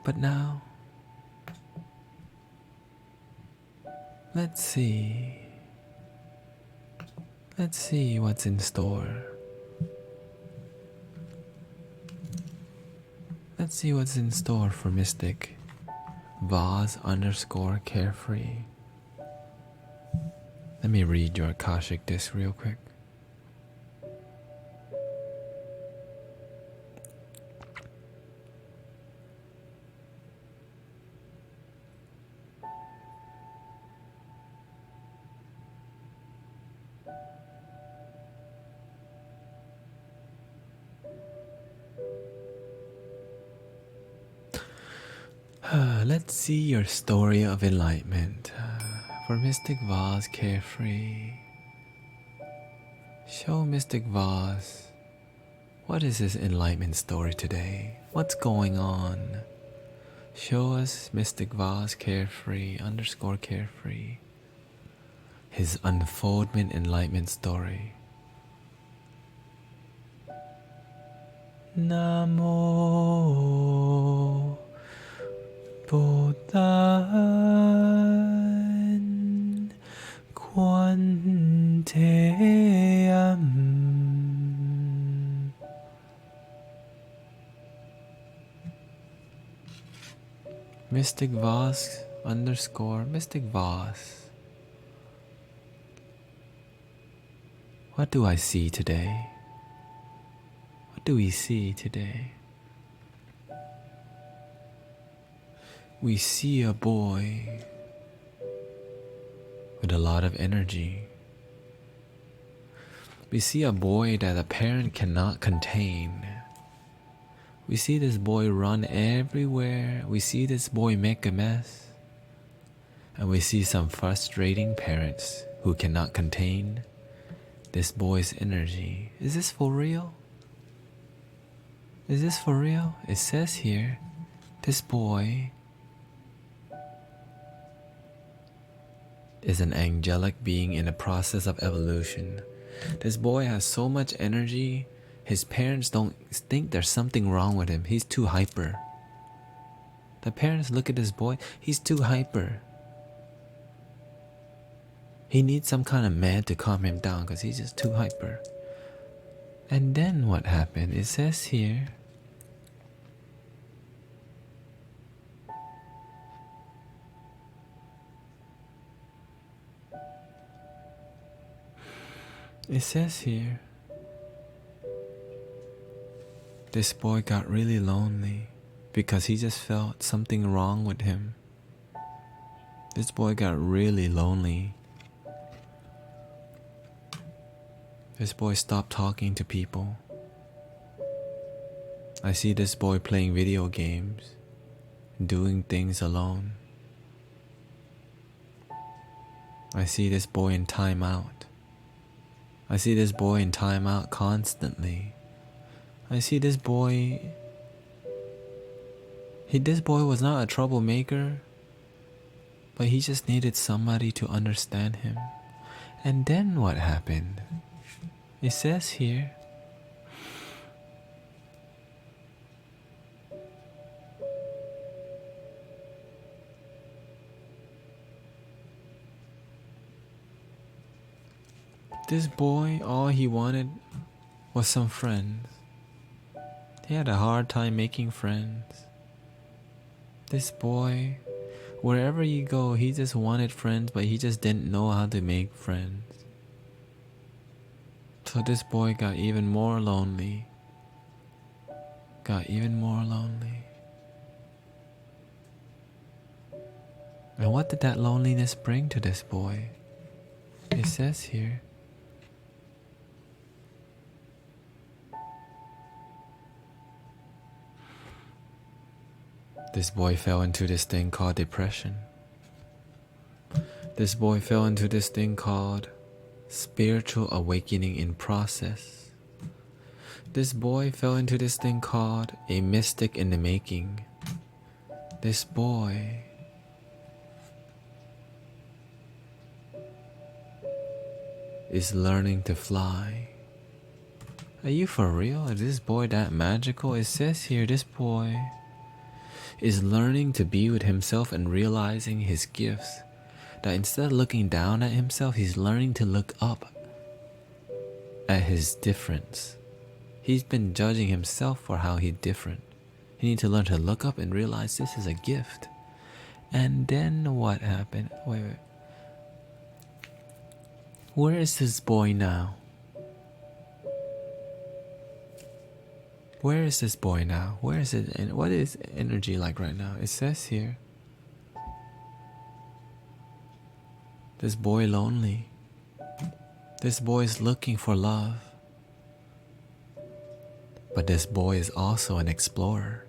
But now, let's see what's in store. Let's see what's in store for Mystic Vaz_carefree. Let me read your Akashic disc real quick. Let's see your story of enlightenment. For Mystic Vaz Carefree. Show Mystic Vaz, what is his enlightenment story today? What's going on? Show us Mystic Vaz Carefree_carefree. His unfoldment enlightenment story. Namo Buddhan Quanteam. Mystic Voss _ Mystic Voss. What do I see today? What do we see today? We see a boy with a lot of energy. We see a boy that a parent cannot contain. We see this boy run everywhere. We see this boy make a mess. And we see some frustrating parents who cannot contain this boy's energy. Is this for real? Is this for real? It says here, this boy is an angelic being in the process of evolution. This boy has so much energy, his parents don't think there's something wrong with him. He's too hyper. The parents look at this boy, he's too hyper. He needs some kind of med to calm him down because he's just too hyper. And then what happened? It says here, this boy got really lonely because he just felt something wrong with him. This boy got really lonely. This boy stopped talking to people. I see this boy playing video games, doing things alone. I see this boy in timeout. I see this boy in timeout constantly. I see this boy. This boy was not a troublemaker, but he just needed somebody to understand him. And then what happened? It says here, this boy, all he wanted was some friends. He had a hard time making friends. This boy, wherever you go, he just wanted friends, but he just didn't know how to make friends. So this boy got even more lonely. And what did that loneliness bring to this boy? It says here, this boy fell into this thing called depression. This boy fell into this thing called spiritual awakening in process. This boy fell into this thing called a mystic in the making. This boy is learning to fly. Are you for real? Is this boy that magical? It says here, this boy is learning to be with himself and realizing his gifts. That instead of looking down at himself, he's learning to look up at his difference. He's been judging himself for how he's different. He needs to learn to look up and realize this is a gift. And then what happened? Wait. Where is this boy now? Where is this boy now? Where is it? And what is energy like right now? It says here, this boy lonely. This boy is looking for love. But this boy is also an explorer.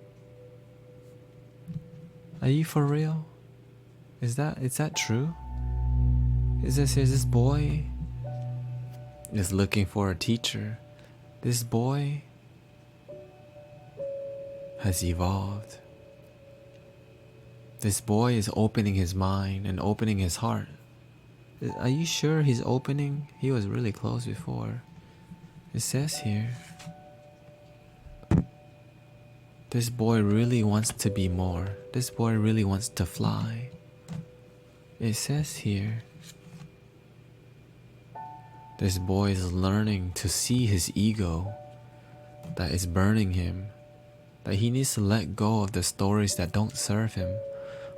Are you for real? Is that true? Is this boy is looking for a teacher. This boy has evolved. This boy is opening his mind and opening his heart. Are you sure he's opening? He was really close before. It says here, This boy really wants to be more. This boy really wants to fly. It says here, this boy is learning to see his ego that is burning him, that he needs to let go of the stories that don't serve him.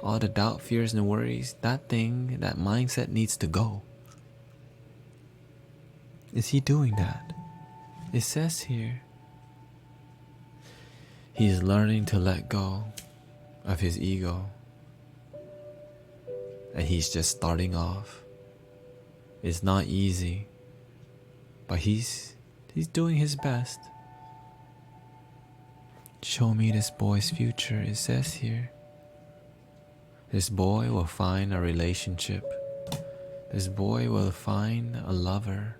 All the doubt, fears, and worries, that thing, that mindset needs to go. Is he doing that? It says here, he's learning to let go of his ego. And he's just starting off. It's not easy, but he's doing his best. Show me this boy's future, it says here. This boy will find a relationship. This boy will find a lover,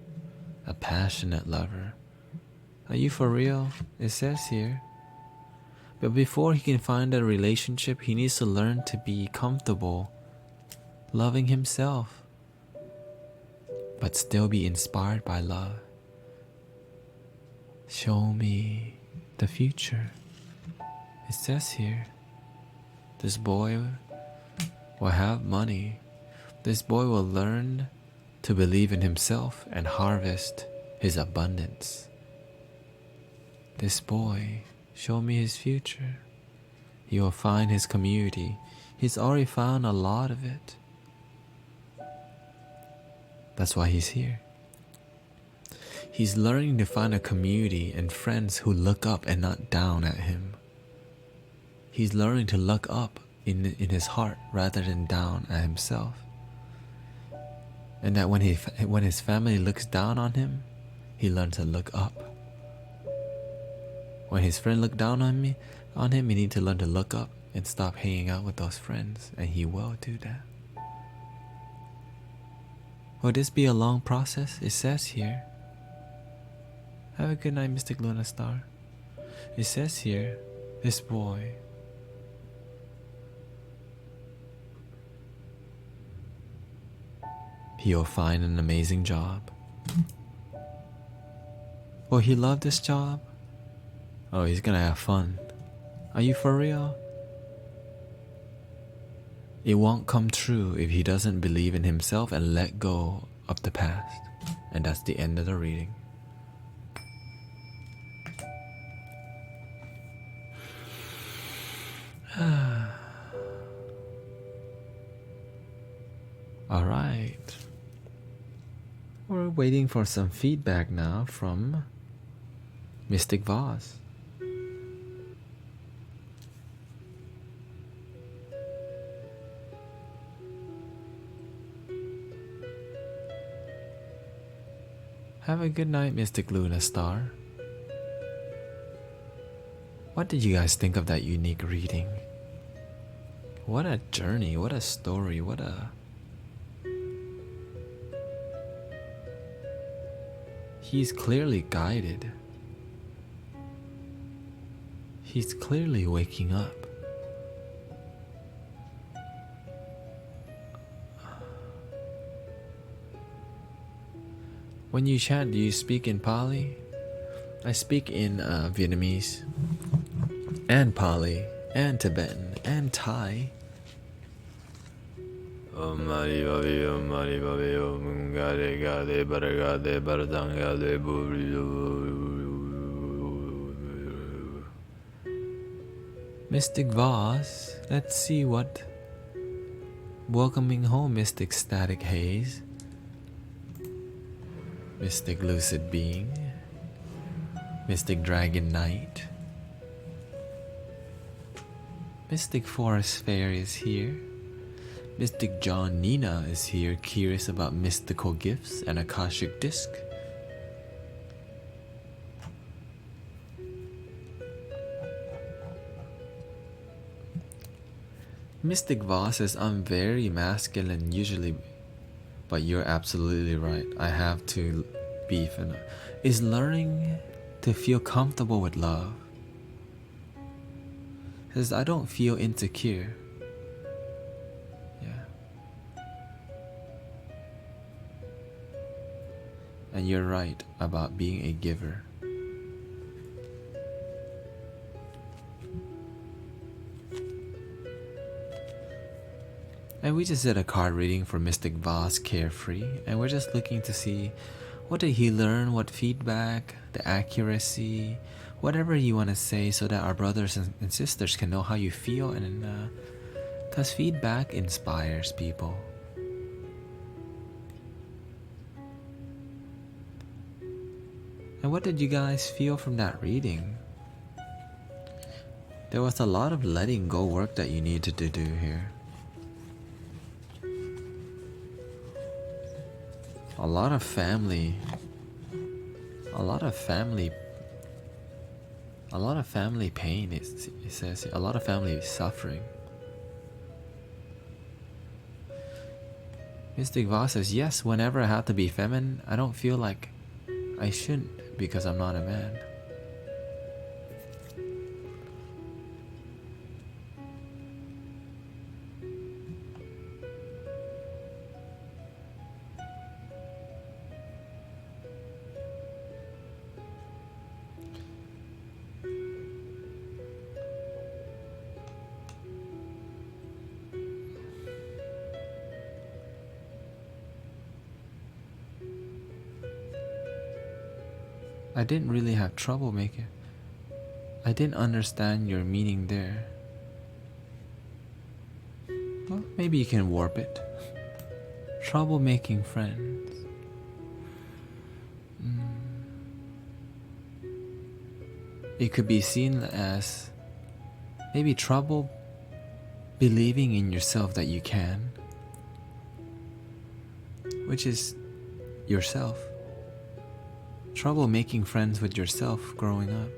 a passionate lover. Are you for real? It says here. But before he can find a relationship, he needs to learn to be comfortable loving himself, but still be inspired by love. Show me the future. It says here, this boy will have money. This boy will learn to believe in himself and harvest his abundance. This boy, show me his future. He will find his community. He's already found a lot of it. That's why he's here. He's learning to find a community and friends who look up and not down at him. He's learning to look up in his heart rather than down at himself. And that when his family looks down on him, he learns to look up. When his friend look down on him, he needs to learn to look up and stop hanging out with those friends, and he will do that. Will this be a long process? It says here. Have a good night, Mystic Luna Star. It says here, this boy he'll find an amazing job. Will he love this job? Oh, he's gonna have fun. Are you for real? It won't come true if he doesn't believe in himself and let go of the past. And that's the end of the reading. Alright. We're waiting for some feedback now from Mystic Vase. Have a good night, Mystic Luna Star. What did you guys think of that unique reading? What a journey, what a story, what a... He's clearly guided. He's clearly waking up. When you chant, do you speak in Pali? I speak in Vietnamese, and Pali, and Tibetan, and Thai. Om Mani Padme Hum, Mani Padme Hum, Gade Gade Baragade Baratangade Buri. Mystic Vase, let's see what. Welcoming home, Mystic Static Haze. Mystic Lucid Being, Mystic Dragon Knight, Mystic Forest Fairy is here, Mystic John Nina is here, curious about mystical gifts and Akashic Disc. Mystic Vase says, I'm very masculine usually, but you're absolutely right. I have to beef and is learning to feel comfortable with love. Says I don't feel insecure. Yeah. And you're right about being a giver. And we just did a card reading for Mystic Voss Carefree, and we're just looking to see what did he learn, what feedback, the accuracy, whatever you want to say, so that our brothers and sisters can know how you feel, and because feedback inspires people. And what did you guys feel from that reading? There was a lot of letting go work that you needed to do here. A lot of family pain, it says, a lot of family suffering. Mystic Voss says, yes, whenever I have to be feminine, I don't feel like I shouldn't because I'm not a man. I didn't really have trouble making. I didn't understand your meaning there. Well, maybe you can warp it. Trouble making friends. It could be seen as maybe trouble believing in yourself that you can, which is yourself. Trouble making friends with yourself growing up.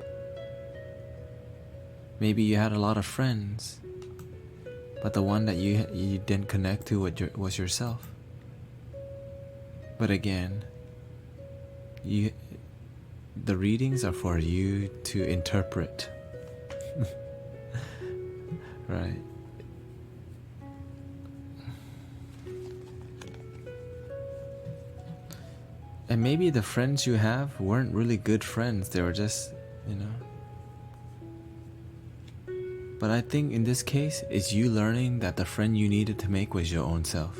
Maybe you had a lot of friends, but the one that you didn't connect to was yourself. But again, the readings are for you to interpret. Right. And maybe the friends you have weren't really good friends. They were just, But I think in this case, it's you learning that the friend you needed to make was your own self.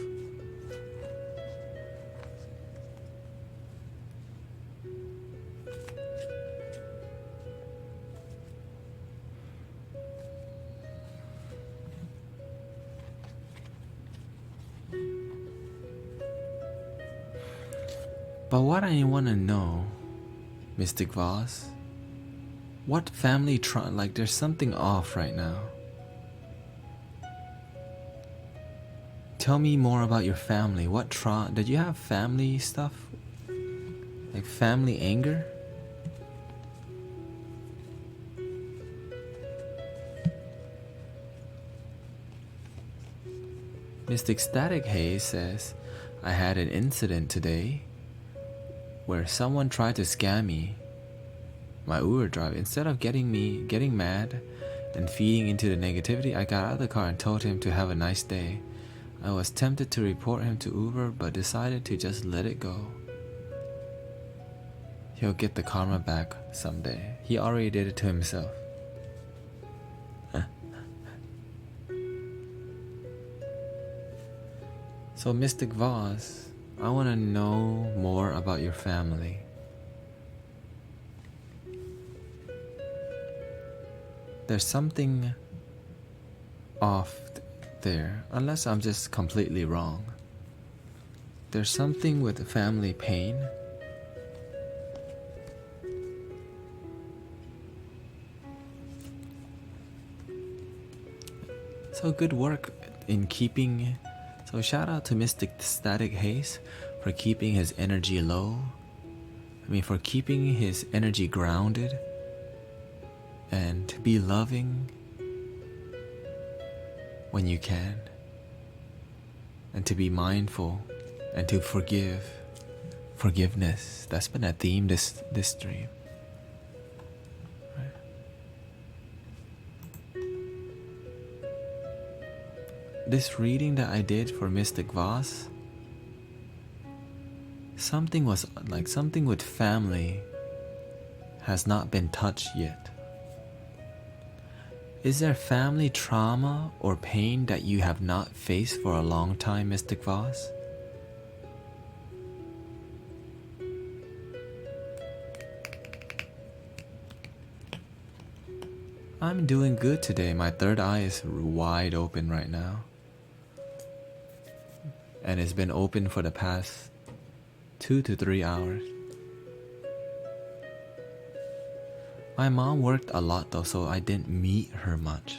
But what I want to know, Mystic Voss, what family like there's something off right now. Tell me more about your family. What did you have family stuff? Like family anger? Mystic Static Haze says, I had an incident today where someone tried to scam me, my Uber driver. Instead of getting mad and feeding into the negativity, I got out of the car and told him to have a nice day. I was tempted to report him to Uber, but decided to just let it go. He'll get the karma back someday. He already did it to himself. So Mystic Voss, I want to know more about your family. There's something off there, unless I'm just completely wrong. There's something with family pain. So good work in keeping. So shout out to Mystic Static Haze for keeping his energy low. For keeping his energy grounded. And to be loving when you can. And to be mindful. And to forgive. Forgiveness. That's been a theme this stream. This reading that I did for Mystic Voss, something with family has not been touched yet. Is there family trauma or pain that you have not faced for a long time, Mystic Voss? I'm doing good today. My third eye is wide open right now. And it's been open for the past 2 to 3 hours. My mom worked a lot though, so I didn't meet her much.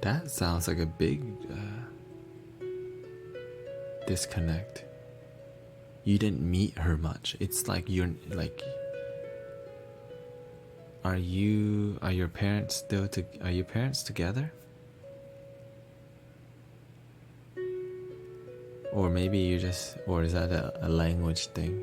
That sounds like a big disconnect. You didn't meet her much. It's like you're like, are your parents are your parents together? Or maybe you just, or is that a language thing?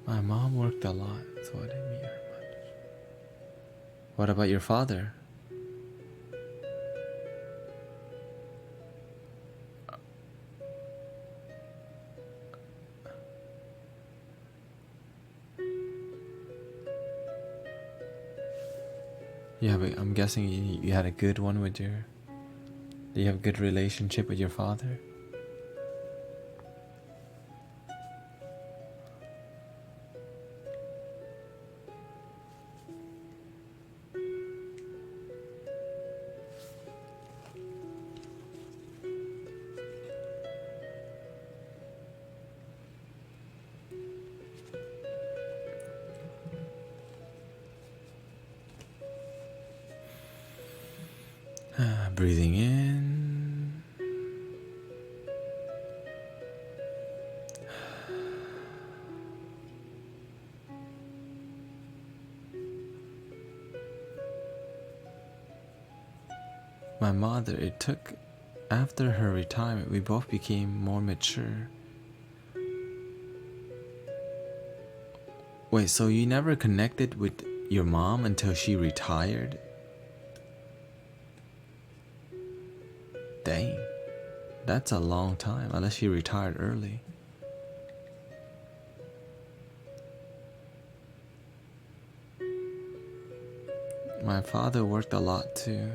My mom worked a lot, so I didn't meet her much. What about your father? Yeah, but I'm guessing you had a good one with your... Do you have a good relationship with your father? Breathing in. My mother, it took, after her retirement, we both became more mature. Wait, so you never connected with your mom until she retired? Dang, that's a long time, unless she retired early. My father worked a lot too.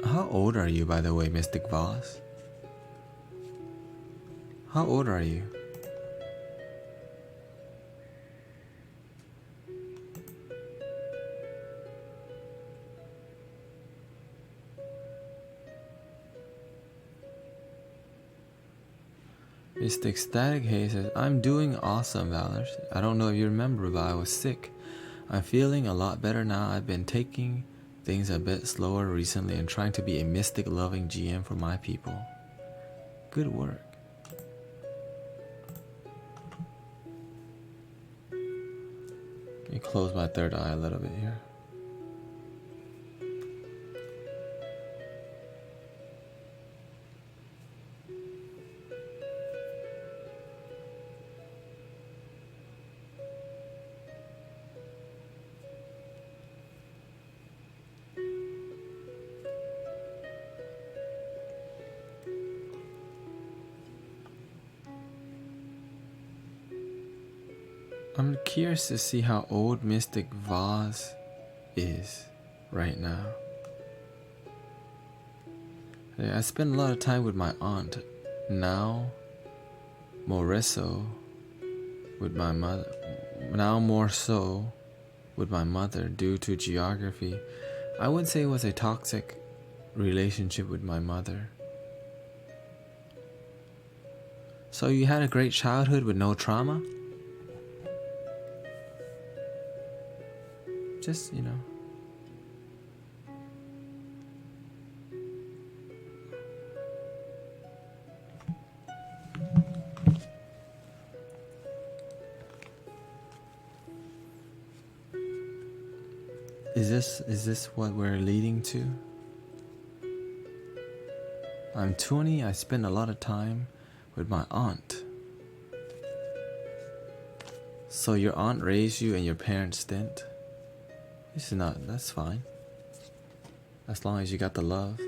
How old are you, by the way, Mystic Voss? How old are you? Mystic Static Haze says, I'm doing awesome, Valor. I don't know if you remember, but I was sick. I'm feeling a lot better now. I've been taking things a bit slower recently and trying to be a mystic loving GM for my people. Good work. Let me close my third eye a little bit here. I'm curious to see how old Mystic Voss is right now. I spend a lot of time with my aunt. Now, Moreso with my mother. Now more so with my mother due to geography. I would say it was a toxic relationship with my mother. So you had a great childhood with no trauma? Just, this what we're leading to? I'm 20, I spend a lot of time with my aunt. So your aunt raised you and your parents didn't? That's fine. As long as you got the love.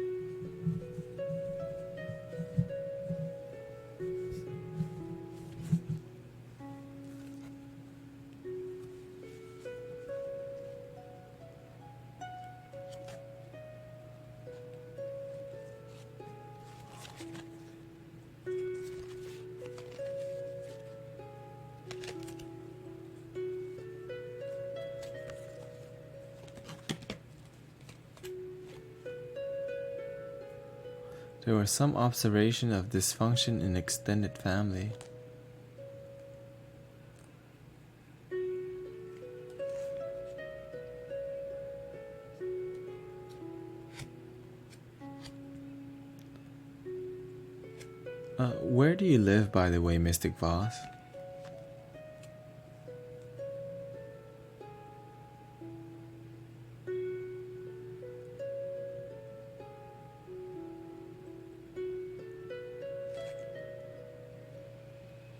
There was some observation of dysfunction in extended family. Where do you live, by the way, Mystic Voss?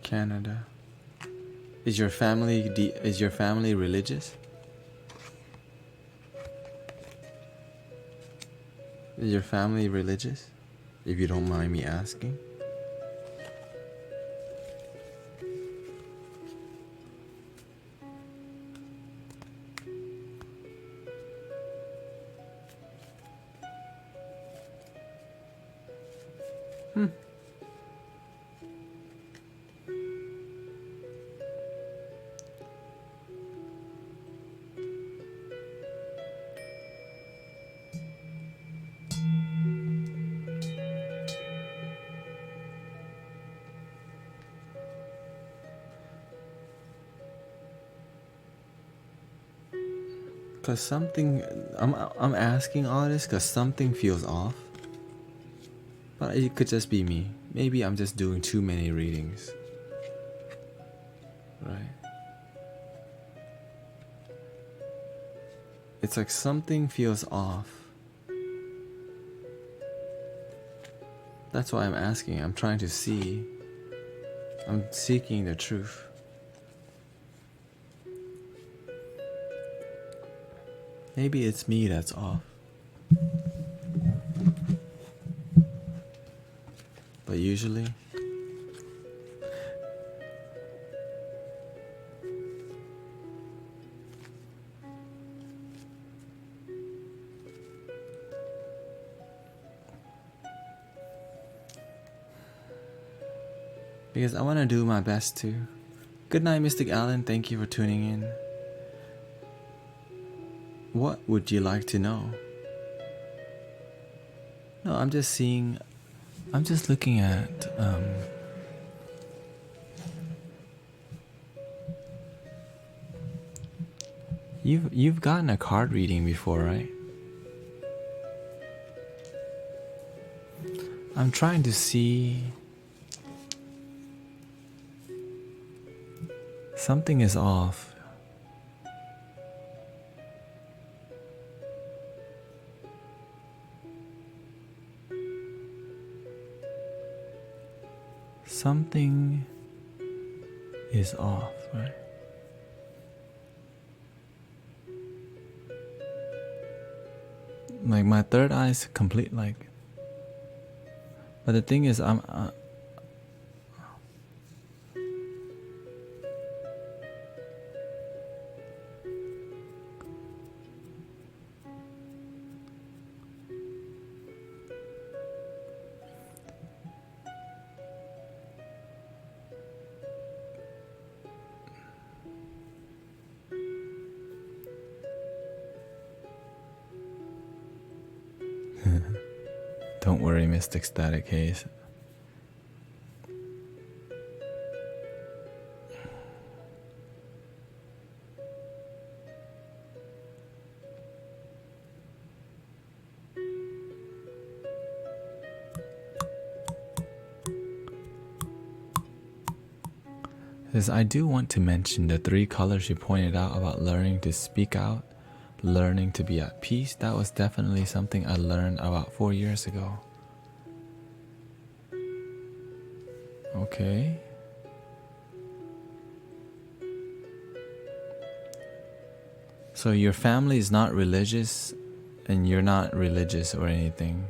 Canada. Is your family religious? Is your family religious? If you don't mind me asking. Cause something, I'm asking all this cause something feels off. But it could just be me. Maybe I'm just doing too many readings. Right? It's like something feels off. That's why I'm asking. I'm trying to see. I'm seeking the truth. Maybe it's me that's off. But usually, because I want to do my best to. Good night, Mystic Allen. Thank you for tuning in. What would you like to know? No, I'm just seeing. I'm just looking at. You've gotten a card reading before, right? I'm trying to see. Something is off. Something is off, right? Like my third eye is complete, like. But the thing is, Don't worry, Mystic Static Haze. Because I do want to mention the 3 colors you pointed out about learning to speak out learning to be at peace, that was definitely something I learned about 4 years ago. Okay. So your family is not religious and you're not religious or anything.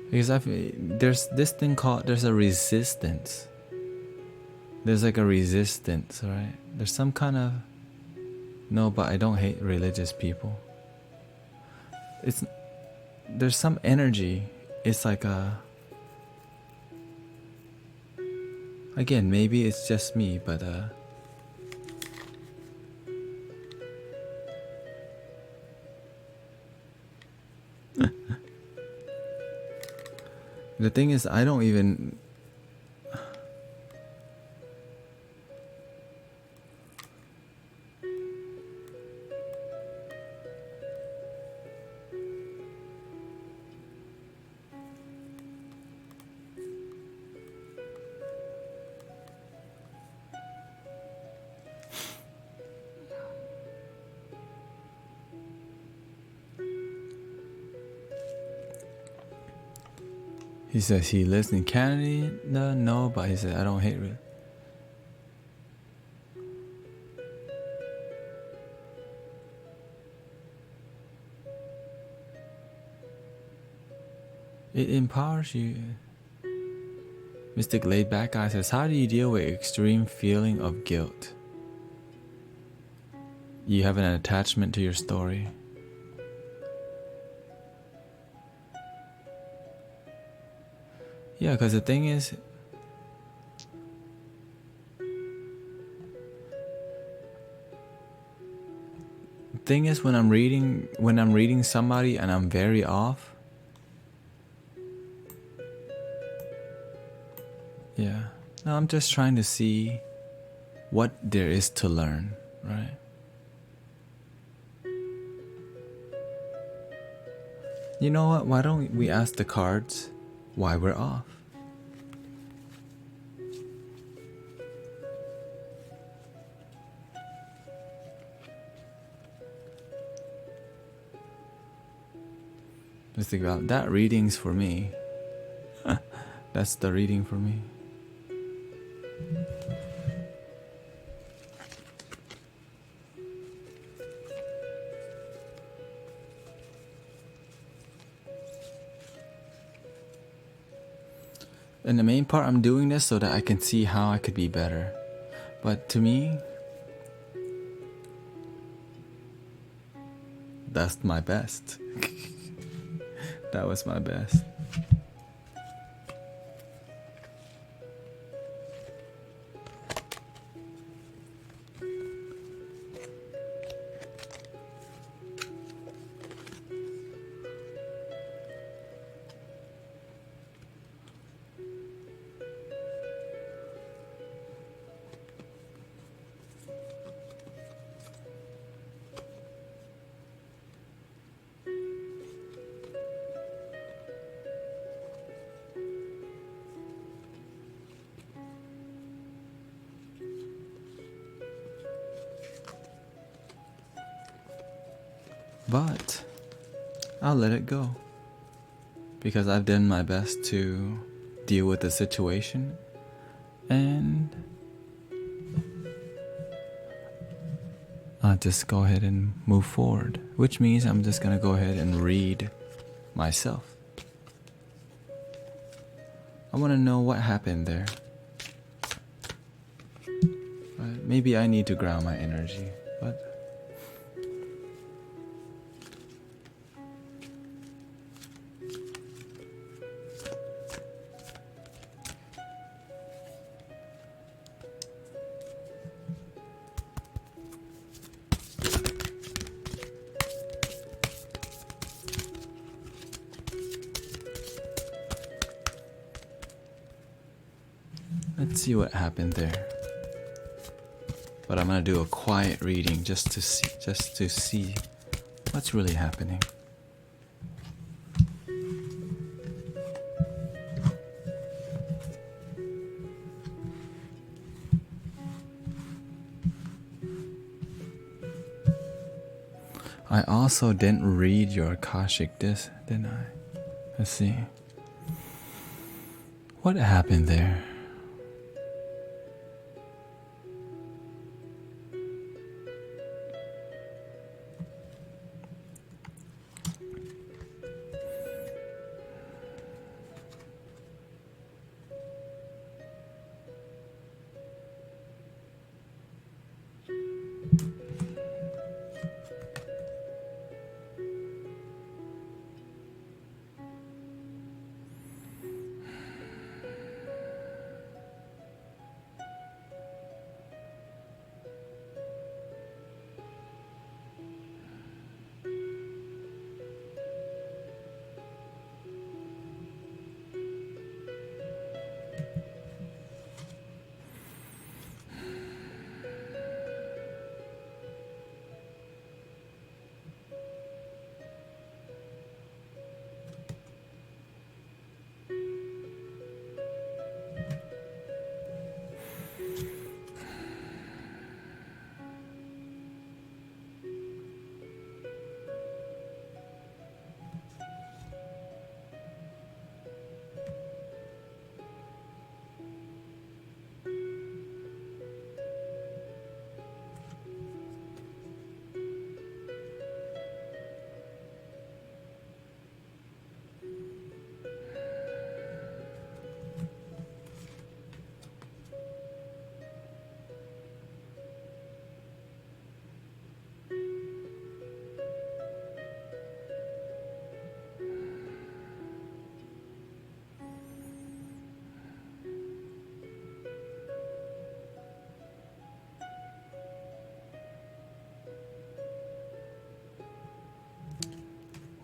Because there's this thing called, there's a resistance. There's like a resistance, right? There's some kind of, no, but I don't hate religious people. There's some energy. It's like again, maybe it's just me, but the thing is, I don't even. He says he lives in Canada. No, but he said I don't hate it. It empowers you. Mystic Laid Back Guy says, how do you deal with extreme feeling of guilt? You have an attachment to your story. Yeah, because the thing is, when I'm reading somebody and I'm very off, yeah, no, I'm just trying to see what there is to learn, right? You know what? Why don't we ask the cards why we're off? Just think about that. Reading's for me. That's the reading for me. And the main part, I'm doing this so that I can see how I could be better. But to me, that's my best. That was my best. But I'll let it go, because I've done my best to deal with the situation, and I'll just go ahead and move forward, which means I'm just gonna go ahead and read myself. I want to know what happened there. Maybe I need to ground my energy, but let's see what happened there. But I'm gonna do a quiet reading just to see what's really happening. I also didn't read your Akashic disc, didn't I? Let's see. What happened there?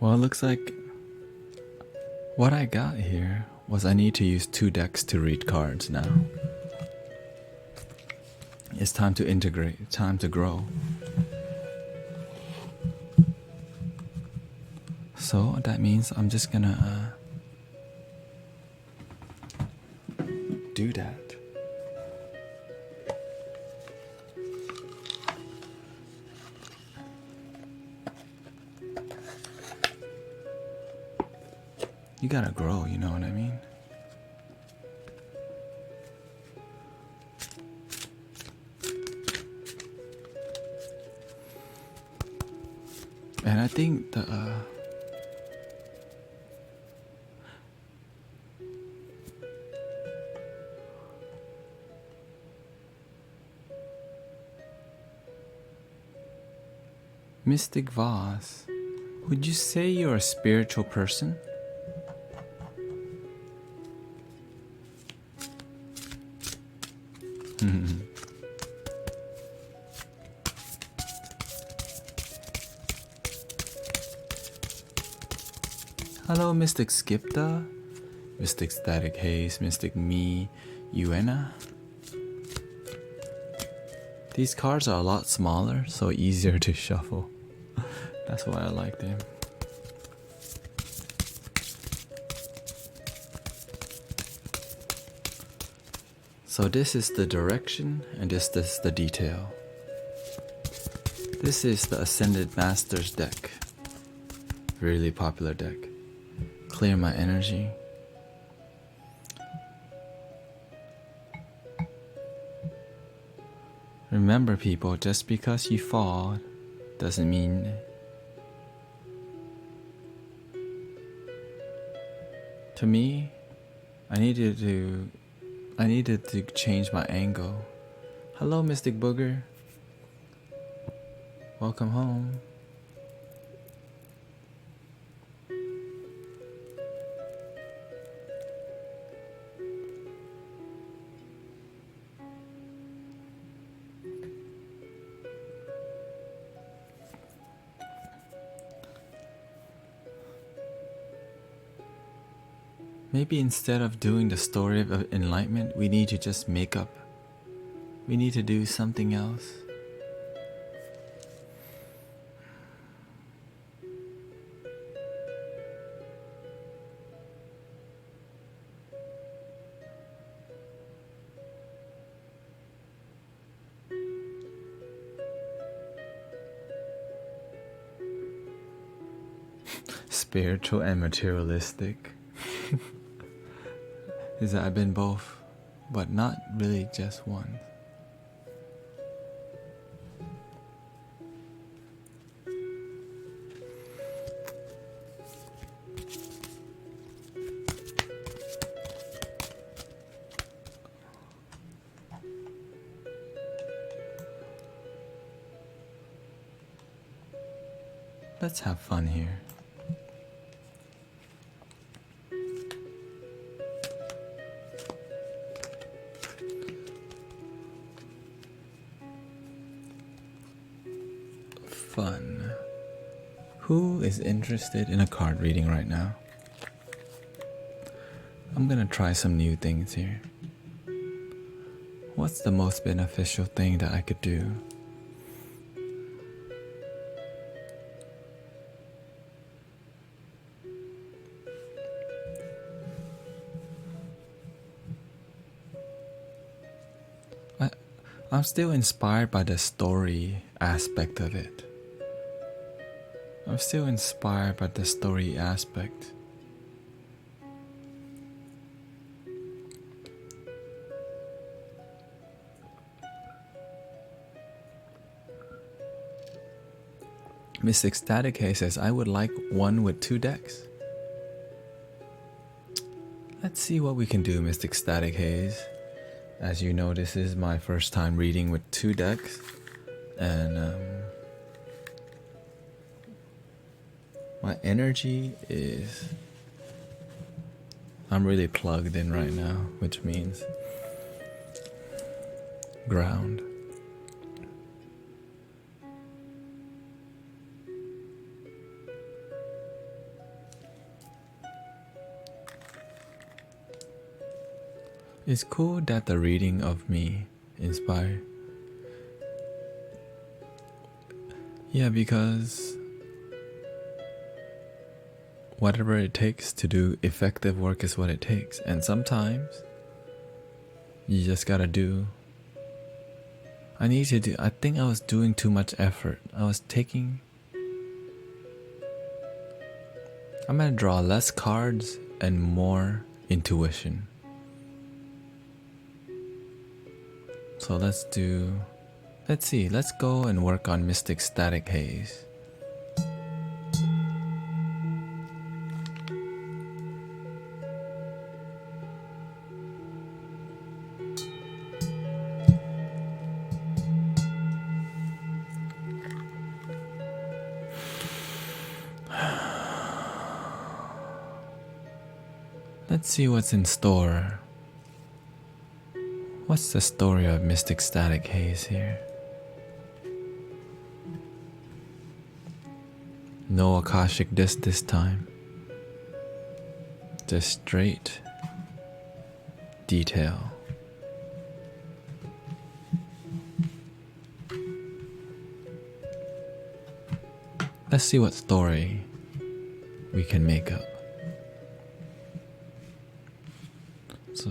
Well, it looks like what I got here was I need to use 2 decks to read cards now. It's time to integrate, time to grow. So that means I'm just gonna do that. You gotta grow, you know what I mean? And I think the Mystic Vase, would you say you're a spiritual person? Hello, Mystic Skipta, Mystic Static Haze, Mystic Me, Uena. These cards are a lot smaller, so easier to shuffle. That's why I like them. So this is the direction, and this is the detail. This is the Ascended Masters deck. Really popular deck. Clear my energy. Remember, people, just because you fall doesn't mean to me, I needed to change my angle. Hello, Mystic Booger. Welcome home. Maybe instead of doing the story of enlightenment, we need to just make up. We need to do something else. spiritual and materialistic is that I've been both, but not really just one. Let's have fun here. Fun. Who is interested in a card reading right now? I'm gonna try some new things here. What's the most beneficial thing that I could do? I'm still inspired by the story aspect of it. I'm still inspired by the story aspect. Mystic Static Haze says, I would like one with 2 decks. Let's see what we can do, Mystic Static Haze. As you know, this is my first time reading with 2 decks. And my energy is... I'm really plugged in right now, which means ground. It's cool that the reading of me inspired. Yeah, because whatever it takes to do effective work is what it takes. And sometimes you just gotta do. I think I was doing too much effort. I'm gonna draw less cards and more intuition. So let's go and work on Mystic Static Haze. Let's see what's in store. What's the story of Mystic Static Haze here? No Akashic disc this time. Just straight detail. Let's see what story we can make up. So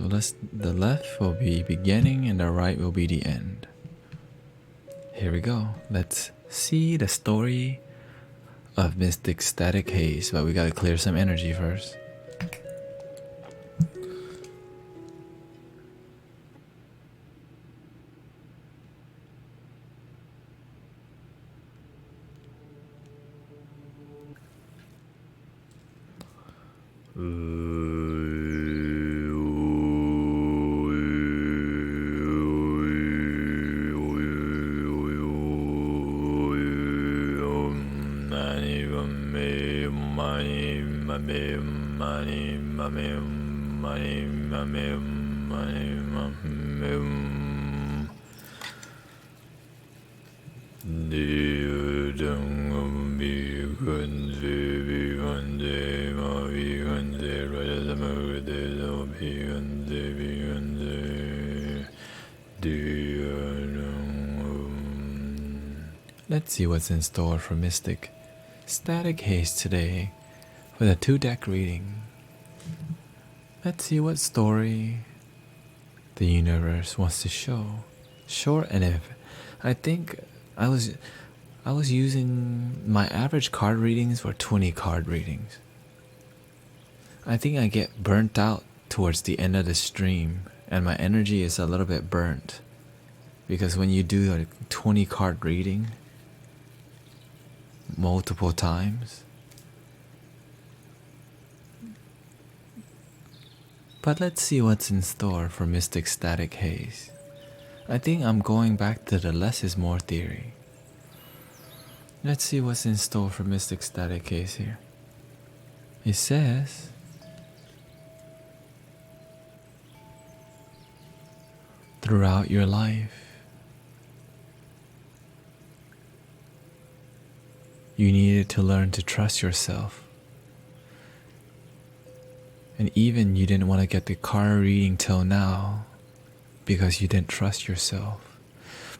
the left will be beginning and the right will be the end. Here we go. Let's see the story of Mystic Static Haze, but we gotta clear some energy first. Let's see what's in store for Mystic Static Haze today with a 2-deck reading. Let's see what story the universe wants to show. Short and if I think I I was using my average card readings for 20 card readings. I think I get burnt out towards the end of the stream, and my energy is a little bit burnt. Because when you do a 20 card reading multiple times, but let's see what's in store for Mystic Static Haze. I think I'm going back to the less is more theory. Let's see what's in store for Mystic Static Haze here. It says, throughout your life, you needed to learn to trust yourself. And even you didn't want to get the card reading till now because you didn't trust yourself.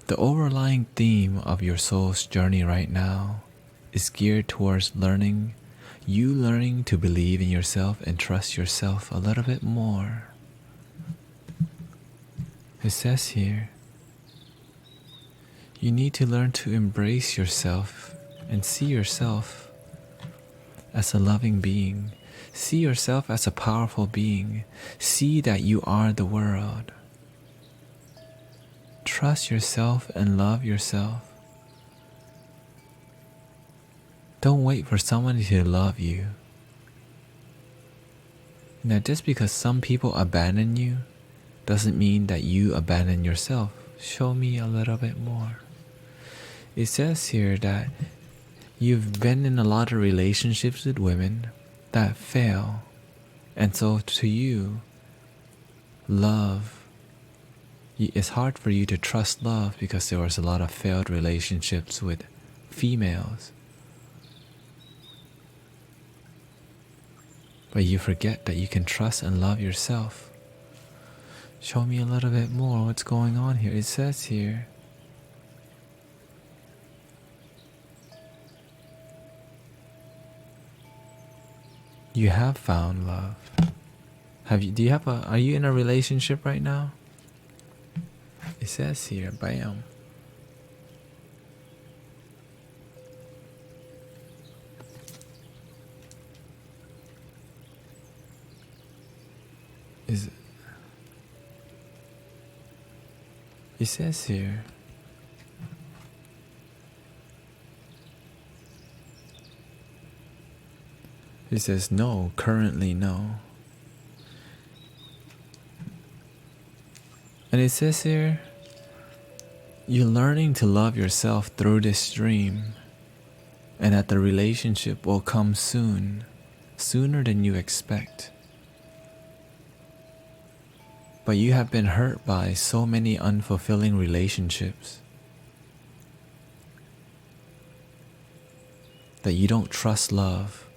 The overlying theme of your soul's journey right now is geared towards learning to believe in yourself and trust yourself a little bit more. It says here, you need to learn to embrace yourself and see yourself as a loving being. See yourself as a powerful being. See that you are the world. Trust yourself and love yourself. Don't wait for someone to love you. Now, just because some people abandon you doesn't mean that you abandon yourself. Show me a little bit more. It says here that you've been in a lot of relationships with women that fail, and so to you, it's hard for you to trust love because there was a lot of failed relationships with females. But you forget that you can trust and love yourself. Show me a little bit more what's going on here. It says here, you have found love. Are you in a relationship right now? It says here, bam. It says here, it says no, currently no. And it says here, you're learning to love yourself through this stream, and that the relationship will come soon, sooner than you expect. But you have been hurt by so many unfulfilling relationships that you don't trust love.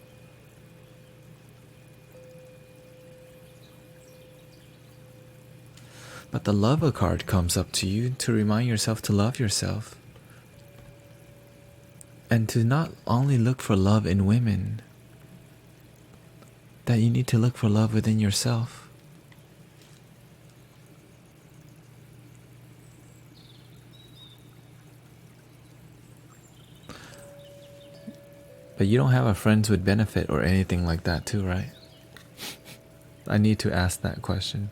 But the Lover card comes up to you to remind yourself to love yourself. And to not only look for love in women, that you need to look for love within yourself. But you don't have a friends with benefit or anything like that too, right? I need to ask that question.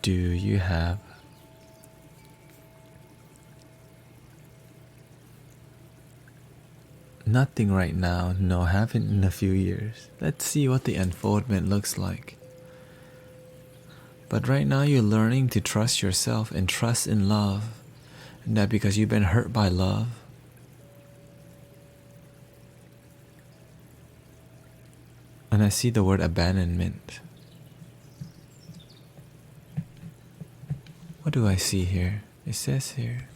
Do you have nothing right now? No, haven't in a few years. Let's see what the unfoldment looks like. But right now you're learning to trust yourself and trust in love. And that because you've been hurt by love, and I see the word abandonment. What do I see here? It says here,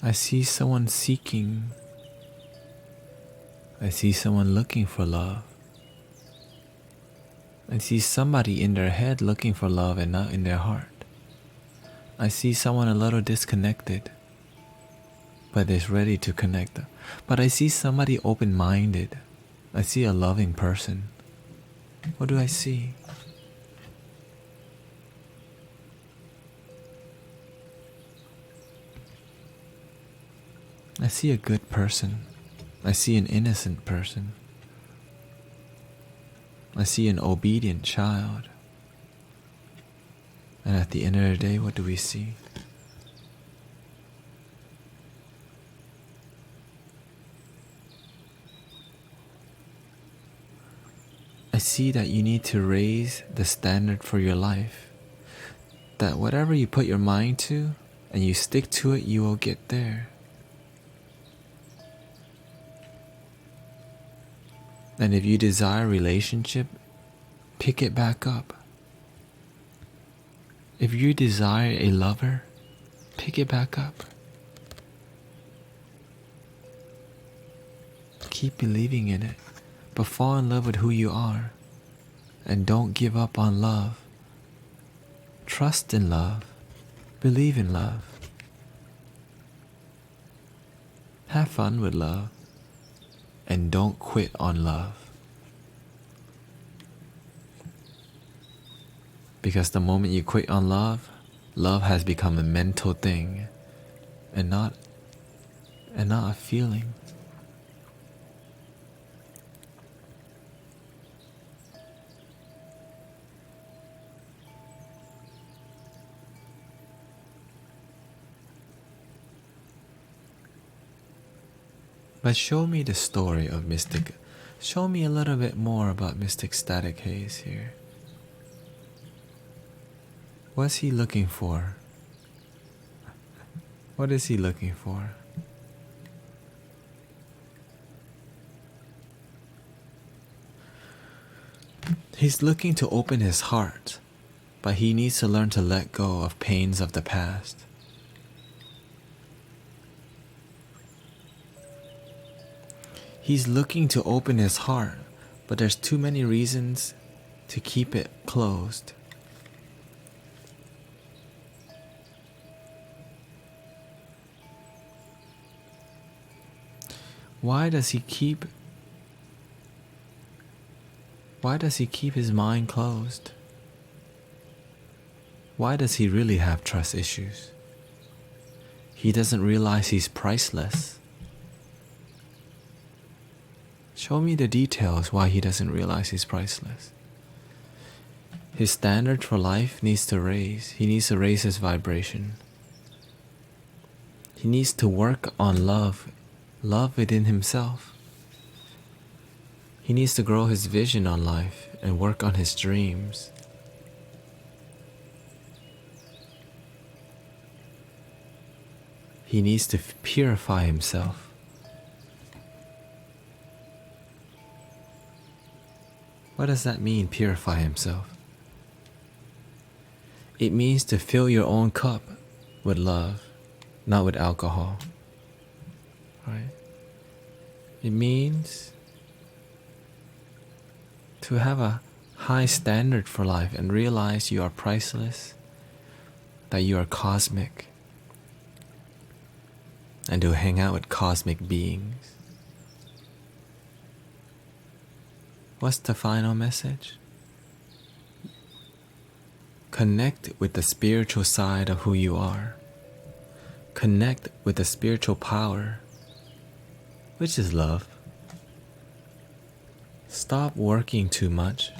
I see someone seeking. I see someone looking for love. I see somebody in their head looking for love and not in their heart. I see someone a little disconnected, but is ready to connect. But I see somebody open-minded. I see a loving person. What do I see? I see a good person. I see an innocent person. I see an obedient child. And at the end of the day, what do we see? I see that you need to raise the standard for your life. That whatever you put your mind to and you stick to it, you will get there. And if you desire a relationship, pick it back up. If you desire a lover, pick it back up. Keep believing in it, but fall in love with who you are. And don't give up on love. Trust in love. Believe in love. Have fun with love. And don't quit on love. Because the moment you quit on love, love has become a mental thing and not a feeling. But show me the story of Mystic. Show me a little bit more about Mystic Static Haze here. What's he looking for? What is he looking for? He's looking to open his heart, but he needs to learn to let go of pains of the past. He's looking to open his heart, but there's too many reasons to keep it closed. Why does he keep his mind closed? Why does he really have trust issues? He doesn't realize he's priceless. Show me the details why he doesn't realize he's priceless. His standard for life needs to raise. He needs to raise his vibration. He needs to work on love within himself. He needs to grow his vision on life and work on his dreams. He needs to purify himself. What does that mean, purify himself? It means to fill your own cup with love, not with alcohol. Right? It means to have a high standard for life and realize you are priceless, that you are cosmic, and to hang out with cosmic beings. What's the final message? Connect with the spiritual side of who you are. Connect with the spiritual power, which is love. Stop working too much.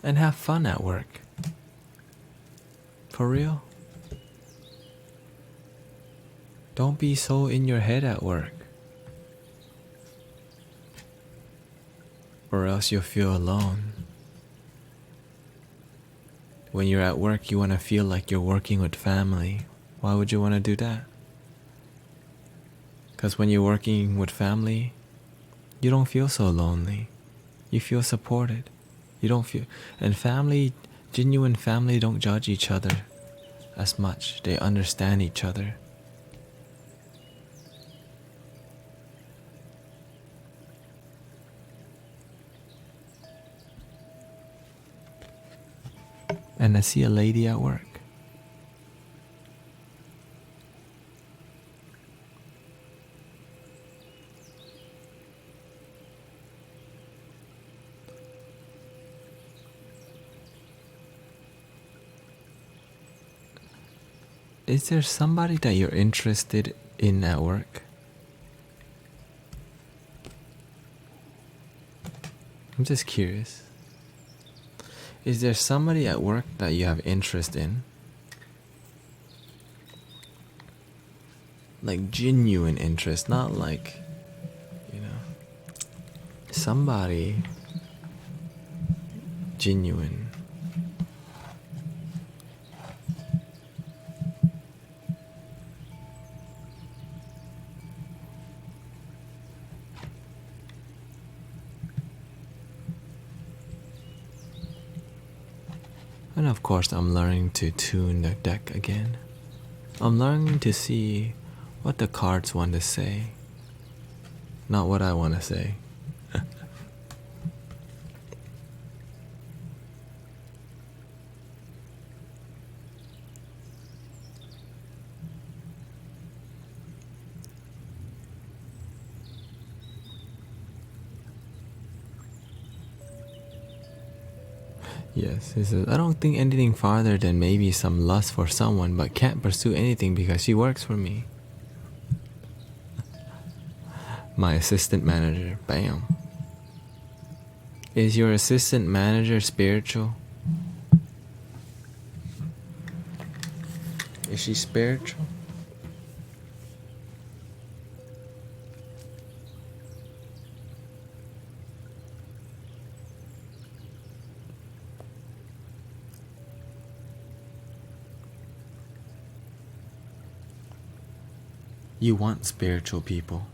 And have fun at work. For real. Don't be so in your head at work, or else you'll feel alone. When you're at work, you want to feel like you're working with family. Why would you want to do that? Because when you're working with family, you don't feel so lonely. You feel supported. You don't feel... And family, genuine family, don't judge each other as much. They understand each other. And I see a lady at work. Is there somebody that you're interested in at work? I'm just curious. Is there somebody at work that you have interest in? Like genuine interest, not like, somebody genuine. And of course, I'm learning to tune the deck again. I'm learning to see what the cards want to say, not what I want to say. Yes, he says, I don't think anything farther than maybe some lust for someone, but can't pursue anything because she works for me. My assistant manager, bam. Is your assistant manager spiritual? Is she spiritual? You want spiritual people.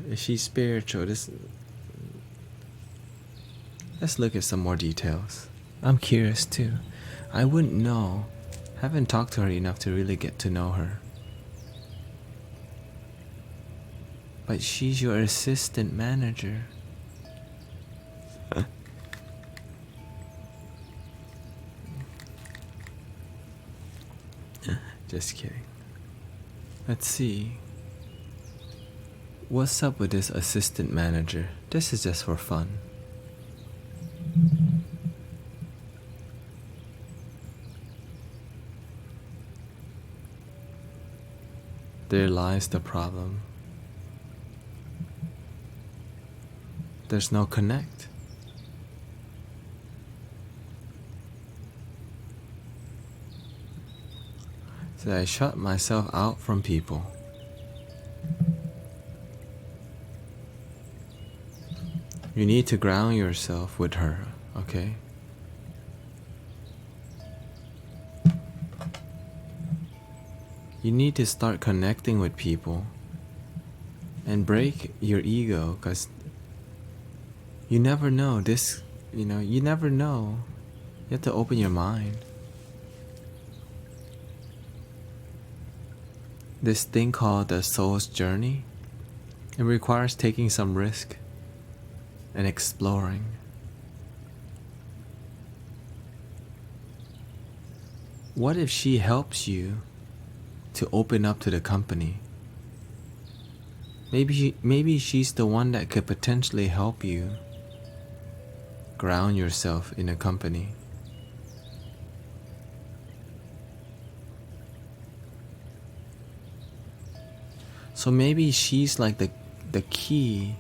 Is she spiritual? Let's look at some more details. I'm curious too. I wouldn't know. Haven't talked to her enough to really get to know her. But she's your assistant manager. Just kidding. Let's see. What's up with this assistant manager? This is just for fun. There lies the problem. There's no connect. So I shut myself out from people. You need to ground yourself with her, okay? You need to start connecting with people and break your ego, because you never know this, you never know. You have to open your mind. This thing called the soul's journey, it requires taking some risk and exploring. What if she helps you to open up to the company? Maybe she's the one that could potentially help you ground yourself in a company. So maybe she's like the key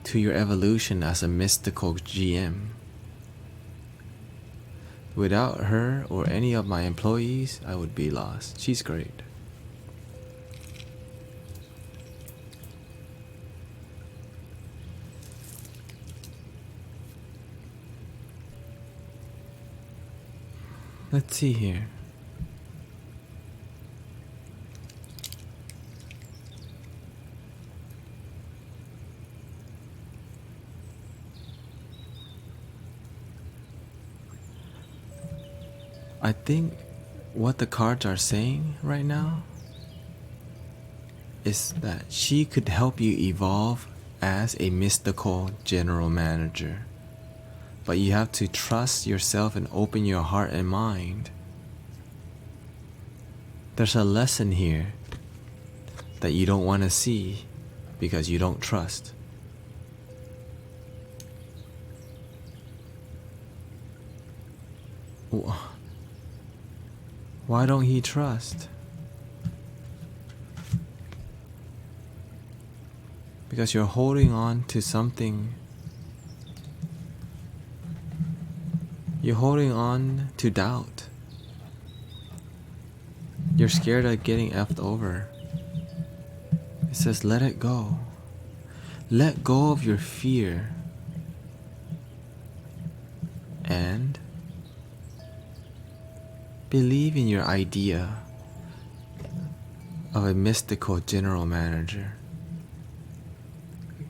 to your evolution as a mystical GM. Without her or any of my employees, I would be lost. She's great. Let's see here. I think what the cards are saying right now is that she could help you evolve as a mystical general manager. But you have to trust yourself and open your heart and mind. There's a lesson here that you don't want to see because you don't trust. Why don't he trust? Because you're holding on to something. You're holding on to doubt. You're scared of getting effed over. It says, let it go. Let go of your fear. And believe in your idea of a mystical general manager.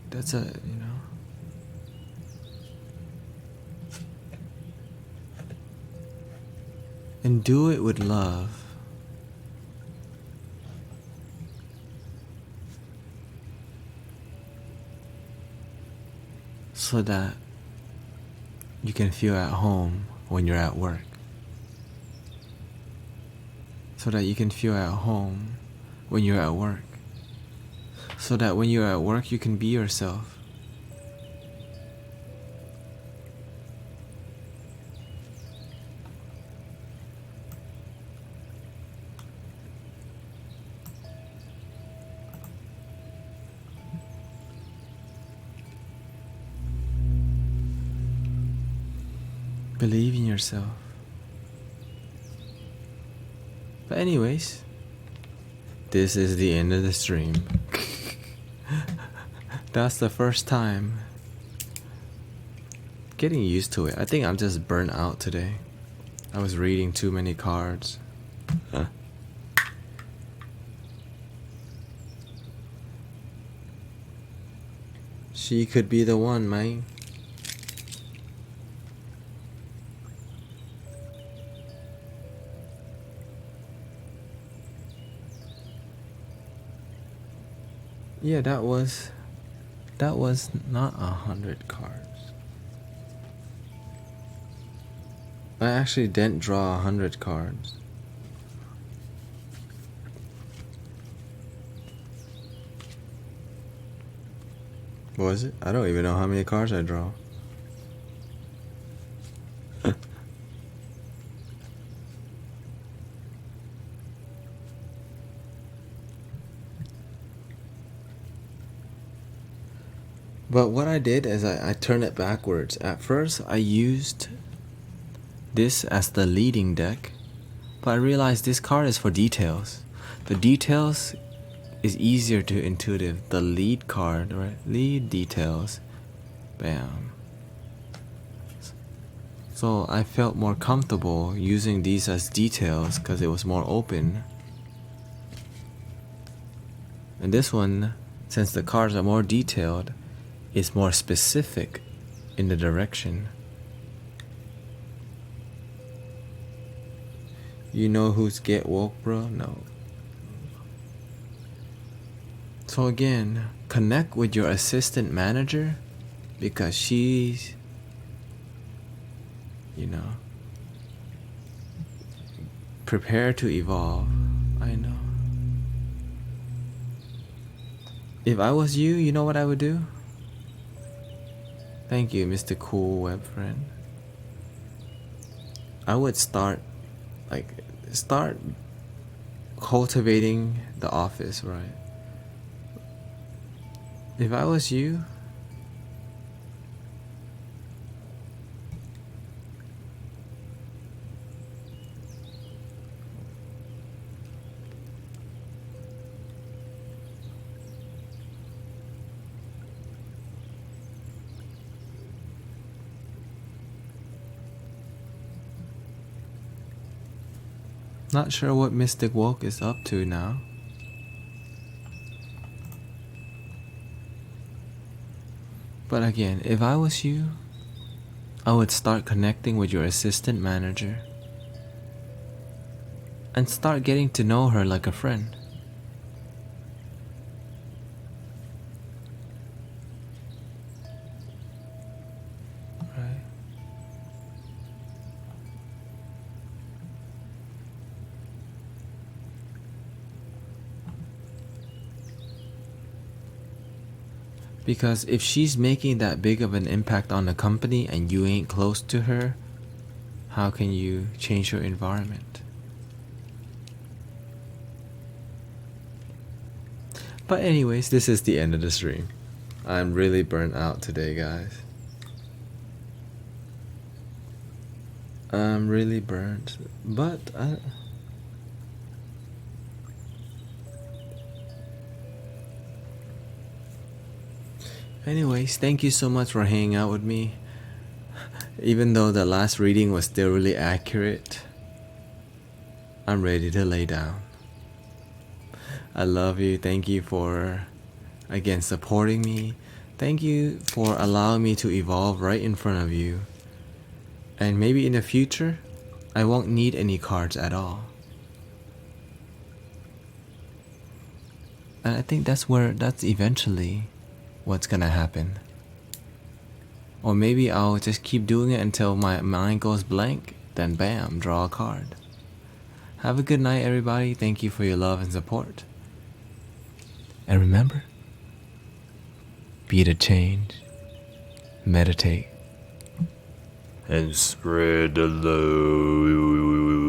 That's and do it with love. So that you can feel at home when you're at work. So that you can feel at home when you're at work. So that when you're at work, you can be yourself. Believe in yourself. But anyways, this is the end of the stream. That's the first time. Getting used to it. I think I'm just burnt out today. I was reading too many cards. She could be the one, man. Yeah, that was not 100 cards. I actually didn't draw 100 cards. What was it? I don't even know how many cards I draw. But what I did is I turned it backwards. At first, I used this as the leading deck, but I realized this card is for details. The details is easier to intuitive. The lead card, right? Lead details. Bam. So I felt more comfortable using these as details because it was more open. And this one, since the cards are more detailed, is more specific in the direction. You know who's get woke, bro? No. So again, connect with your assistant manager because she's, prepare to evolve. I know. If I was you, you know what I would do? Thank you, Mr. Cool Web Friend. I would start cultivating the office, right? If I was you, not sure what Mystic Woke is up to now. But again, if I was you, I would start connecting with your assistant manager and start getting to know her like a friend. Right? Because if she's making that big of an impact on the company and you ain't close to her, how can you change your environment? But anyways, this is the end of the stream. I'm really burnt out today, guys. I'm really burnt, but anyways, thank you so much for hanging out with me. Even though the last reading was still really accurate, I'm ready to lay down. I love you. Thank you for, again, supporting me. Thank you for allowing me to evolve right in front of you. And maybe in the future, I won't need any cards at all. And I think that's eventually what's gonna happen. Or maybe I'll just keep doing it until my mind goes blank, then bam, draw a card. Have a good night, everybody. Thank you for your love and support. And remember, be the change, meditate, and spread the love.